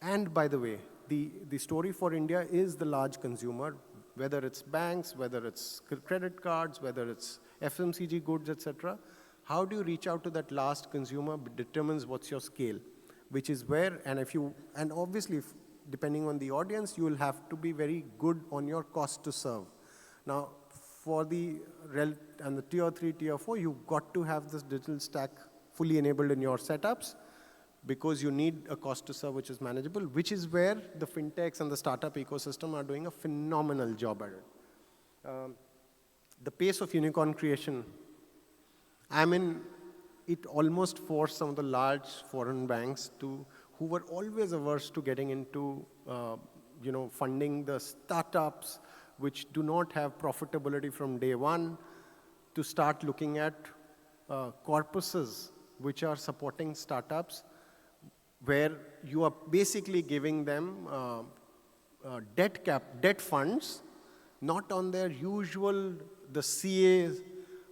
And by the way, the story for India is the large consumer, whether it's banks, whether it's credit cards, whether it's FMCG goods, etc. How do you reach out to that last consumer determines what's your scale, which is where, and obviously, depending on the audience, you will have to be very good on your cost to serve. Now, for the tier 3, tier 4, you've got to have this digital stack fully enabled in your setups, because you need a cost to serve which is manageable, which is where the fintechs and the startup ecosystem are doing a phenomenal job at it. The pace of unicorn creation, it almost forced some of the large foreign banks who were always averse to getting into funding the startups which do not have profitability from day one, to start looking at corpuses which are supporting startups, where you are basically giving them debt funds, not on their usual, the CA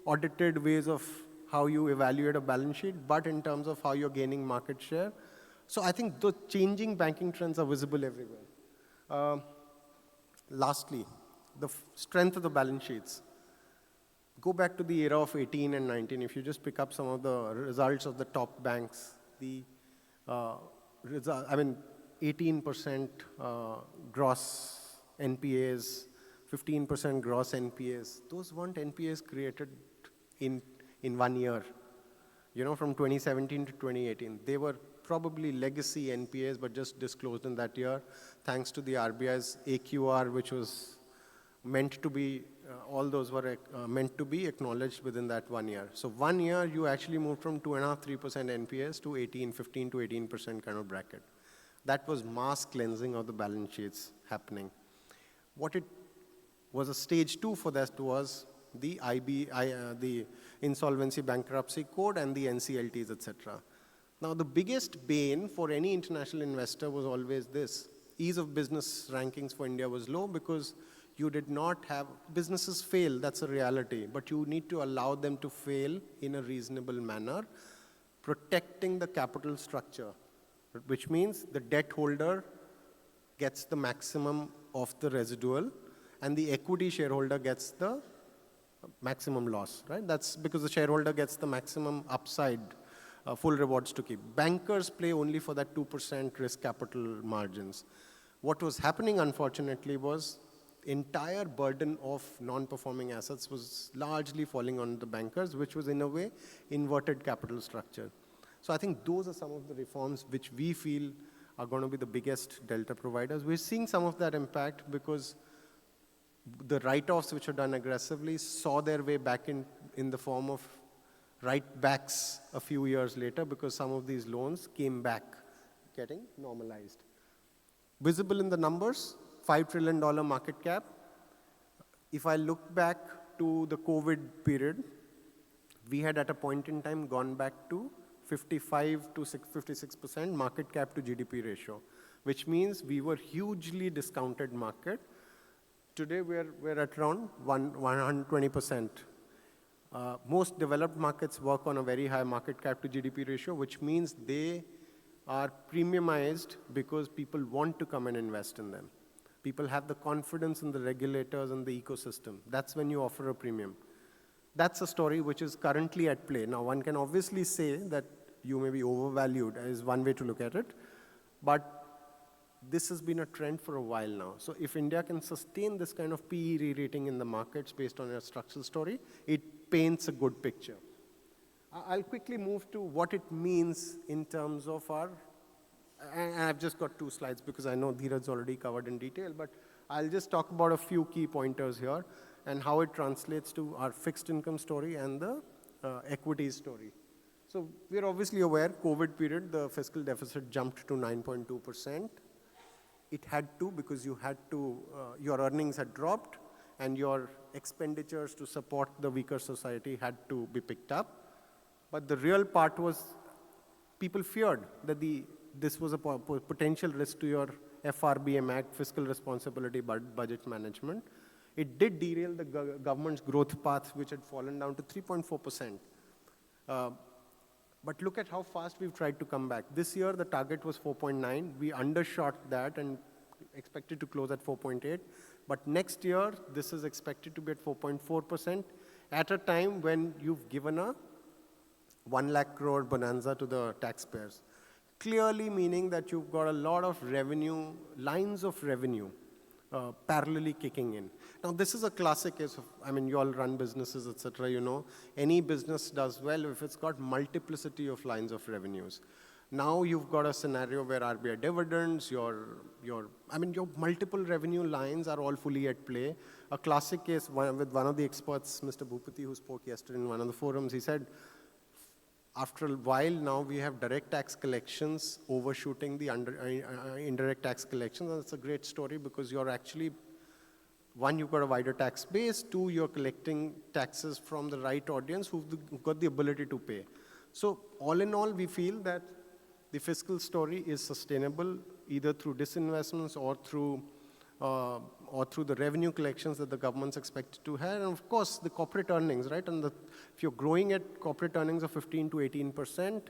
audited ways of how you evaluate a balance sheet, but in terms of how you're gaining market share. So I think the changing banking trends are visible everywhere. Lastly, the strength of the balance sheets. Go back to the era of 18 and 19. If you just pick up some of the results of the top banks, 18% gross NPAs, 15% gross NPAs. Those weren't NPAs created in 1 year, from 2017 to 2018. They were probably legacy NPAs, but just disclosed in that year, thanks to the RBI's AQR, which was meant to be, all those were meant to be acknowledged within that 1 year. So 1 year, you actually moved from 2.5–3% NPAs to 15 to 18% kind of bracket. That was mass cleansing of the balance sheets happening. What it was a stage 2 for that was the the Insolvency Bankruptcy Code and the NCLTs, etc. Now, the biggest bane for any international investor was always this. Ease of business rankings for India was low because you did not have, businesses fail, that's a reality, but you need to allow them to fail in a reasonable manner, protecting the capital structure, which means the debt holder gets the maximum of the residual and the equity shareholder gets the maximum loss, right? That's because the shareholder gets the maximum upside, full rewards to keep. Bankers play only for that 2% risk capital margins. What was happening, unfortunately, was entire burden of non-performing assets was largely falling on the bankers, which was in a way inverted capital structure. So I think those are some of the reforms which we feel are going to be the biggest delta providers. We're seeing some of that impact because the write-offs which are done aggressively saw their way back in the form of write-backs a few years later, because some of these loans came back getting normalized. Visible in the numbers, $5 trillion market cap. If I look back to the COVID period, we had at a point in time gone back to 55 to 56% market cap to GDP ratio, which means we were hugely discounted market. Today we're at around 120%. Most developed markets work on a very high market cap to GDP ratio, which means they are premiumized because people want to come and invest in them. People have the confidence in the regulators and the ecosystem. That's when you offer a premium. That's a story which is currently at play. Now, one can obviously say that you may be overvalued is one way to look at it, but this has been a trend for a while now. So if India can sustain this kind of PE re-rating in the markets based on a structural story, it paints a good picture. I'll quickly move to what it means in terms of our, and I've just got 2 slides because I know Dheeraj's already covered in detail, but I'll just talk about a few key pointers here and how it translates to our fixed income story and the equities story. So we're obviously aware, COVID period, the fiscal deficit jumped to 9.2%. It had to because you had to, your earnings had dropped and your expenditures to support the weaker society had to be picked up. But the real part was people feared that this was a potential risk to your FRBM Act, fiscal responsibility budget management. It did derail the government's growth path, which had fallen down to 3.4%. But look at how fast we've tried to come back. This year, the target was 4.9. We undershot that and expected to close at 4.8. But next year, this is expected to be at 4.4% at a time when you've given a 1 lakh crore bonanza to the taxpayers. Clearly meaning that you've got a lot of revenue, lines of revenue, parallelly kicking in. Now, this is a classic case of, I mean, you all run businesses, etc. You know, any business does well if it's got multiplicity of lines of revenues. Now you've got a scenario where RBI dividends, your multiple revenue lines are all fully at play. A classic case with one of the experts, Mr. Bhupati, who spoke yesterday in one of the forums, he said, after a while now, we have direct tax collections overshooting the indirect tax collections. And it's a great story because you're actually, one, you've got a wider tax base. 2, you're collecting taxes from the right audience who've got the ability to pay. So all in all, we feel that the fiscal story is sustainable either through disinvestments or through the revenue collections that the government's expected to have. And of course, the corporate earnings, right? And if you're growing at corporate earnings of 15 to 18%,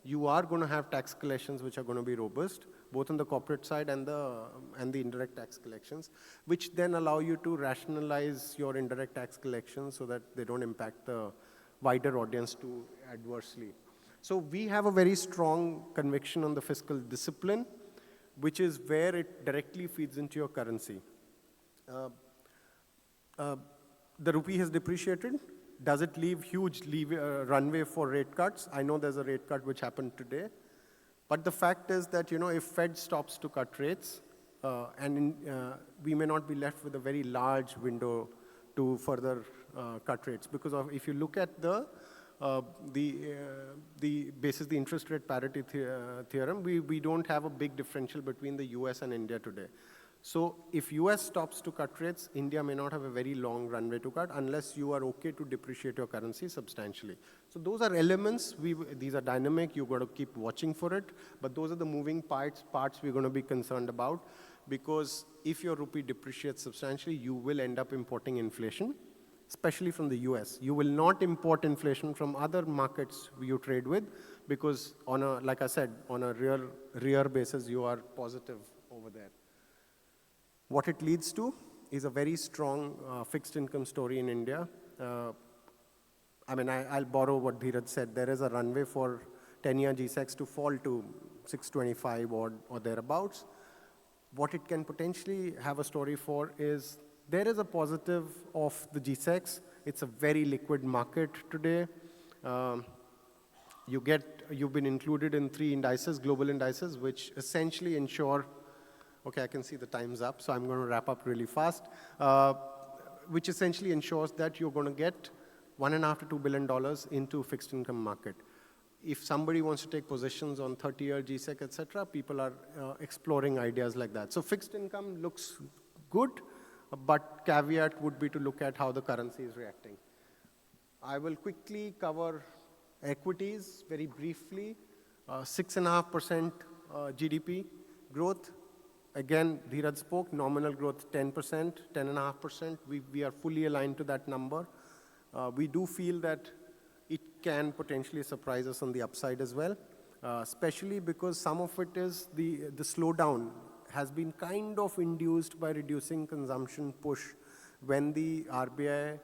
you are going to have tax collections which are going to be robust, both on the corporate side and the indirect tax collections, which then allow you to rationalize your indirect tax collections so that they don't impact the wider audience too adversely. So we have a very strong conviction on the fiscal discipline, which is where it directly feeds into your currency. The rupee has depreciated. Does it leave huge runway for rate cuts? I know there's a rate cut which happened today. But the fact is that, you know, if Fed stops to cut rates, we may not be left with a very large window to further cut rates. Because if you look at the basis the interest rate parity theorem, we don't have a big differential between the US and India today. So if US stops to cut rates, India may not have a very long runway to cut unless you are okay to depreciate your currency substantially. So those are elements, these are dynamic, you've got to keep watching for it, but those are the moving parts we're going to be concerned about, because if your rupee depreciates substantially, you will end up importing inflation, especially from the US. You will not import inflation from other markets you trade with, because like I said, on a real basis, you are positive over there. What it leads to is a very strong fixed income story in India. I'll borrow what Dheeraj said. There is a runway for 10-year G-Secs to fall to 625 or thereabouts. What it can potentially have a story for is there is a positive of the G-Secs. It's a very liquid market today. You've been included in 3 indices, global indices, which essentially ensure, okay, I can see the time's up, so I'm going to wrap up really fast, which essentially ensures that you're going to get $1.5 to $2 billion into fixed income market. If somebody wants to take positions on 30-year G-Sec, etc., people are exploring ideas like that. So fixed income looks good, but caveat would be to look at how the currency is reacting. I will quickly cover equities very briefly. 6.5% GDP growth. Again, Dheeraj spoke, nominal growth 10%, 10.5%. We are fully aligned to that number. We do feel that it can potentially surprise us on the upside as well, especially because some of it is the slowdown has been kind of induced by reducing consumption push when the RBI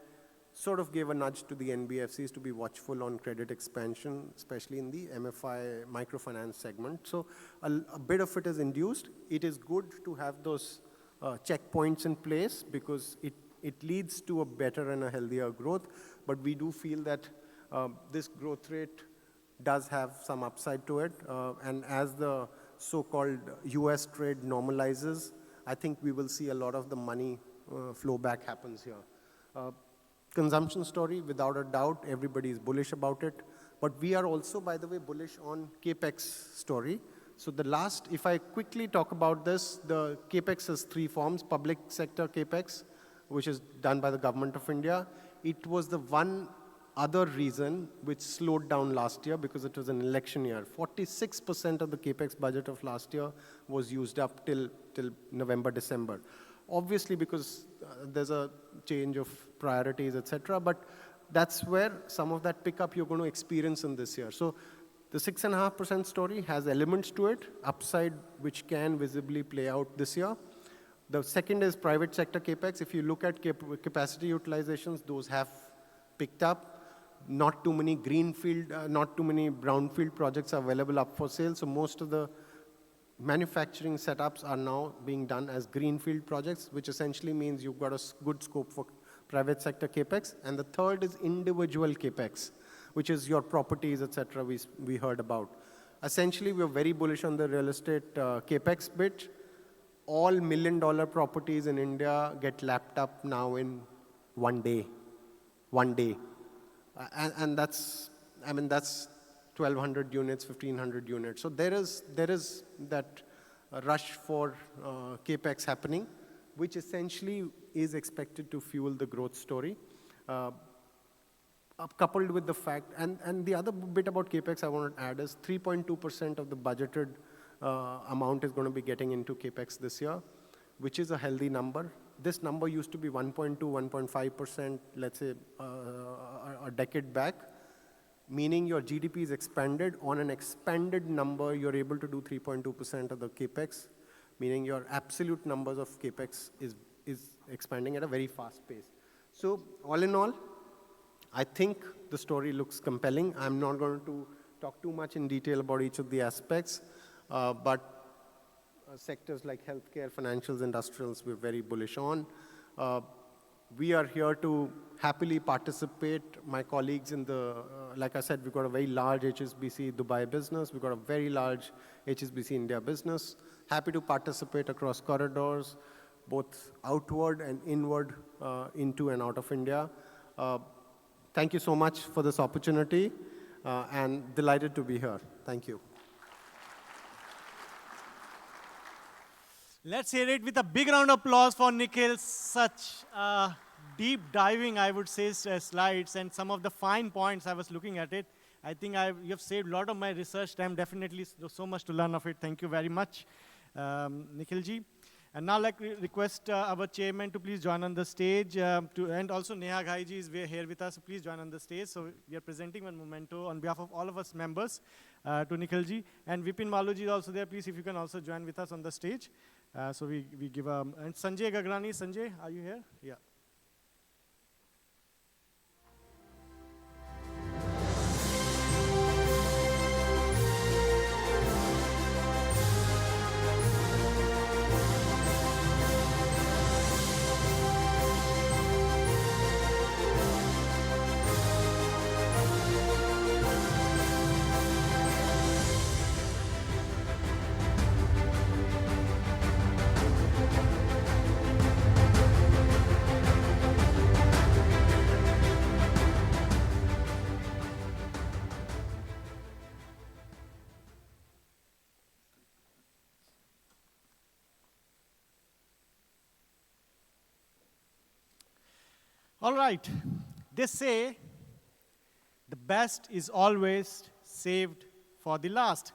sort of gave a nudge to the NBFCs to be watchful on credit expansion, especially in the MFI microfinance segment. So a bit of it is induced. It is good to have those checkpoints in place because it leads to a better and a healthier growth. But we do feel that this growth rate does have some upside to it. And as the so-called US trade normalizes, I think we will see a lot of the money flow back happens here. Consumption story, without a doubt, everybody is bullish about it. But we are also, by the way, bullish on CAPEX story. So the last, if I quickly talk about this, the CAPEX has three forms: public sector CAPEX, which is done by the government of India. It was the one other reason which slowed down last year because it was an election year. 46% of the CAPEX budget of last year was used up till November, December. Obviously because there's a change of priorities, etc. But that's where some of that pickup you're going to experience in this year. So the 6.5% story has elements to it, upside which can visibly play out this year. The second is private sector CAPEX. If you look at capacity utilizations, those have picked up. Not too many greenfield, not too many brownfield projects are available up for sale. So most of the manufacturing setups are now being done as greenfield projects, which essentially means you've got a good scope for private sector CAPEX. And the third is individual CAPEX, which is your properties, etc. we heard about. Essentially, we're very bullish on the real estate CAPEX bit. All $1 million properties in India get lapped up now in one day. And that's, I mean, that's 1,200 units, 1,500 units. So there is that rush for CAPEX happening, which essentially is expected to fuel the growth story. Coupled with the fact, and the other bit about CAPEX I want to add is 3.2% of the budgeted amount is going to be getting into CAPEX this year, which is a healthy number. This number used to be 1.2, 1.5%, let's say a decade back, meaning your GDP is expanded. On an expanded number, you're able to do 3.2% of the CAPEX, meaning your absolute numbers of CAPEX is expanding at a very fast pace. So all in all, I think the story looks compelling. I'm not going to talk too much in detail about each of the aspects, but sectors like healthcare, financials, industrials, we're very bullish on. We are here to happily participate. My colleagues in the, like I said, we've got a very large HSBC Dubai business. We've got a very large HSBC India business. Happy to participate across corridors, both outward and inward into and out of India. Thank you so much for this opportunity and delighted to be here. Thank you. Let's hear it with a big round of applause for Nikhil's such deep diving, I would say, slides and some of the fine points I was looking at it. I think you have saved a lot of my research time, definitely so much to learn of it. Thank you very much, Nikhilji. And now I'd like to request our chairman to please join on the stage. And also Neha Ghaiji is here with us, so please join on the stage. So we are presenting one memento on behalf of all of us members to Nikhilji. And Vipin Maluji is also there. Please, if you can also join with us on the stage. So we give and Sanjay Gagrani. Sanjay, are you here? Yeah. All right. They say the best is always saved for the last.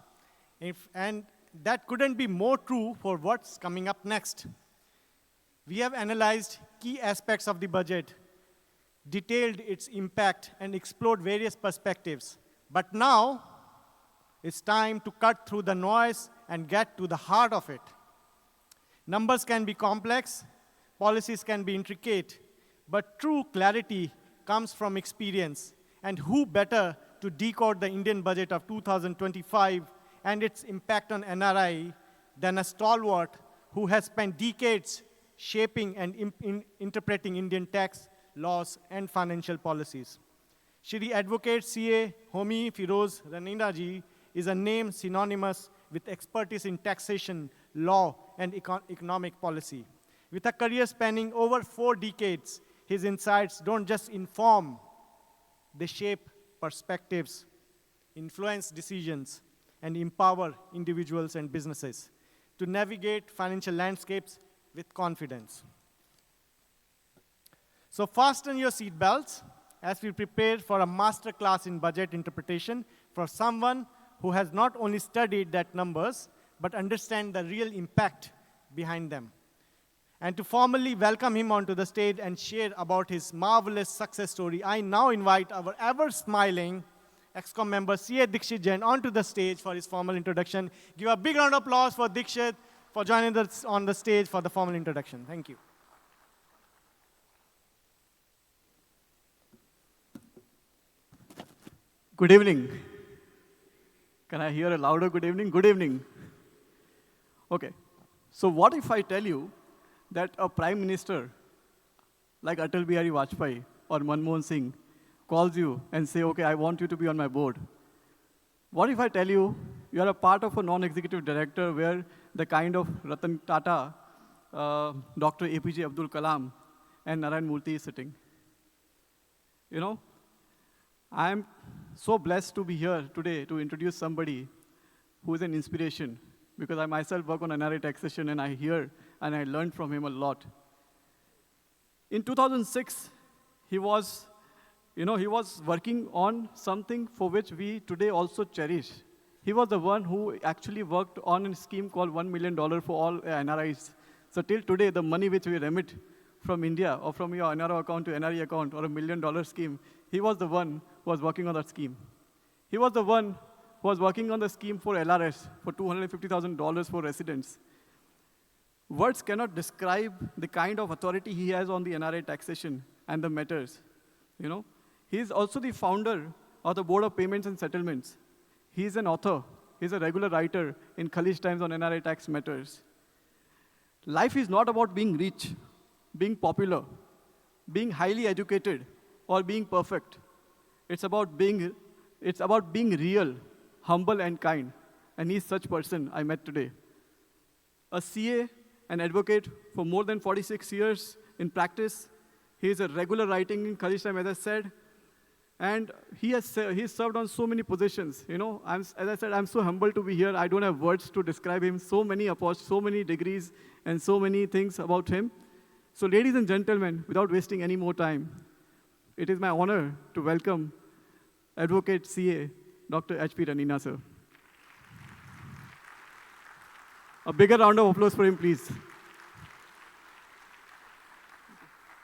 And that couldn't be more true for what's coming up next. We have analyzed key aspects of the budget, detailed its impact, and explored various perspectives. But now, it's time to cut through the noise and get to the heart of it. Numbers can be complex, policies can be intricate, but true clarity comes from experience. And who better to decode the Indian budget of 2025 and its impact on NRI than a stalwart who has spent decades shaping and interpreting Indian tax laws and financial policies. Shri Advocate CA Homi Firoz Ranina ji is a name synonymous with expertise in taxation, law, and economic policy. With a career spanning over 4 decades, his insights don't just inform, they shape perspectives, influence decisions, and empower individuals and businesses to navigate financial landscapes with confidence. So fasten your seatbelts as we prepare for a master class in budget interpretation for someone who has not only studied that numbers, but understand the real impact behind them. And to formally welcome him onto the stage and share about his marvelous success story, I now invite our ever-smiling ExCom member CA Dikshit Jain onto the stage for his formal introduction. Give a big round of applause for Dikshit for joining us on the stage for the formal introduction. Thank you. Good evening. Can I hear a louder good evening? Good evening. Okay. So what if I tell you that a prime minister like Atal Bihari Vajpayee or Manmohan Singh calls you and say, okay, I want you to be on my board? What if I tell you you are a part of a non-executive director where the kind of Ratan Tata, Dr. APJ Abdul Kalam, and Narayan Murthy is sitting? You know, I am so blessed to be here today to introduce somebody who is an inspiration, because I myself work on NRI taxation and I hear and I learned from him a lot. In 2006, he was working on something for which we today also cherish. He was the one who actually worked on a scheme called $1 million for all NRIs. So till today, the money which we remit from India or from your NRO account to NRE account or $1 million scheme, he was the one who was working on that scheme. He was the one who was working on the scheme for LRS for $250,000 for residents. Words cannot describe the kind of authority he has on the NRA taxation and the matters. You know, he is also the founder of the Board of Payments and Settlements. He is an author. He is a regular writer in Khaleej Times on NRA tax matters. Life is not about being rich, being popular, being highly educated, or being perfect. It's about being real, humble, and kind. And he's such person I met today. A CA, an advocate for more than 46 years in practice. He is a regular writing in Khaleej Times, as I said. And he's served on so many positions. You know, as I said, I'm so humble to be here. I don't have words to describe him. So many degrees, and so many things about him. So ladies and gentlemen, without wasting any more time, it is my honor to welcome Advocate CA, Dr. H.P. Ranina, sir. A bigger round of applause for him, please.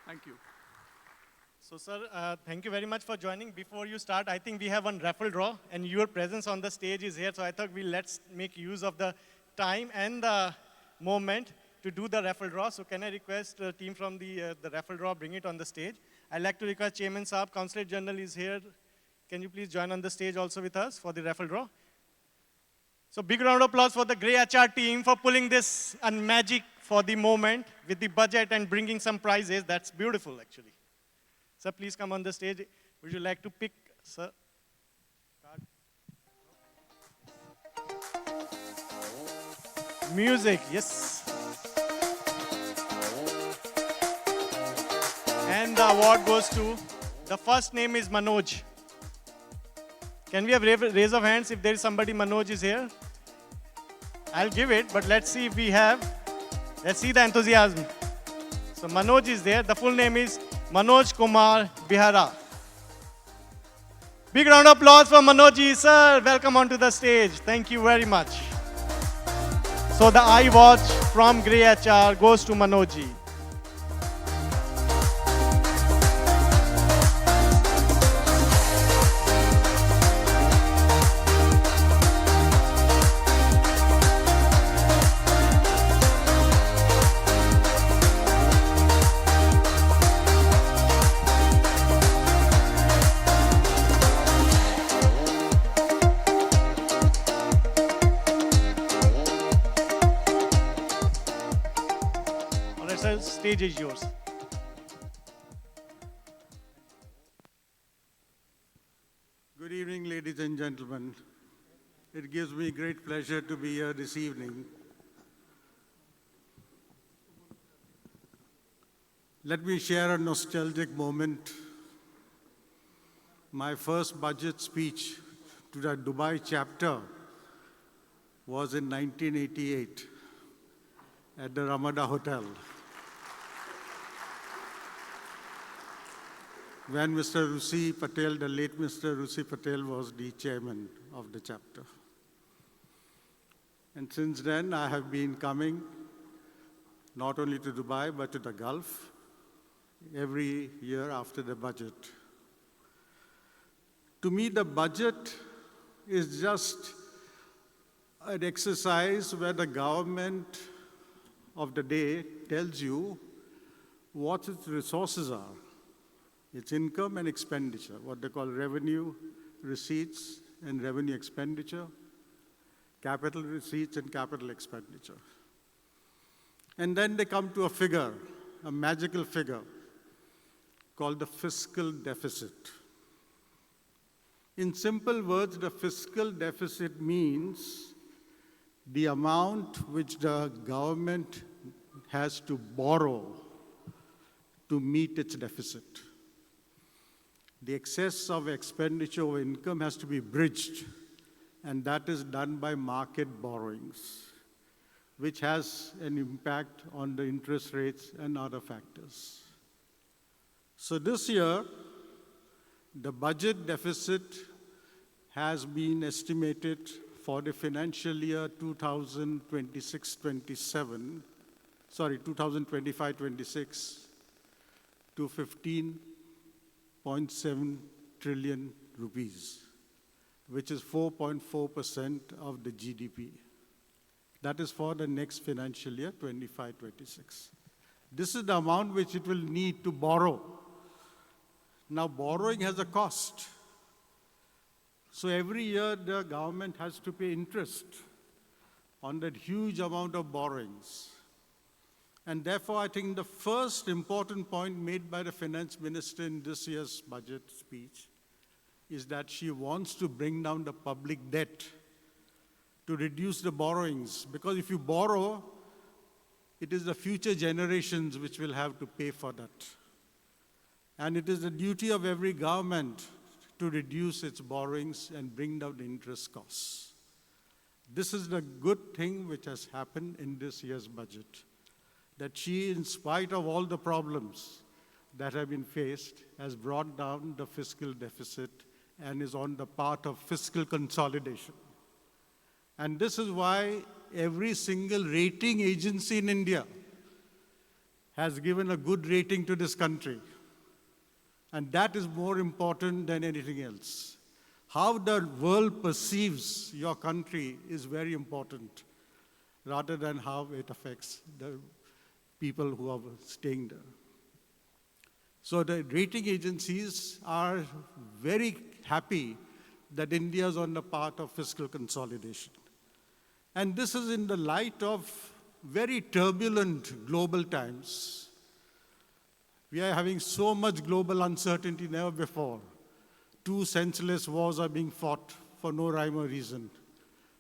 Thank you. So, sir, thank you very much for joining. Before you start, I think we have one raffle draw, and your presence on the stage is here, so I thought let's make use of the time and the moment to do the raffle draw. So can I request the team from the raffle draw, bring it on the stage. I'd like to request Chairman Saab, Consulate General is here. Can you please join on the stage also with us for the raffle draw? So big round of applause for the Grey HR team for pulling this magic for the moment with the budget and bringing some prizes. That's beautiful, actually. Sir, please come on the stage. Would you like to pick, sir? Card. Music, yes. And the award goes to, the first name is Manoj. Can we have raise of hands if there is somebody Manoj is here? I'll give it, but let's see if we have. Let's see the enthusiasm. So Manoj is there. The full name is Manoj Kumar Bihara. Big round of applause for Manoj ji, sir. Welcome onto the stage. Thank you very much. So the iWatch from Grey HR goes to Manoj ji. stage is yours. Good evening, ladies and gentlemen. It gives me great pleasure to be here this evening. Let me share a nostalgic moment. My first budget speech to the Dubai chapter was in 1988 at the Ramada Hotel, when Mr. Rusi Patel, the late Mr. Rusi Patel, was the chairman of the chapter. And since then, I have been coming not only to Dubai, but to the Gulf every year after the budget. To me, the budget is just an exercise where the government of the day tells you what its resources are. Its income and expenditure, what they call revenue, receipts, and revenue expenditure, capital receipts and capital expenditure. And then they come to a figure, a magical figure, called the fiscal deficit. In simple words, the fiscal deficit means the amount which the government has to borrow to meet its deficit. The excess of expenditure or income has to be bridged, and that is done by market borrowings, which has an impact on the interest rates and other factors. So this year, the budget deficit has been estimated for the financial year 2025-26 to 15.7 trillion rupees, which is 4.4% of the GDP. That is for the next financial year, 25-26. This is the amount which it will need to borrow. Now, borrowing has a cost. So every year, the government has to pay interest on that huge amount of borrowings. And therefore, I think the first important point made by the finance minister in this year's budget speech is that she wants to bring down the public debt to reduce the borrowings. Because if you borrow, it is the future generations which will have to pay for that. And it is the duty of every government to reduce its borrowings and bring down the interest costs. This is the good thing which has happened in this year's budget, that she, in spite of all the problems that have been faced, has brought down the fiscal deficit and is on the path of fiscal consolidation. And this is why every single rating agency in India has given a good rating to this country. And that is more important than anything else. How the world perceives your country is very important, rather than how it affects the people who are staying there. So the rating agencies are very happy that India is on the path of fiscal consolidation. And this is in the light of very turbulent global times. We are having so much global uncertainty never before. 2 senseless wars are being fought for no rhyme or reason,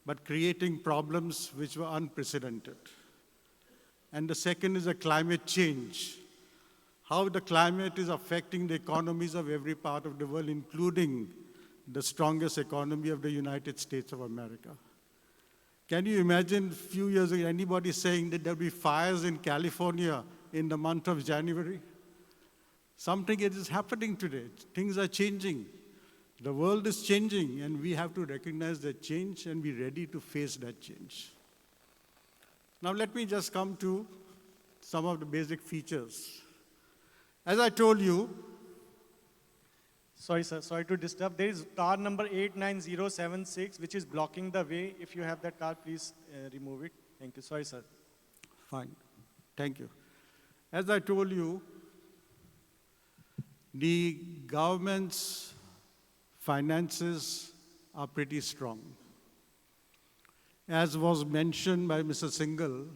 but creating problems which were unprecedented. And the second is a climate change. How the climate is affecting the economies of every part of the world, including the strongest economy of the United States of America. Can you imagine a few years ago anybody saying that there will be fires in California in the month of January? Something is happening today. Things are changing. The world is changing, and we have to recognize that change and be ready to face that change. Now let me just come to some of the basic features. As I told you, Sorry, sir. Sorry to disturb. There is car number 89076, which is blocking the way. If you have that car, please remove it. Thank you. Sorry, sir. fine, thank you. As I told you, the government's finances are pretty strong. As was mentioned by Mr. Singhal,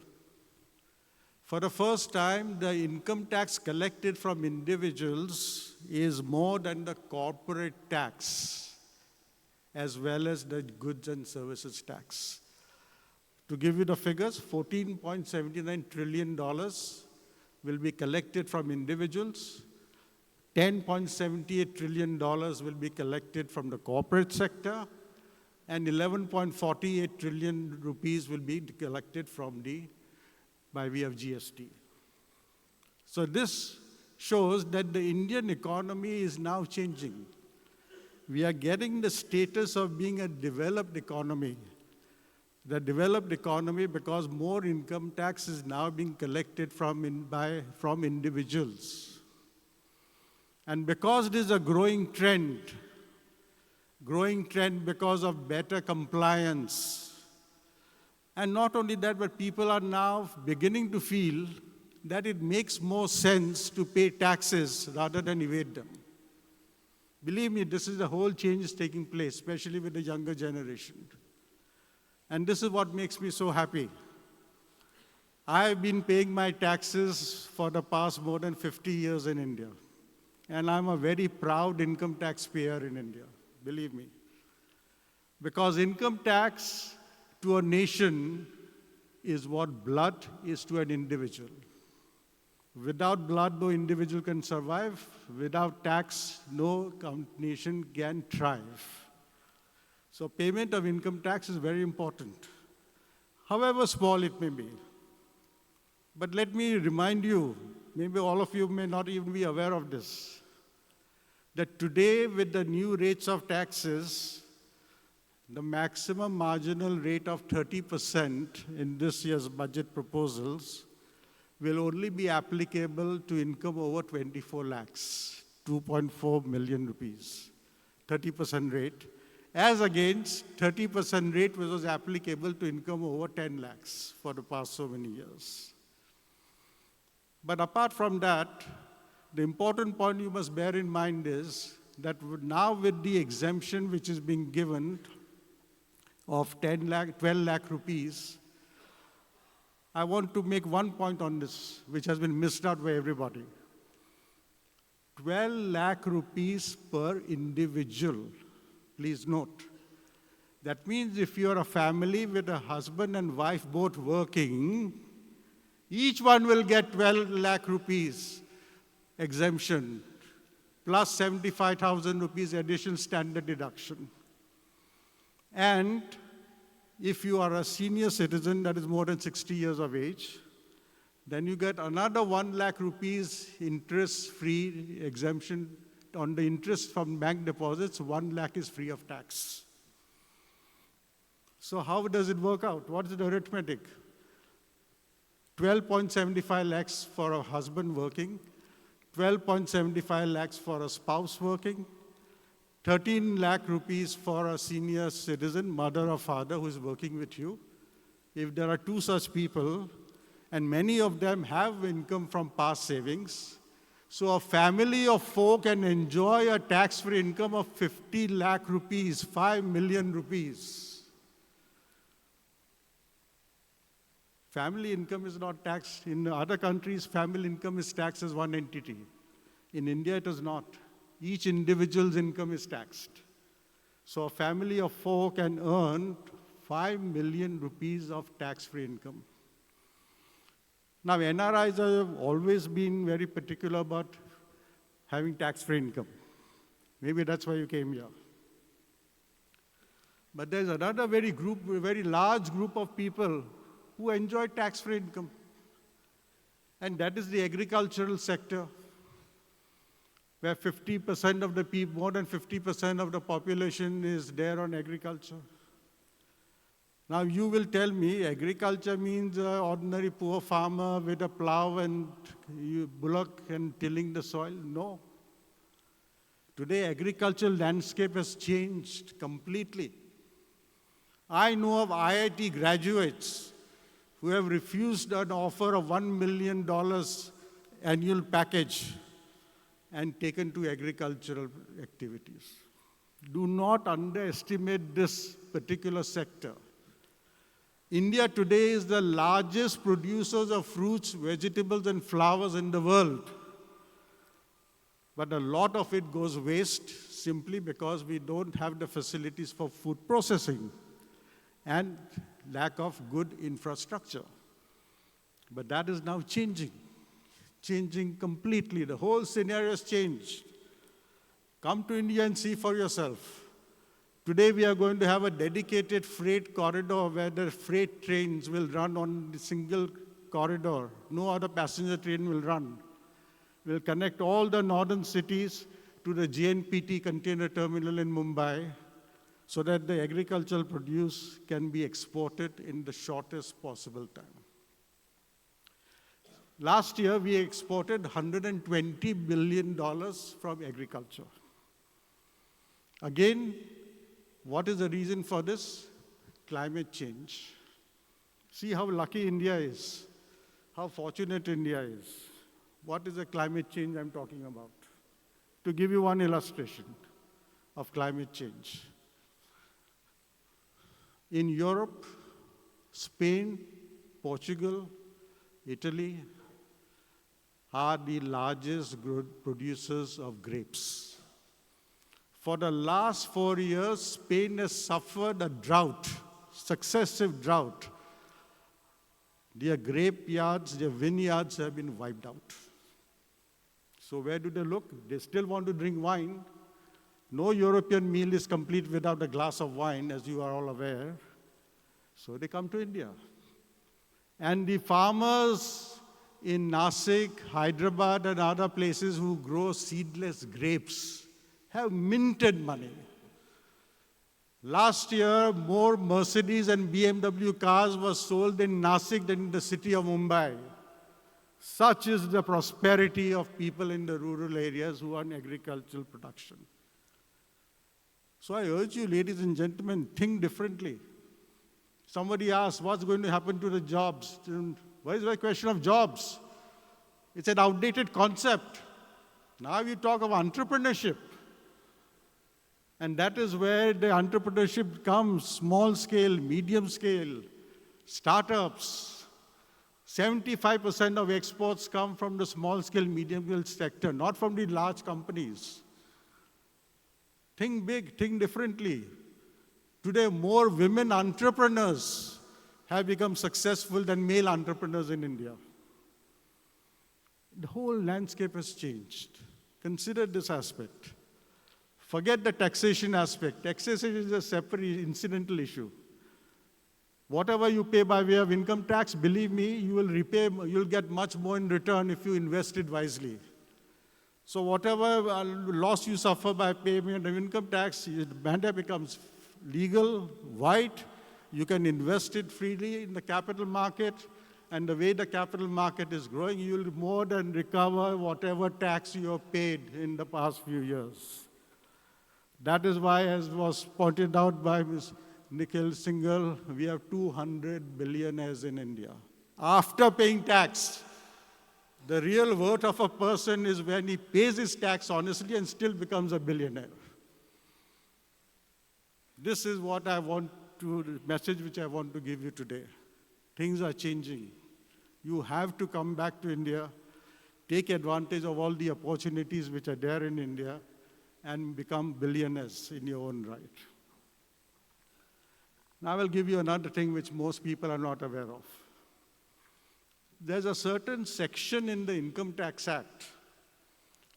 For the first time, the income tax collected from individuals is more than the corporate tax, as well as the goods and services tax. To give you the figures, $14.79 trillion will be collected from individuals, $10.78 trillion will be collected from the corporate sector, and 11.48 trillion rupees will be collected by way of GST. So this shows that the Indian economy is now changing. We are getting the status of being a developed economy. The developed economy because more income tax is now being collected from individuals. And because it is a growing trend because of better compliance. And not only that, but people are now beginning to feel that it makes more sense to pay taxes rather than evade them. Believe me, this is the whole change is taking place, especially with the younger generation. And this is what makes me so happy. I've been paying my taxes for the past more than 50 years in India. And I'm a very proud income taxpayer in India, believe me. Because income tax to a nation is what blood is to an individual. Without blood, no individual can survive. Without tax, no nation can thrive. So payment of income tax is very important, however small it may be. But let me remind you, maybe all of you may not even be aware of this, that today with the new rates of taxes, the maximum marginal rate of 30% in this year's budget proposals will only be applicable to income over 24 lakhs, 2.4 million rupees, 30% rate, as against 30% rate which was applicable to income over 10 lakhs for the past so many years. But apart from that, the important point you must bear in mind is that now with the exemption which is being given of 12 lakh rupees, I want to make one point on this, which has been missed out by everybody. 12 lakh rupees per individual. Please note. That means if you're a family with a husband and wife both working, each one will get 12 lakh rupees exemption, plus 75,000 rupees additional standard deduction. And if you are a senior citizen that is more than 60 years of age, then you get another 1 lakh rupees interest-free exemption on the interest from bank deposits. 1 lakh is free of tax. So how does it work out? What is the arithmetic? 12.75 lakhs for a husband working, 12.75 lakhs for a spouse working, 13 lakh rupees for a senior citizen, mother or father who is working with you. If there are two such people, and many of them have income from past savings, so a family of four can enjoy a tax-free income of 50 lakh rupees, 5 million rupees. Family income is not taxed. In other countries, family income is taxed as one entity. In India, it is not. Each individual's income is taxed. So a family of four can earn 5 million rupees of tax-free income. Now, NRIs have always been very particular about having tax-free income. Maybe that's why you came here. But there's another very large group of people who enjoy tax-free income. And that is the agricultural sector, where 50% of the people, more than 50% of the population is there on agriculture. Now you will tell me agriculture means an ordinary poor farmer with a plow and bullock and tilling the soil. No. Today agricultural landscape has changed completely. I know of IIT graduates who have refused an offer of $1 million annual package and taken to agricultural activities. Do not underestimate this particular sector. India today is the largest producers of fruits, vegetables, and flowers in the world. But a lot of it goes waste simply because we don't have the facilities for food processing and lack of good infrastructure. But that is now changing completely. The whole scenario has changed. Come to India and see for yourself. Today we are going to have a dedicated freight corridor where the freight trains will run on a single corridor. No other passenger train will run. We'll connect all the northern cities to the JNPT container terminal in Mumbai so that the agricultural produce can be exported in the shortest possible time. Last year, we exported $120 billion from agriculture. Again, what is the reason for this? Climate change. See how lucky India is, how fortunate India is. What is the climate change I'm talking about? To give you one illustration of climate change. In Europe, Spain, Portugal, Italy are the largest producers of grapes. For the last 4 years, Spain has suffered a drought, successive drought. Their grape yards, their vineyards have been wiped out. So where do they look? They still want to drink wine. No European meal is complete without a glass of wine, as you are all aware. So they come to India. And the farmers in Nasik, Hyderabad, and other places who grow seedless grapes have minted money. Last year, more Mercedes and BMW cars were sold in Nasik than in the city of Mumbai. Such is the prosperity of people in the rural areas who are in agricultural production. So I urge you, ladies and gentlemen, think differently. Somebody asked, what's going to happen to the jobs? Why is it a question of jobs? It's an outdated concept. Now we talk of entrepreneurship. And that is where the entrepreneurship comes, small scale, medium scale, startups. 75% of exports come from the small scale, medium scale sector, not from the large companies. Think big, think differently. Today, more women entrepreneurs have become successful than male entrepreneurs in India. The whole landscape has changed. Consider this aspect. Forget the taxation aspect. Taxation is a separate incidental issue. Whatever you pay by way of income tax, believe me, you'll get much more in return if you invest it wisely. So whatever loss you suffer by payment of income tax, the matter becomes legal, white. You can invest it freely in the capital market. And the way the capital market is growing, you'll more than recover whatever tax you have paid in the past few years. That is why, as was pointed out by Ms. Nikhil Singhal, we have 200 billionaires in India. After paying tax, the real worth of a person is when he pays his tax honestly and still becomes a billionaire. This is what I want to, the message which I want to give you today. Things are changing. You have to come back to India, take advantage of all the opportunities which are there in India, and become billionaires in your own right. Now I will give you another thing which most people are not aware of. There's a certain section in the Income Tax Act,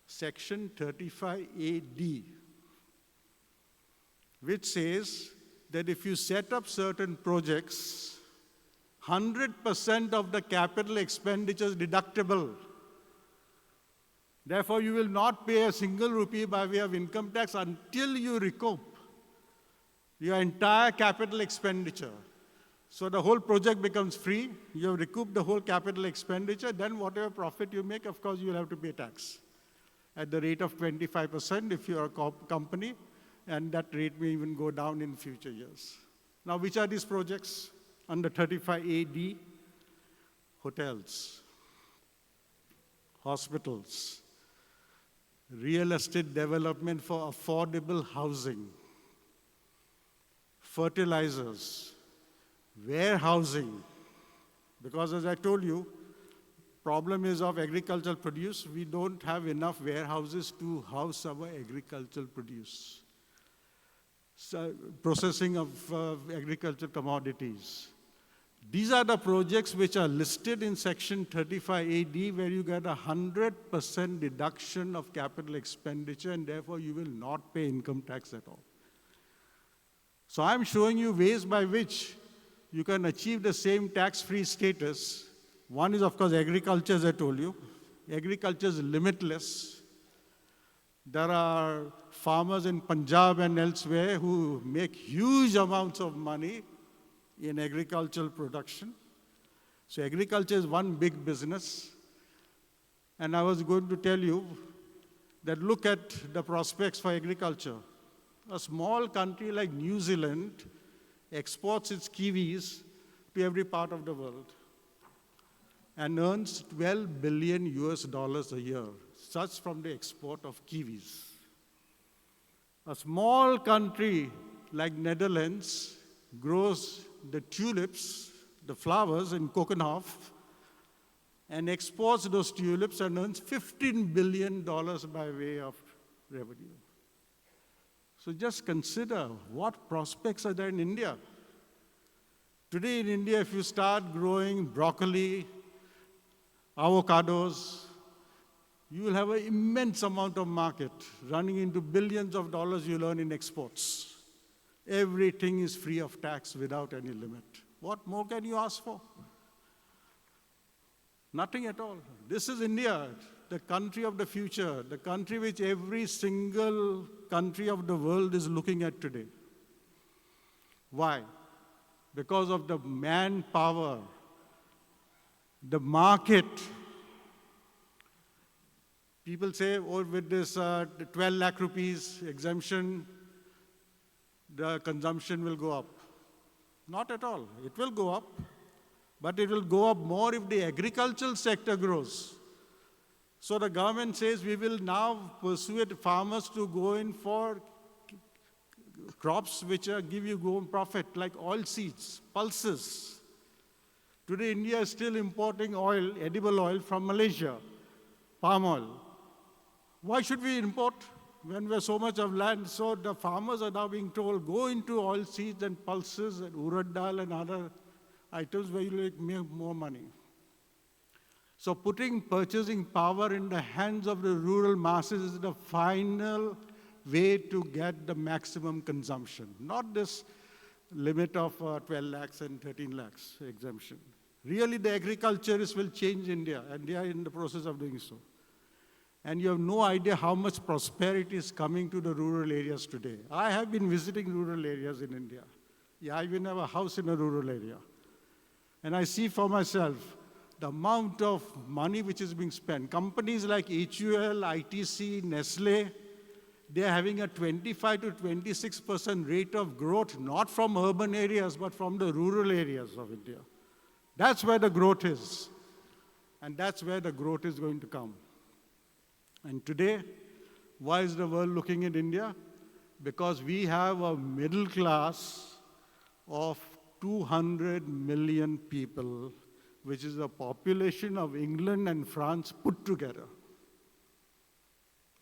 Section 35AD, which says that if you set up certain projects, 100% of the capital expenditure is deductible. Therefore, you will not pay a single rupee by way of income tax until you recoup your entire capital expenditure. So the whole project becomes free. You have recouped the whole capital expenditure. Then whatever profit you make, of course, you will have to pay tax at the rate of 25% if you are a company, and that rate may even go down in future years. Now, which are these projects under 35AD? Hotels, hospitals, real estate development for affordable housing, fertilizers, warehousing. Because as I told you, problem is of agricultural produce, we don't have enough warehouses to house our agricultural produce. So, processing of agricultural commodities. These are the projects which are listed in section 35AD where you get 100% deduction of capital expenditure and therefore you will not pay income tax at all. So I'm showing you ways by which you can achieve the same tax-free status. One is, of course, agriculture, as I told you. Agriculture is limitless. There are farmers in Punjab and elsewhere who make huge amounts of money in agricultural production. So agriculture is one big business. And I was going to tell you that look at the prospects for agriculture. A small country like New Zealand exports its kiwis to every part of the world and earns 12 billion US dollars a year, such from the export of kiwis. A small country like Netherlands grows the tulips, the flowers in Kokenhof, and exports those tulips and earns $15 billion by way of revenue. So just consider what prospects are there in India. Today in India, if you start growing broccoli, avocados, you will have an immense amount of market, running into billions of dollars you'll earn in exports. Everything is free of tax without any limit. What more can you ask for? Nothing at all. This is India, the country of the future, the country which every single country of the world is looking at today. Why? Because of the manpower, the market. People say, oh, with this 12 lakh rupees exemption, the consumption will go up. Not at all. It will go up, but it will go up more if the agricultural sector grows. So the government says we will now persuade farmers to go in for crops which give you good profit, like oil seeds, pulses. Today, India is still importing oil, edible oil from Malaysia, palm oil. Why should we import when we have so much of land? So the farmers are now being told, go into oil seeds and pulses and urad dal and other items where you make more money. So putting purchasing power in the hands of the rural masses is the final way to get the maximum consumption, not this limit of 12 lakhs and 13 lakhs exemption. Really, the agriculturists will change India, and they are in the process of doing so. And you have no idea how much prosperity is coming to the rural areas today. I have been visiting rural areas in India. Yeah, I even have a house in a rural area. And I see for myself the amount of money which is being spent. Companies like HUL, ITC, Nestle, they are having a 25 to 26% rate of growth, not from urban areas, but from the rural areas of India. That's where the growth is. And that's where the growth is going to come. And today, why is the world looking at India? Because we have a middle class of 200 million people, which is the population of England and France put together.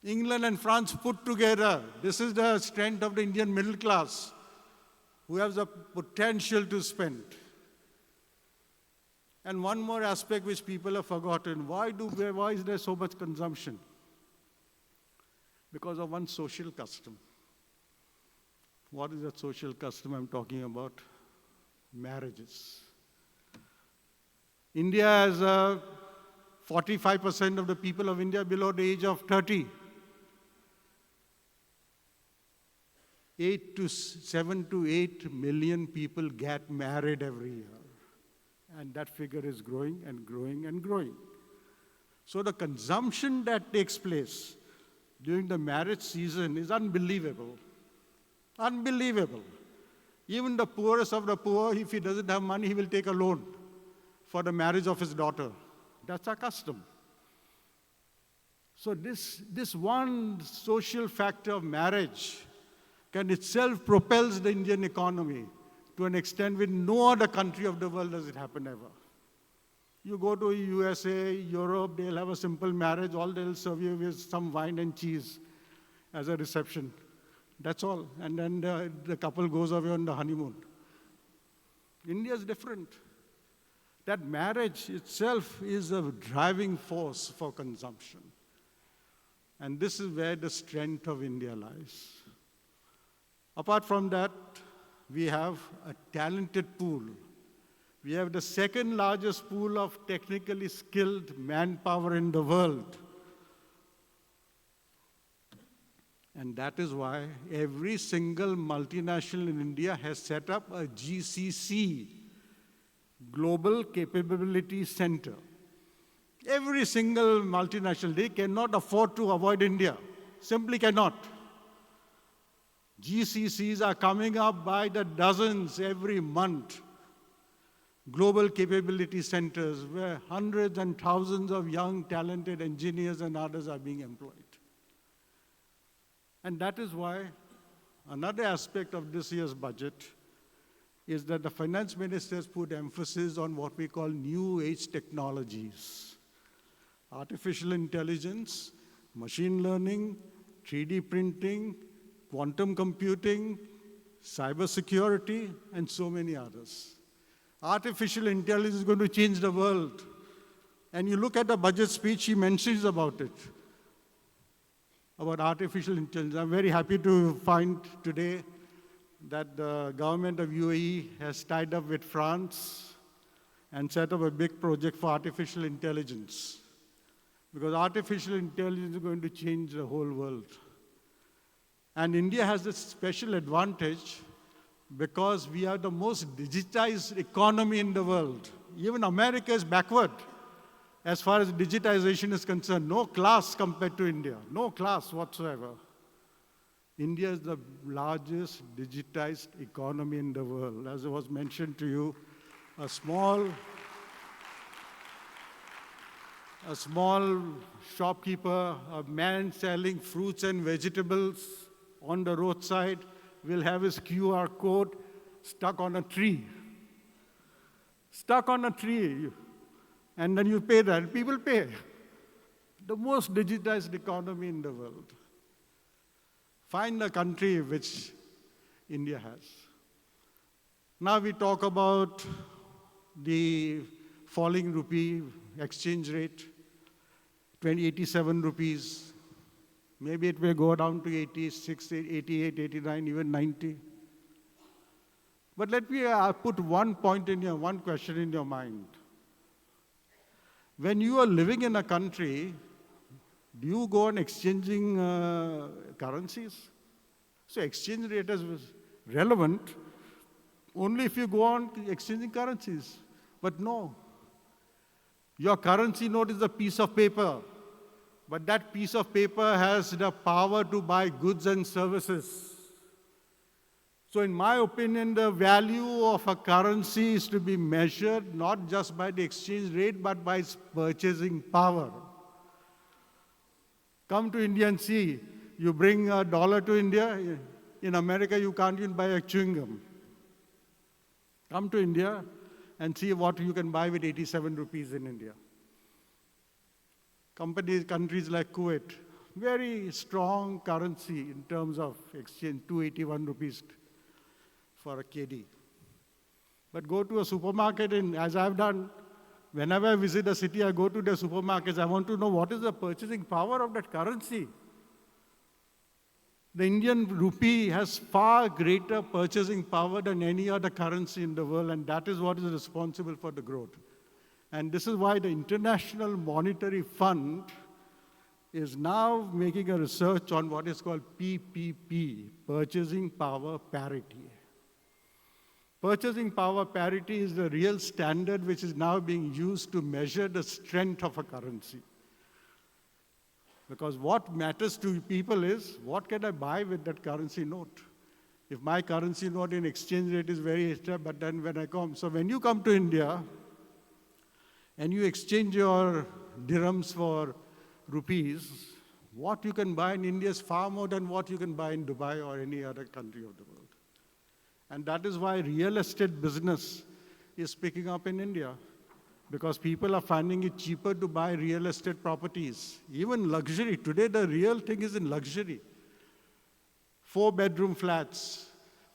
England and France put together. This is the strength of the Indian middle class, who has the potential to spend. And one more aspect which people have forgotten. Why is there so much consumption? Because of one social custom. What is that social custom I'm talking about? Marriages. India has 45% of the people of India below the age of 30. 7 to 8 million people get married every year. And that figure is growing and growing and growing. So the consumption that takes place during the marriage season is unbelievable. Unbelievable. Even the poorest of the poor, if he doesn't have money, he will take a loan for the marriage of his daughter. That's our custom. So this one social factor of marriage can itself propels the Indian economy to an extent with no other country of the world does it happen ever. You go to USA, Europe, they'll have a simple marriage, all they'll serve you with some wine and cheese as a reception. That's all. And then the couple goes away on the honeymoon. India is different. That marriage itself is a driving force for consumption. And this is where the strength of India lies. Apart from that, we have a talented pool. We have the second largest pool of technically skilled manpower in the world. And that is why every single multinational in India has set up a GCC, Global Capability Center. Every single multinational, they cannot afford to avoid India, simply cannot. GCCs are coming up by the dozens every month. Global capability centers where hundreds and thousands of young, talented engineers and others are being employed. And that is why another aspect of this year's budget is that the finance ministers put emphasis on what we call new age technologies. Artificial intelligence, machine learning, 3D printing, quantum computing, cybersecurity, and so many others. Artificial intelligence is going to change the world. And you look at the budget speech, he mentions about it, about artificial intelligence. I'm very happy to find today that the government of UAE has tied up with France and set up a big project for artificial intelligence. Because artificial intelligence is going to change the whole world. And India has this special advantage because we are the most digitized economy in the world. Even America is backward as far as digitization is concerned. No class compared to India, no class whatsoever. India is the largest digitized economy in the world. As was mentioned to you, a small shopkeeper, a man selling fruits and vegetables on the roadside will have his QR code stuck on a tree. Stuck on a tree. And then you pay that. People pay. The most digitized economy in the world. Find a country which India has. Now we talk about the falling rupee exchange rate, 87 rupees. Maybe it will go down to 86, 88, 89, even 90. But let me put one question in your mind. When you are living in a country, do you go on exchanging currencies? So exchange rate is relevant only if you go on exchanging currencies. But no. Your currency note is a piece of paper. But that piece of paper has the power to buy goods and services. So in my opinion, the value of a currency is to be measured not just by the exchange rate, but by its purchasing power. Come to India and see. You bring a dollar to India. In America, you can't even buy a chewing gum. Come to India and see what you can buy with 87 rupees in India. Countries like Kuwait, very strong currency in terms of exchange, 281 rupees for a KD. But go to a supermarket, and as I've done, whenever I visit a city, I go to the supermarkets, I want to know what is the purchasing power of that currency. The Indian rupee has far greater purchasing power than any other currency in the world, and that is what is responsible for the growth. And this is why the International Monetary Fund is now making a research on what is called PPP, Purchasing Power Parity. Purchasing power parity is the real standard which is now being used to measure the strength of a currency. Because what matters to people is, what can I buy with that currency note? If my currency note in exchange rate is very extra, but then when I come, so when you come to India, and you exchange your dirhams for rupees, what you can buy in India is far more than what you can buy in Dubai or any other country of the world. And that is why real estate business is picking up in India, because people are finding it cheaper to buy real estate properties. Even luxury, today the real thing is in luxury. 4-bedroom flats,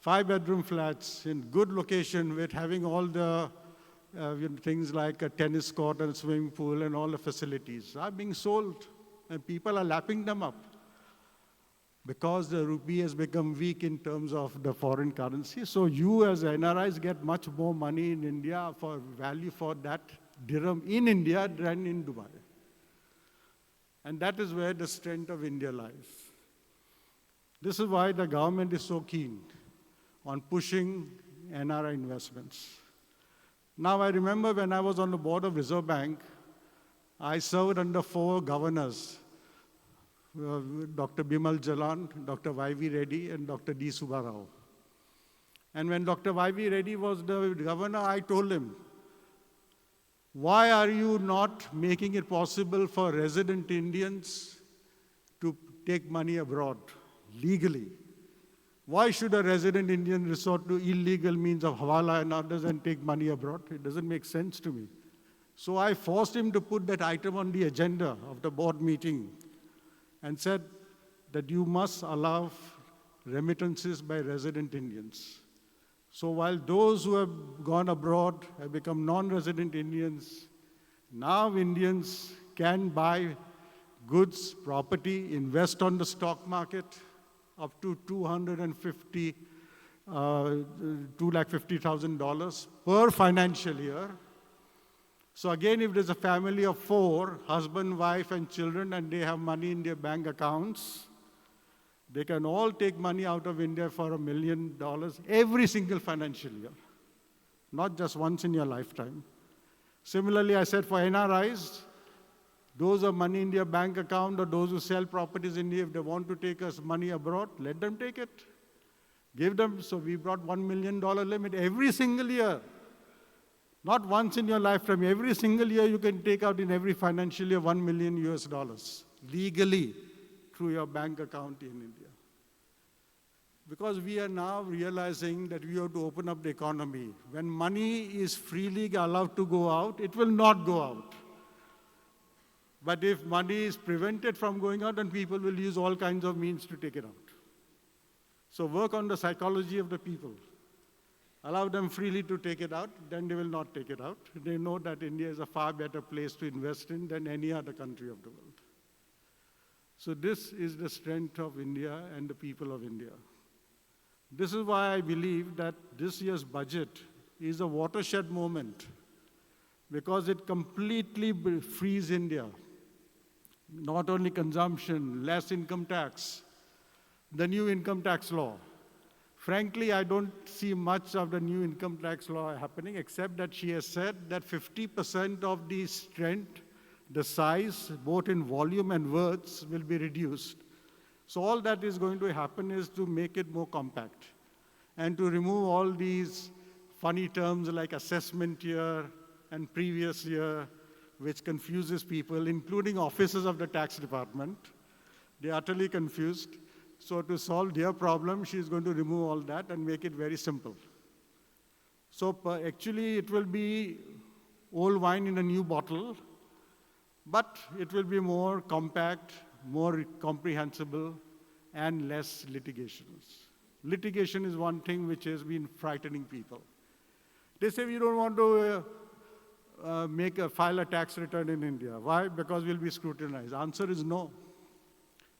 5-bedroom flats in good location with having all the things like a tennis court and a swimming pool and all the facilities are being sold, and people are lapping them up because the rupee has become weak in terms of the foreign currency. So you as NRIs get much more money in India for value for that dirham in India than in Dubai. And that is where the strength of India lies. This is why the government is so keen on pushing NRI investments. Now, I remember when I was on the board of Reserve Bank, I served under 4 governors, Dr. Bimal Jalan, Dr. Y.V. Reddy, and Dr. D. Subbarao. And when Dr. Y.V. Reddy was the governor, I told him, why are you not making it possible for resident Indians to take money abroad legally? Why should a resident Indian resort to illegal means of hawala and others and take money abroad? It doesn't make sense to me. So I forced him to put that item on the agenda of the board meeting and said that you must allow remittances by resident Indians. So while those who have gone abroad have become non-resident Indians, now Indians can buy goods, property, invest on the stock market up to $250,000 per financial year. So again, if there's a family of 4, husband, wife, and children, and they have money in their bank accounts, they can all take money out of India for $1 million every single financial year, not just once in your lifetime. Similarly, I said for NRIs, those who have money in their bank account or those who sell properties in India, if they want to take us money abroad, let them take it. Give them. So we brought $1 million limit every single year. Not once in your lifetime. Every single year you can take out in every financial year $1 million legally through your bank account in India. Because we are now realizing that we have to open up the economy. When money is freely allowed to go out, it will not go out. But if money is prevented from going out, then people will use all kinds of means to take it out. So work on the psychology of the people. Allow them freely to take it out, then they will not take it out. They know that India is a far better place to invest in than any other country of the world. So this is the strength of India and the people of India. This is why I believe that this year's budget is a watershed moment, because it completely frees India. Not only consumption, less income tax, the new income tax law. Frankly, I don't see much of the new income tax law happening, except that she has said that 50% of the strength, the size, both in volume and words, will be reduced. So all that is going to happen is to make it more compact and to remove all these funny terms like assessment year and previous year, which confuses people, including officers of the tax department. They're utterly confused. So to solve their problem, she's going to remove all that and make it very simple. So actually, it will be old wine in a new bottle, but it will be more compact, more comprehensible, and less litigations. Litigation is one thing which has been frightening people. They say we don't want to file a tax return in India. Why? Because we'll be scrutinized. Answer is no.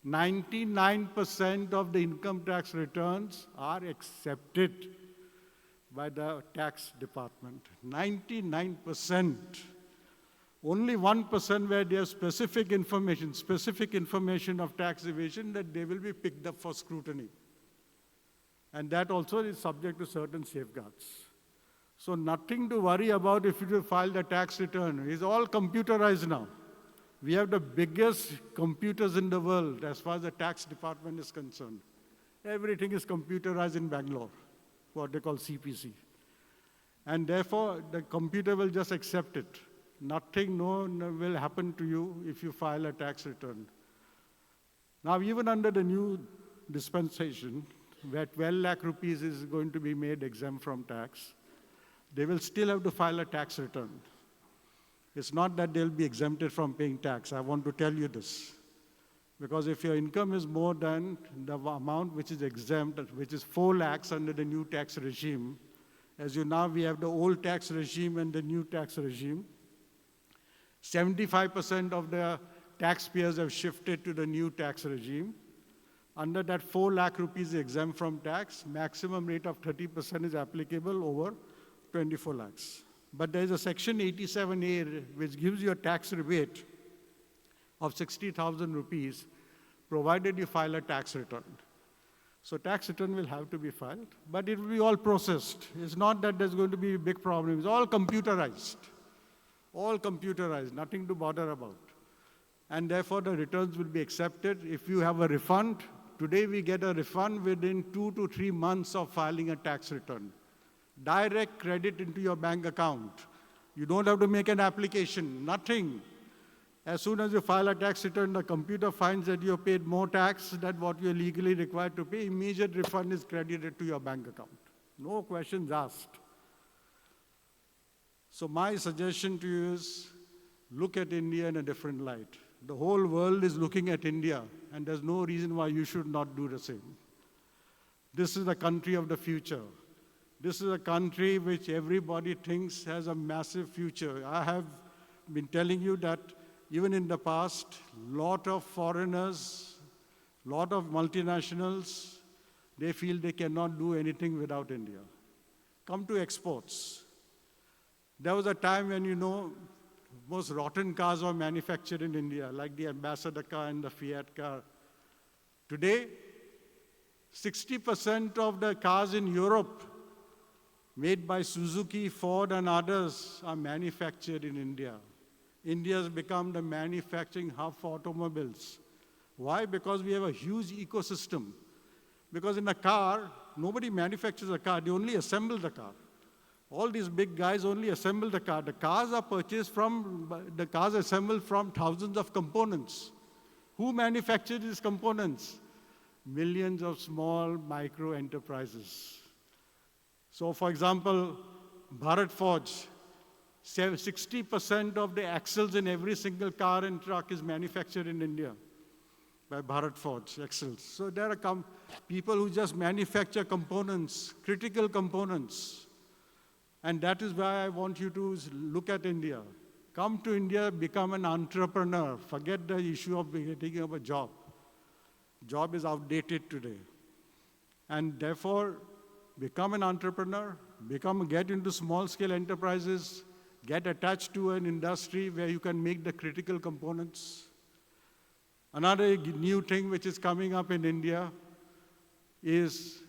99% of the income tax returns are accepted by the tax department. 99%. Only 1% where there's specific information of tax evasion, that they will be picked up for scrutiny. And that also is subject to certain safeguards. So nothing to worry about if you file the tax return. It's all computerized now. We have the biggest computers in the world as far as the tax department is concerned. Everything is computerized in Bangalore, what they call CPC. And therefore, the computer will just accept it. Nothing will happen to you if you file a tax return. Now, even under the new dispensation, where 12 lakh rupees is going to be made exempt from tax, they will still have to file a tax return. It's not that they'll be exempted from paying tax. I want to tell you this. Because if your income is more than the amount which is exempt, which is 4 lakhs under the new tax regime, as you know, we have the old tax regime and the new tax regime. 75% of the taxpayers have shifted to the new tax regime. Under that 4 lakh rupees exempt from tax, maximum rate of 30% is applicable over 24 lakhs. But there is a section 87A which gives you a tax rebate of 60,000 rupees, provided you file a tax return. So tax return will have to be filed, but it will be all processed. It's not that there's going to be a big problem. It's all computerized. All computerized, nothing to bother about. And therefore, the returns will be accepted. If you have a refund, today we get a refund within 2 to 3 months of filing a tax return. Direct credit into your bank account. You don't have to make an application, nothing. As soon as you file a tax return, the computer finds that you have paid more tax than what you're legally required to pay. Immediate refund is credited to your bank account. No questions asked. So my suggestion to you is, look at India in a different light. The whole world is looking at India, and there's no reason why you should not do the same. This is the country of the future. This is a country which everybody thinks has a massive future. I have been telling you that even in the past, lot of foreigners, lot of multinationals, they feel they cannot do anything without India. Come to exports. There was a time when, you know, most rotten cars were manufactured in India, like the Ambassador car and the Fiat car. Today, 60% of the cars in Europe made by Suzuki, Ford, and others are manufactured in India. India has become the manufacturing hub for automobiles. Why? Because we have a huge ecosystem. Because in a car, nobody manufactures a car, they only assemble the car. All these big guys only assemble the car. The cars are assembled from thousands of components. Who manufactures these components? Millions of small micro enterprises. So for example, Bharat Forge, 60% of the axles in every single car and truck is manufactured in India by Bharat Forge axles. So there are people who just manufacture components, critical components. And that is why I want you to look at India. Come to India, become an entrepreneur. Forget the issue of getting a job. Job is outdated today. And therefore, become an entrepreneur, get into small-scale enterprises, get attached to an industry where you can make the critical components. Another new thing which is coming up in India is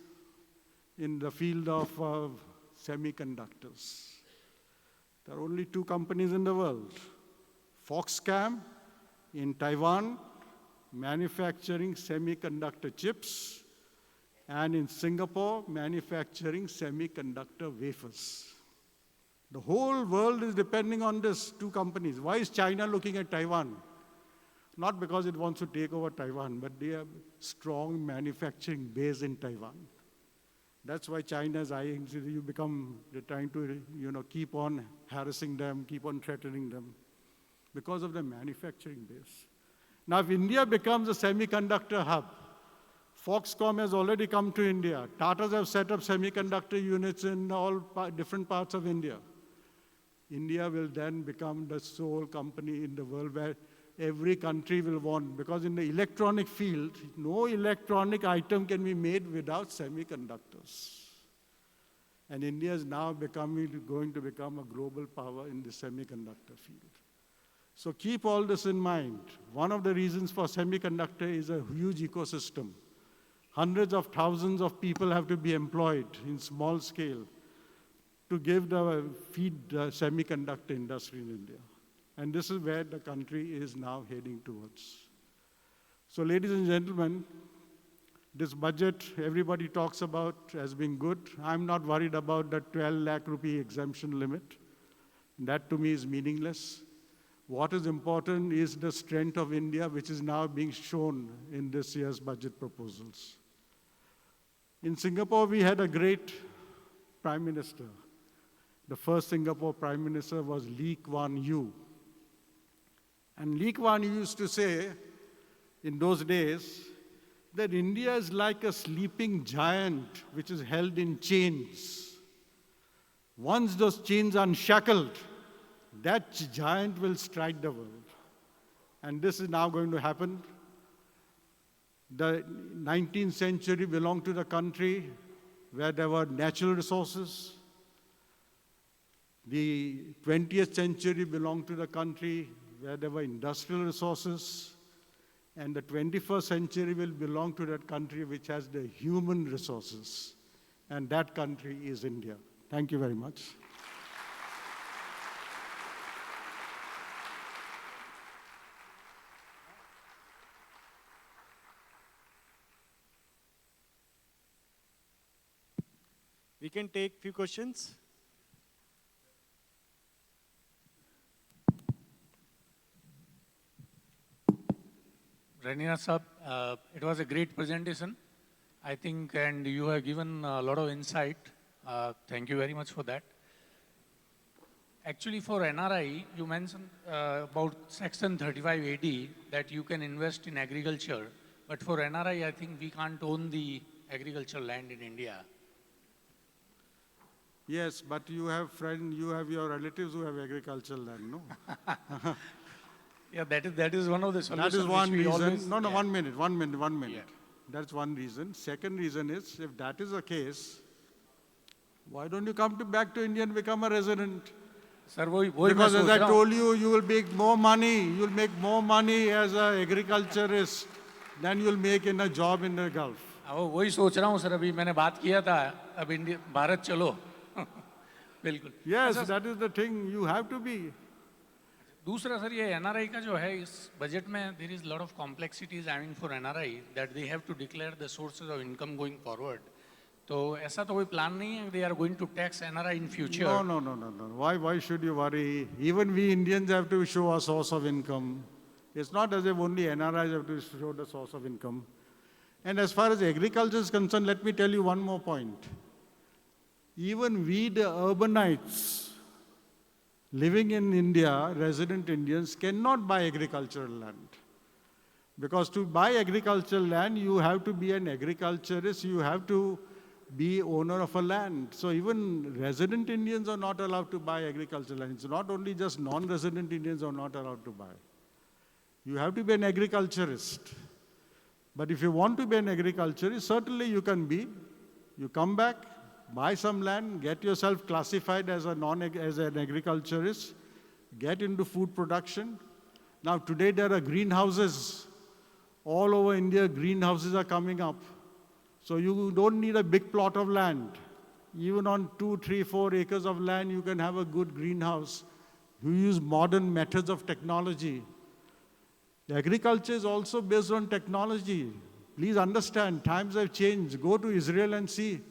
in the field of semiconductors. There are only 2 companies in the world. Foxconn in Taiwan, manufacturing semiconductor chips, and in Singapore, manufacturing semiconductor wafers. The whole world is depending on these 2 companies. Why is China looking at Taiwan? Not because it wants to take over Taiwan, but they have strong manufacturing base in Taiwan. That's why China is eyeing, they're trying to keep on harassing them, keep on threatening them, because of the manufacturing base. Now, if India becomes a semiconductor hub, Foxconn has already come to India. Tatas have set up semiconductor units in all different parts of India. India will then become the sole company in the world where every country will want, because in the electronic field, no electronic item can be made without semiconductors. And India is now going to become a global power in the semiconductor field. So keep all this in mind. One of the reasons for semiconductor is a huge ecosystem. Hundreds of thousands of people have to be employed in small scale to feed the semiconductor industry in India. And this is where the country is now heading towards. So ladies and gentlemen, this budget everybody talks about has been good. I'm not worried about the 12 lakh rupee exemption limit. That to me is meaningless. What is important is the strength of India, which is now being shown in this year's budget proposals. In Singapore, we had a great prime minister. The first Singapore prime minister was Lee Kuan Yew. And Lee Kuan Yew used to say, in those days, that India is like a sleeping giant which is held in chains. Once those chains are unshackled, that giant will strike the world. And this is now going to happen. The 19th century belonged to the country where there were natural resources. The 20th century belonged to the country where there were industrial resources. And the 21st century will belong to that country which has the human resources. And that country is India. Thank you very much. We can take few questions. Ranina Sab, it was a great presentation, I think, and you have given a lot of insight. Thank you very much for that. Actually, for NRI, you mentioned about Section 35AD that you can invest in agriculture, but for NRI, I think we can't own the agricultural land in India. Yes, but you have friends, you have your relatives who have agricultural land, no? Yeah, that is one of the solutions. That is one reason. Always, no, yeah. 1 minute, 1 minute, 1 minute. Yeah. That's one reason. Second reason is, if that is the case, why don't you come back to India and become a resident? Sir, because as I told you, you will make more money. You will make more money as an agriculturist than you will make in a job in the Gulf. वही सोच रहा हूँ sir, अभी मैंने बात किया था, अब इंडिया भारत चलो. बिल्कुल. Yes, that is the thing. You have to be. दूसरा सर ये NRI का जो है इस बजट में there is lot of complexities I mean for NRI that they have to declare the sources of income going forward. तो ऐसा तो कोई plan नहीं है they are going to tax NRI in future. No. Why should you worry? Even we Indians have to show a source of income. It's not as if only NRIs have to show the source of income. And as far as agriculture is concerned, let me tell you one more point. Even we, the urbanites, living in India, resident Indians, cannot buy agricultural land. Because to buy agricultural land, you have to be an agriculturist, you have to be owner of a land. So even resident Indians are not allowed to buy agricultural land. It's not only just non-resident Indians are not allowed to buy. You have to be an agriculturist. But if you want to be an agriculturist, certainly you can be. You come back, buy some land, get yourself classified as an agriculturist, get into food production. Now today there are greenhouses. All over India, greenhouses are coming up. So you don't need a big plot of land. Even on 2, 3, 4 acres of land, you can have a good greenhouse. You use modern methods of technology. Agriculture is also based on technology. Please understand, times have changed. Go to Israel and see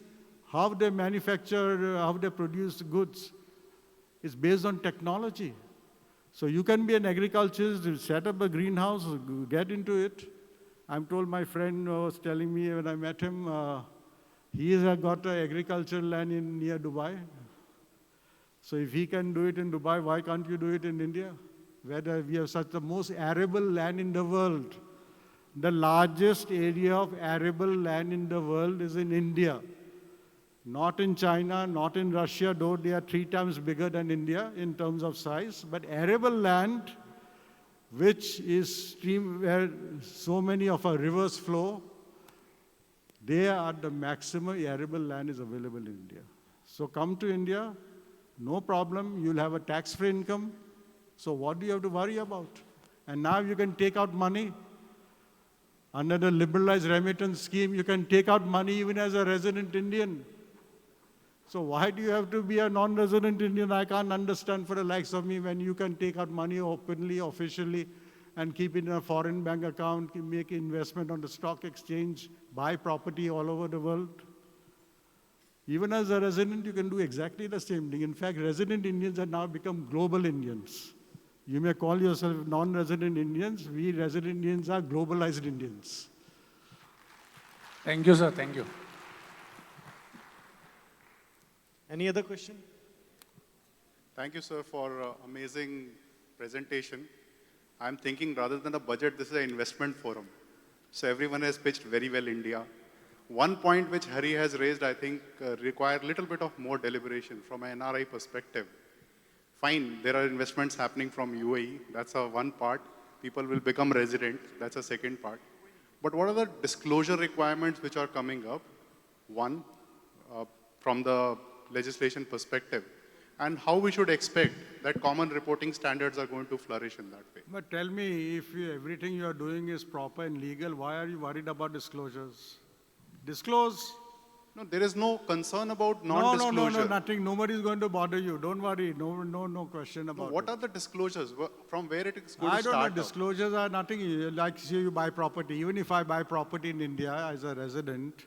how they manufacture, how they produce goods. It's based on technology. So you can be an agriculturist, set up a greenhouse, get into it. I'm told my friend was telling me when I met him, he has got an agricultural land near Dubai. So if he can do it in Dubai, why can't you do it in India? Where we have such the most arable land in the world. The largest area of arable land in the world is in India. Not in China, not in Russia, though they are 3 times bigger than India in terms of size. But arable land, which is stream where so many of our rivers flow, they are the maximum arable land is available in India. So come to India, no problem, you'll have a tax-free income. So what do you have to worry about? And now you can take out money. Under the liberalized remittance scheme, you can take out money even as a resident Indian. So why do you have to be a non-resident Indian? I can't understand for the likes of me when you can take out money openly, officially, and keep it in a foreign bank account, make investment on the stock exchange, buy property all over the world. Even as a resident, you can do exactly the same thing. In fact, resident Indians have now become global Indians. You may call yourself non-resident Indians. We resident Indians are globalized Indians. Thank you, sir. Thank you. Any other question? Thank you, sir, for amazing presentation. I'm thinking rather than a budget, this is an investment forum. So everyone has pitched very well India. One point which Hari has raised, I think, require a little bit of more deliberation from an NRI perspective. Fine, there are investments happening from UAE. That's one part. People will become resident. That's a second part. But what are the disclosure requirements which are coming up? One, from the legislation perspective. And how we should expect that common reporting standards are going to flourish in that way. But tell me, if everything you are doing is proper and legal, why are you worried about disclosures? Disclose. No, there is no concern about non-disclosure. No, nothing. Nobody is going to bother you. Don't worry. No question about it. What are the disclosures? From where it is going I to don't know. start? Disclosures are nothing. Like say you buy property. Even if I buy property in India as a resident,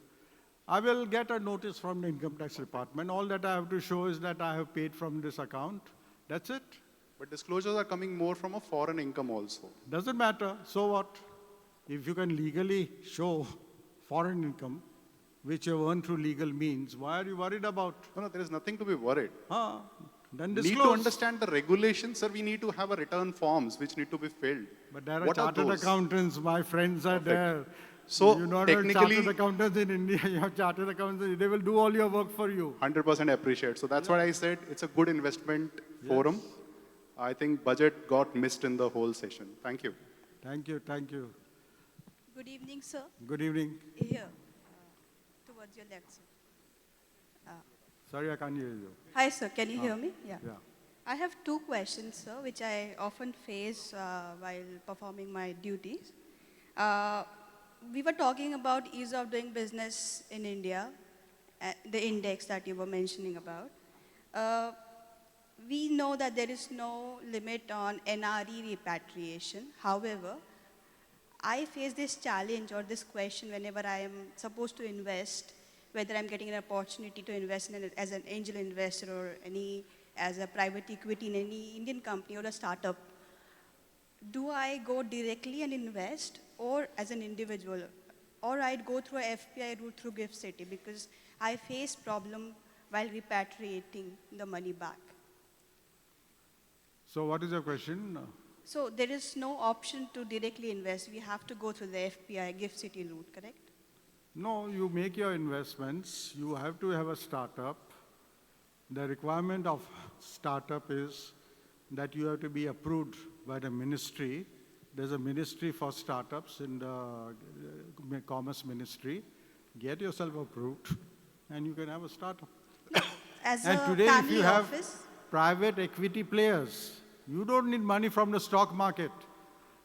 I will get a notice from the income tax department. All that I have to show is that I have paid from this account. That's it. But disclosures are coming more from a foreign income also. Doesn't matter. So what? If you can legally show foreign income, which you have earned through legal means, why are you worried about? No, there is nothing to be worried. Then Need disclose. to understand the regulations, sir. We need to have a return forms which need to be filled. But there are What chartered those? accountants. My friends are there. So you know, technically, chartered accountants in India, you have chartered accountants. They will do all your work for you. 100% appreciate. So that's what I said. It's a good investment forum. I think budget got missed in the whole session. Thank you. Thank you. Thank you. Good evening, sir. Good evening. Here, towards your left, sir. Sorry, I can't hear you. Hi, sir. Can you hear me? Yeah. I have two questions, sir, which I often face while performing my duties. We were talking about ease of doing business in India, the index that you were mentioning about. We know that there is no limit on NRE repatriation. However, I face this challenge or this question whenever I am supposed to invest, whether I'm getting an opportunity to invest in as an angel investor or as a private equity in any Indian company or a startup. Do I go directly and invest or as an individual? Or I'd go through a FPI route through Gift City because I face problem while repatriating the money back. So what is your question? So there is no option to directly invest. We have to go through the FPI Gift City route, correct? No, you make your investments. You have to have a startup. The requirement of startup is that you have to be approved by the ministry. There's a ministry for startups in the Commerce Ministry. Get yourself approved and you can have a startup. As and a today, if you family have office? private equity players, you don't need money from the stock market.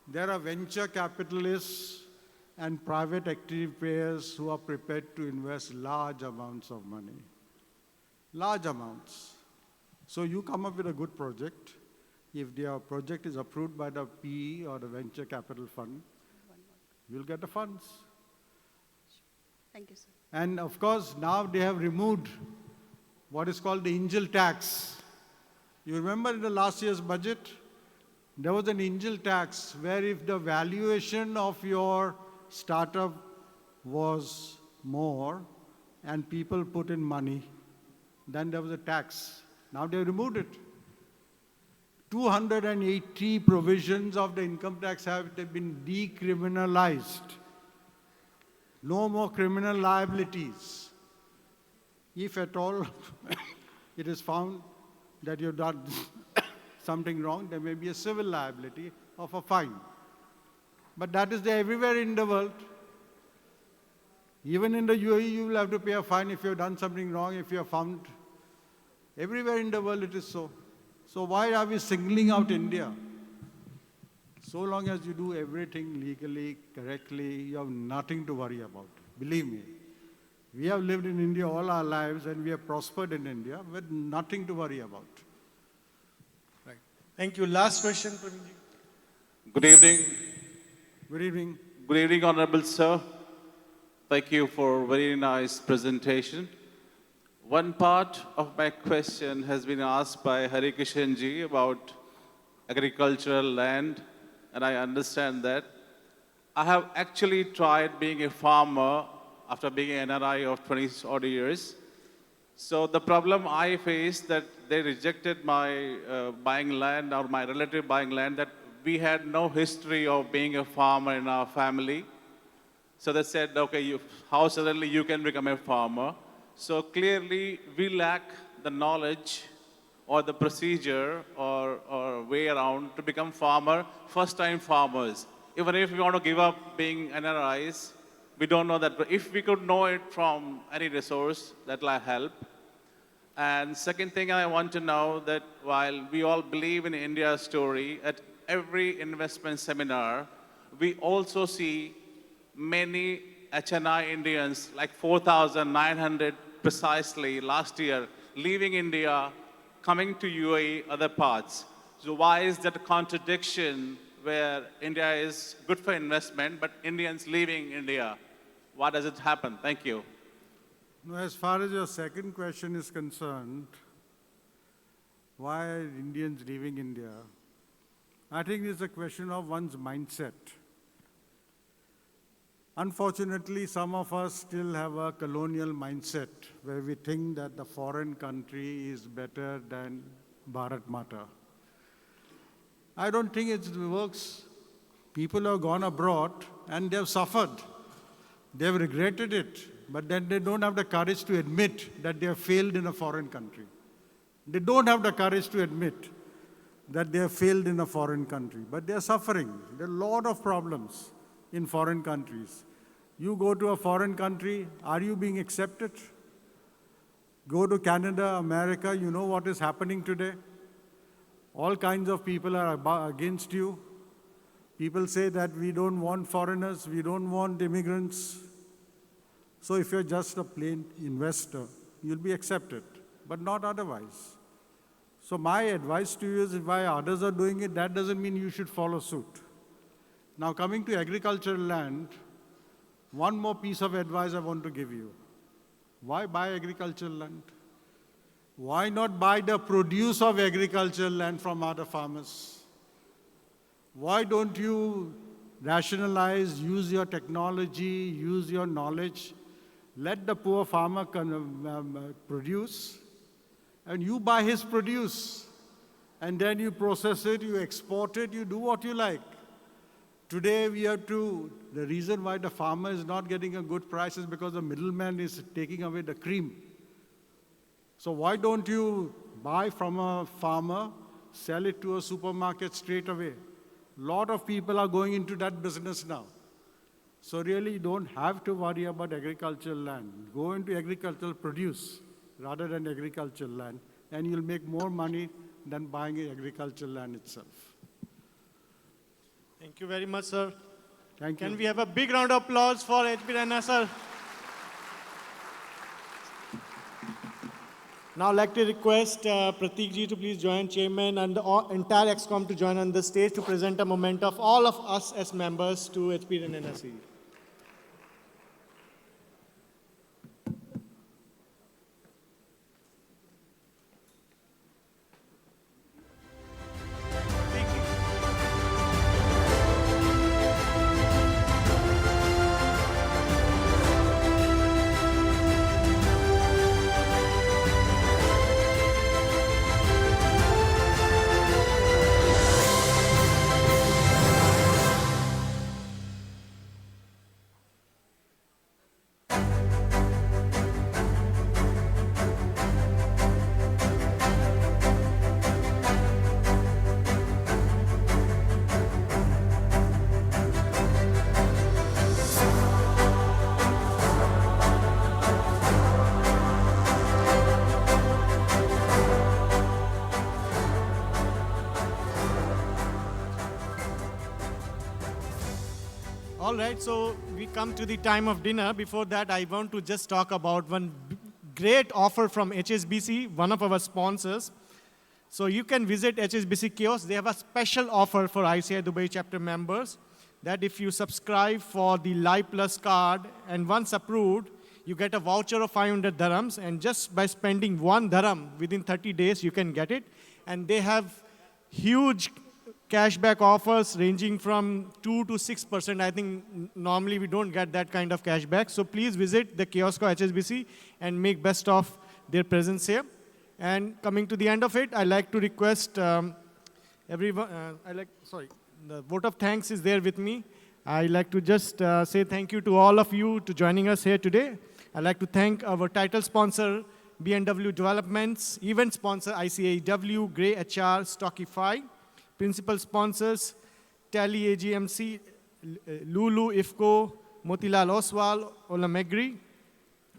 There are venture capitalists and private equity players who are prepared to invest large amounts of money. Large amounts. So you come up with a good project. If their project is approved by the PE or the venture capital fund, you'll get the funds. Thank you, sir. And of course, now they have removed what is called the angel tax. You remember in the last year's budget, there was an angel tax where if the valuation of your startup was more and people put in money, then there was a tax. Now they removed it. 280 provisions of the income tax have been decriminalized. No more criminal liabilities. If at all it is found that you've done something wrong, there may be a civil liability of a fine. But that is there everywhere in the world. Even in the UAE, you will have to pay a fine if you've done something wrong, if you're found. Everywhere in the world it is so. So why are we singling out India? So long as you do everything legally, correctly, you have nothing to worry about. Believe me. We have lived in India all our lives and we have prospered in India with nothing to worry about. Right. Thank you. Last question, Praveenji. Good evening. Good evening. Good evening, Honorable Sir. Thank you for a very nice presentation. One part of my question has been asked by Hari Kishan ji about agricultural land, and I understand that. I have actually tried being a farmer after being an NRI of 20 odd years. So the problem I faced that they rejected my buying land or my relative buying land, that we had no history of being a farmer in our family. So they said, okay, how suddenly you can become a farmer? So clearly we lack the knowledge or the procedure or way around to become farmer, first-time farmers. Even if we want to give up being NRIs, we don't know that. But if we could know it from any resource, that will help. And second thing I want to know that while we all believe in India's story, at every investment seminar, we also see many HNI Indians, like 4,900 precisely last year, leaving India, coming to UAE, other parts. So why is that a contradiction where India is good for investment, but Indians leaving India? Why does it happen? Thank you. No, as far as your second question is concerned, why are Indians leaving India? I think it's a question of one's mindset. Unfortunately, some of us still have a colonial mindset where we think that the foreign country is better than Bharat Mata. I don't think it works. People have gone abroad and they've suffered. They've regretted it, but then they don't have the courage to admit that they have failed in a foreign country. They don't have the courage to admit that they have failed in a foreign country, but they are suffering. There are a lot of problems in foreign countries. You go to a foreign country, are you being accepted? Go to Canada, America, you know what is happening today? All kinds of people are against you. People say that we don't want foreigners, we don't want immigrants. So if you're just a plain investor, you'll be accepted, but not otherwise. So my advice to you is if why others are doing it, that doesn't mean you should follow suit. Now coming to agricultural land, one more piece of advice I want to give you. Why buy agricultural land? Why not buy the produce of agricultural land from other farmers? Why don't you rationalize, use your technology, use your knowledge, let the poor farmer produce, and you buy his produce, and then you process it, you export it, you do what you like. Today the reason why the farmer is not getting a good price is because the middleman is taking away the cream. So why don't you buy from a farmer, sell it to a supermarket straight away? A lot of people are going into that business now. So really you don't have to worry about agricultural land. Go into agricultural produce rather than agricultural land, and you'll make more money than buying agricultural land itself. Thank you very much, sir. Thank you. Can we have a big round of applause for HP Rana, sir? Now I'd like to request Prateek ji to please join Chairman and the entire ExCom to join on the stage to present a moment of all of us as members to HP Rana series. All right, so we come to the time of dinner. Before that, I want to just talk about one great offer from HSBC, one of our sponsors. So you can visit HSBC Kiosk. They have a special offer for ICI Dubai chapter members that if you subscribe for the Live Plus card and once approved, you get a voucher of 500 dirhams, and just by spending 1 dirham within 30 days, you can get it. And they have huge cashback offers ranging from 2 to 6%. I think normally we don't get that kind of cashback. So please visit the kiosk of HSBC and make best of their presence here. And coming to the end of it, I'd like to request everyone, the vote of thanks is there with me. I'd like to just say thank you to all of you to joining us here today. I'd like to thank our title sponsor, B&W Developments, event sponsor, ICAEW, Grey HR, Stockify, principal sponsors, Tally AGMC, Lulu, IFCO, Motilal Oswal, Ola Megri,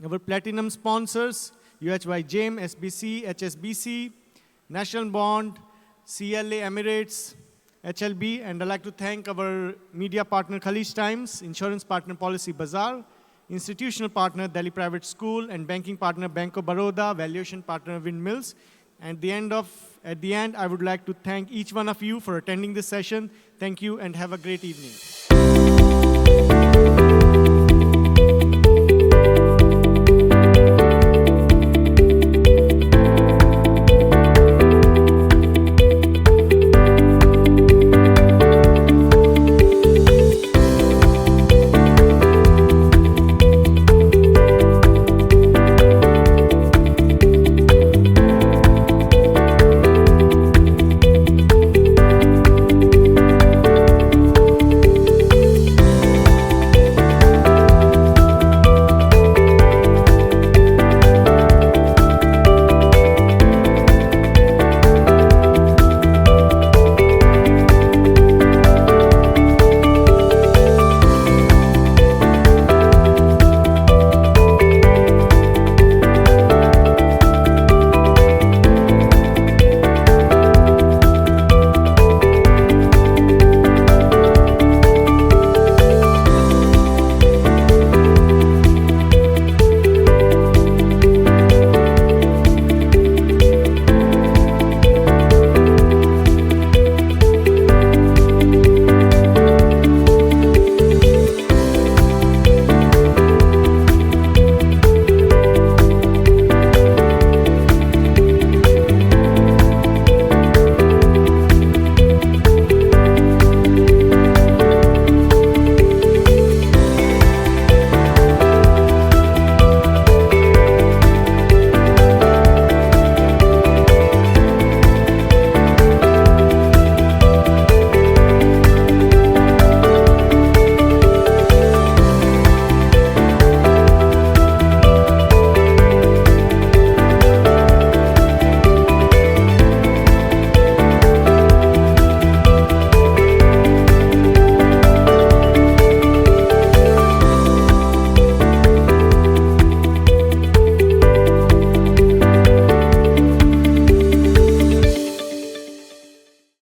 our platinum sponsors, UHY JAME, SBC, HSBC, National Bond, CLA Emirates, HLB, and I'd like to thank our media partner, Khalij Times, insurance partner, Policy Bazaar, institutional partner, Delhi Private School, and banking partner, Bank of Baroda, valuation partner, Windmills. And at the end, I would like to thank each one of you for attending this session. Thank you, and have a great evening.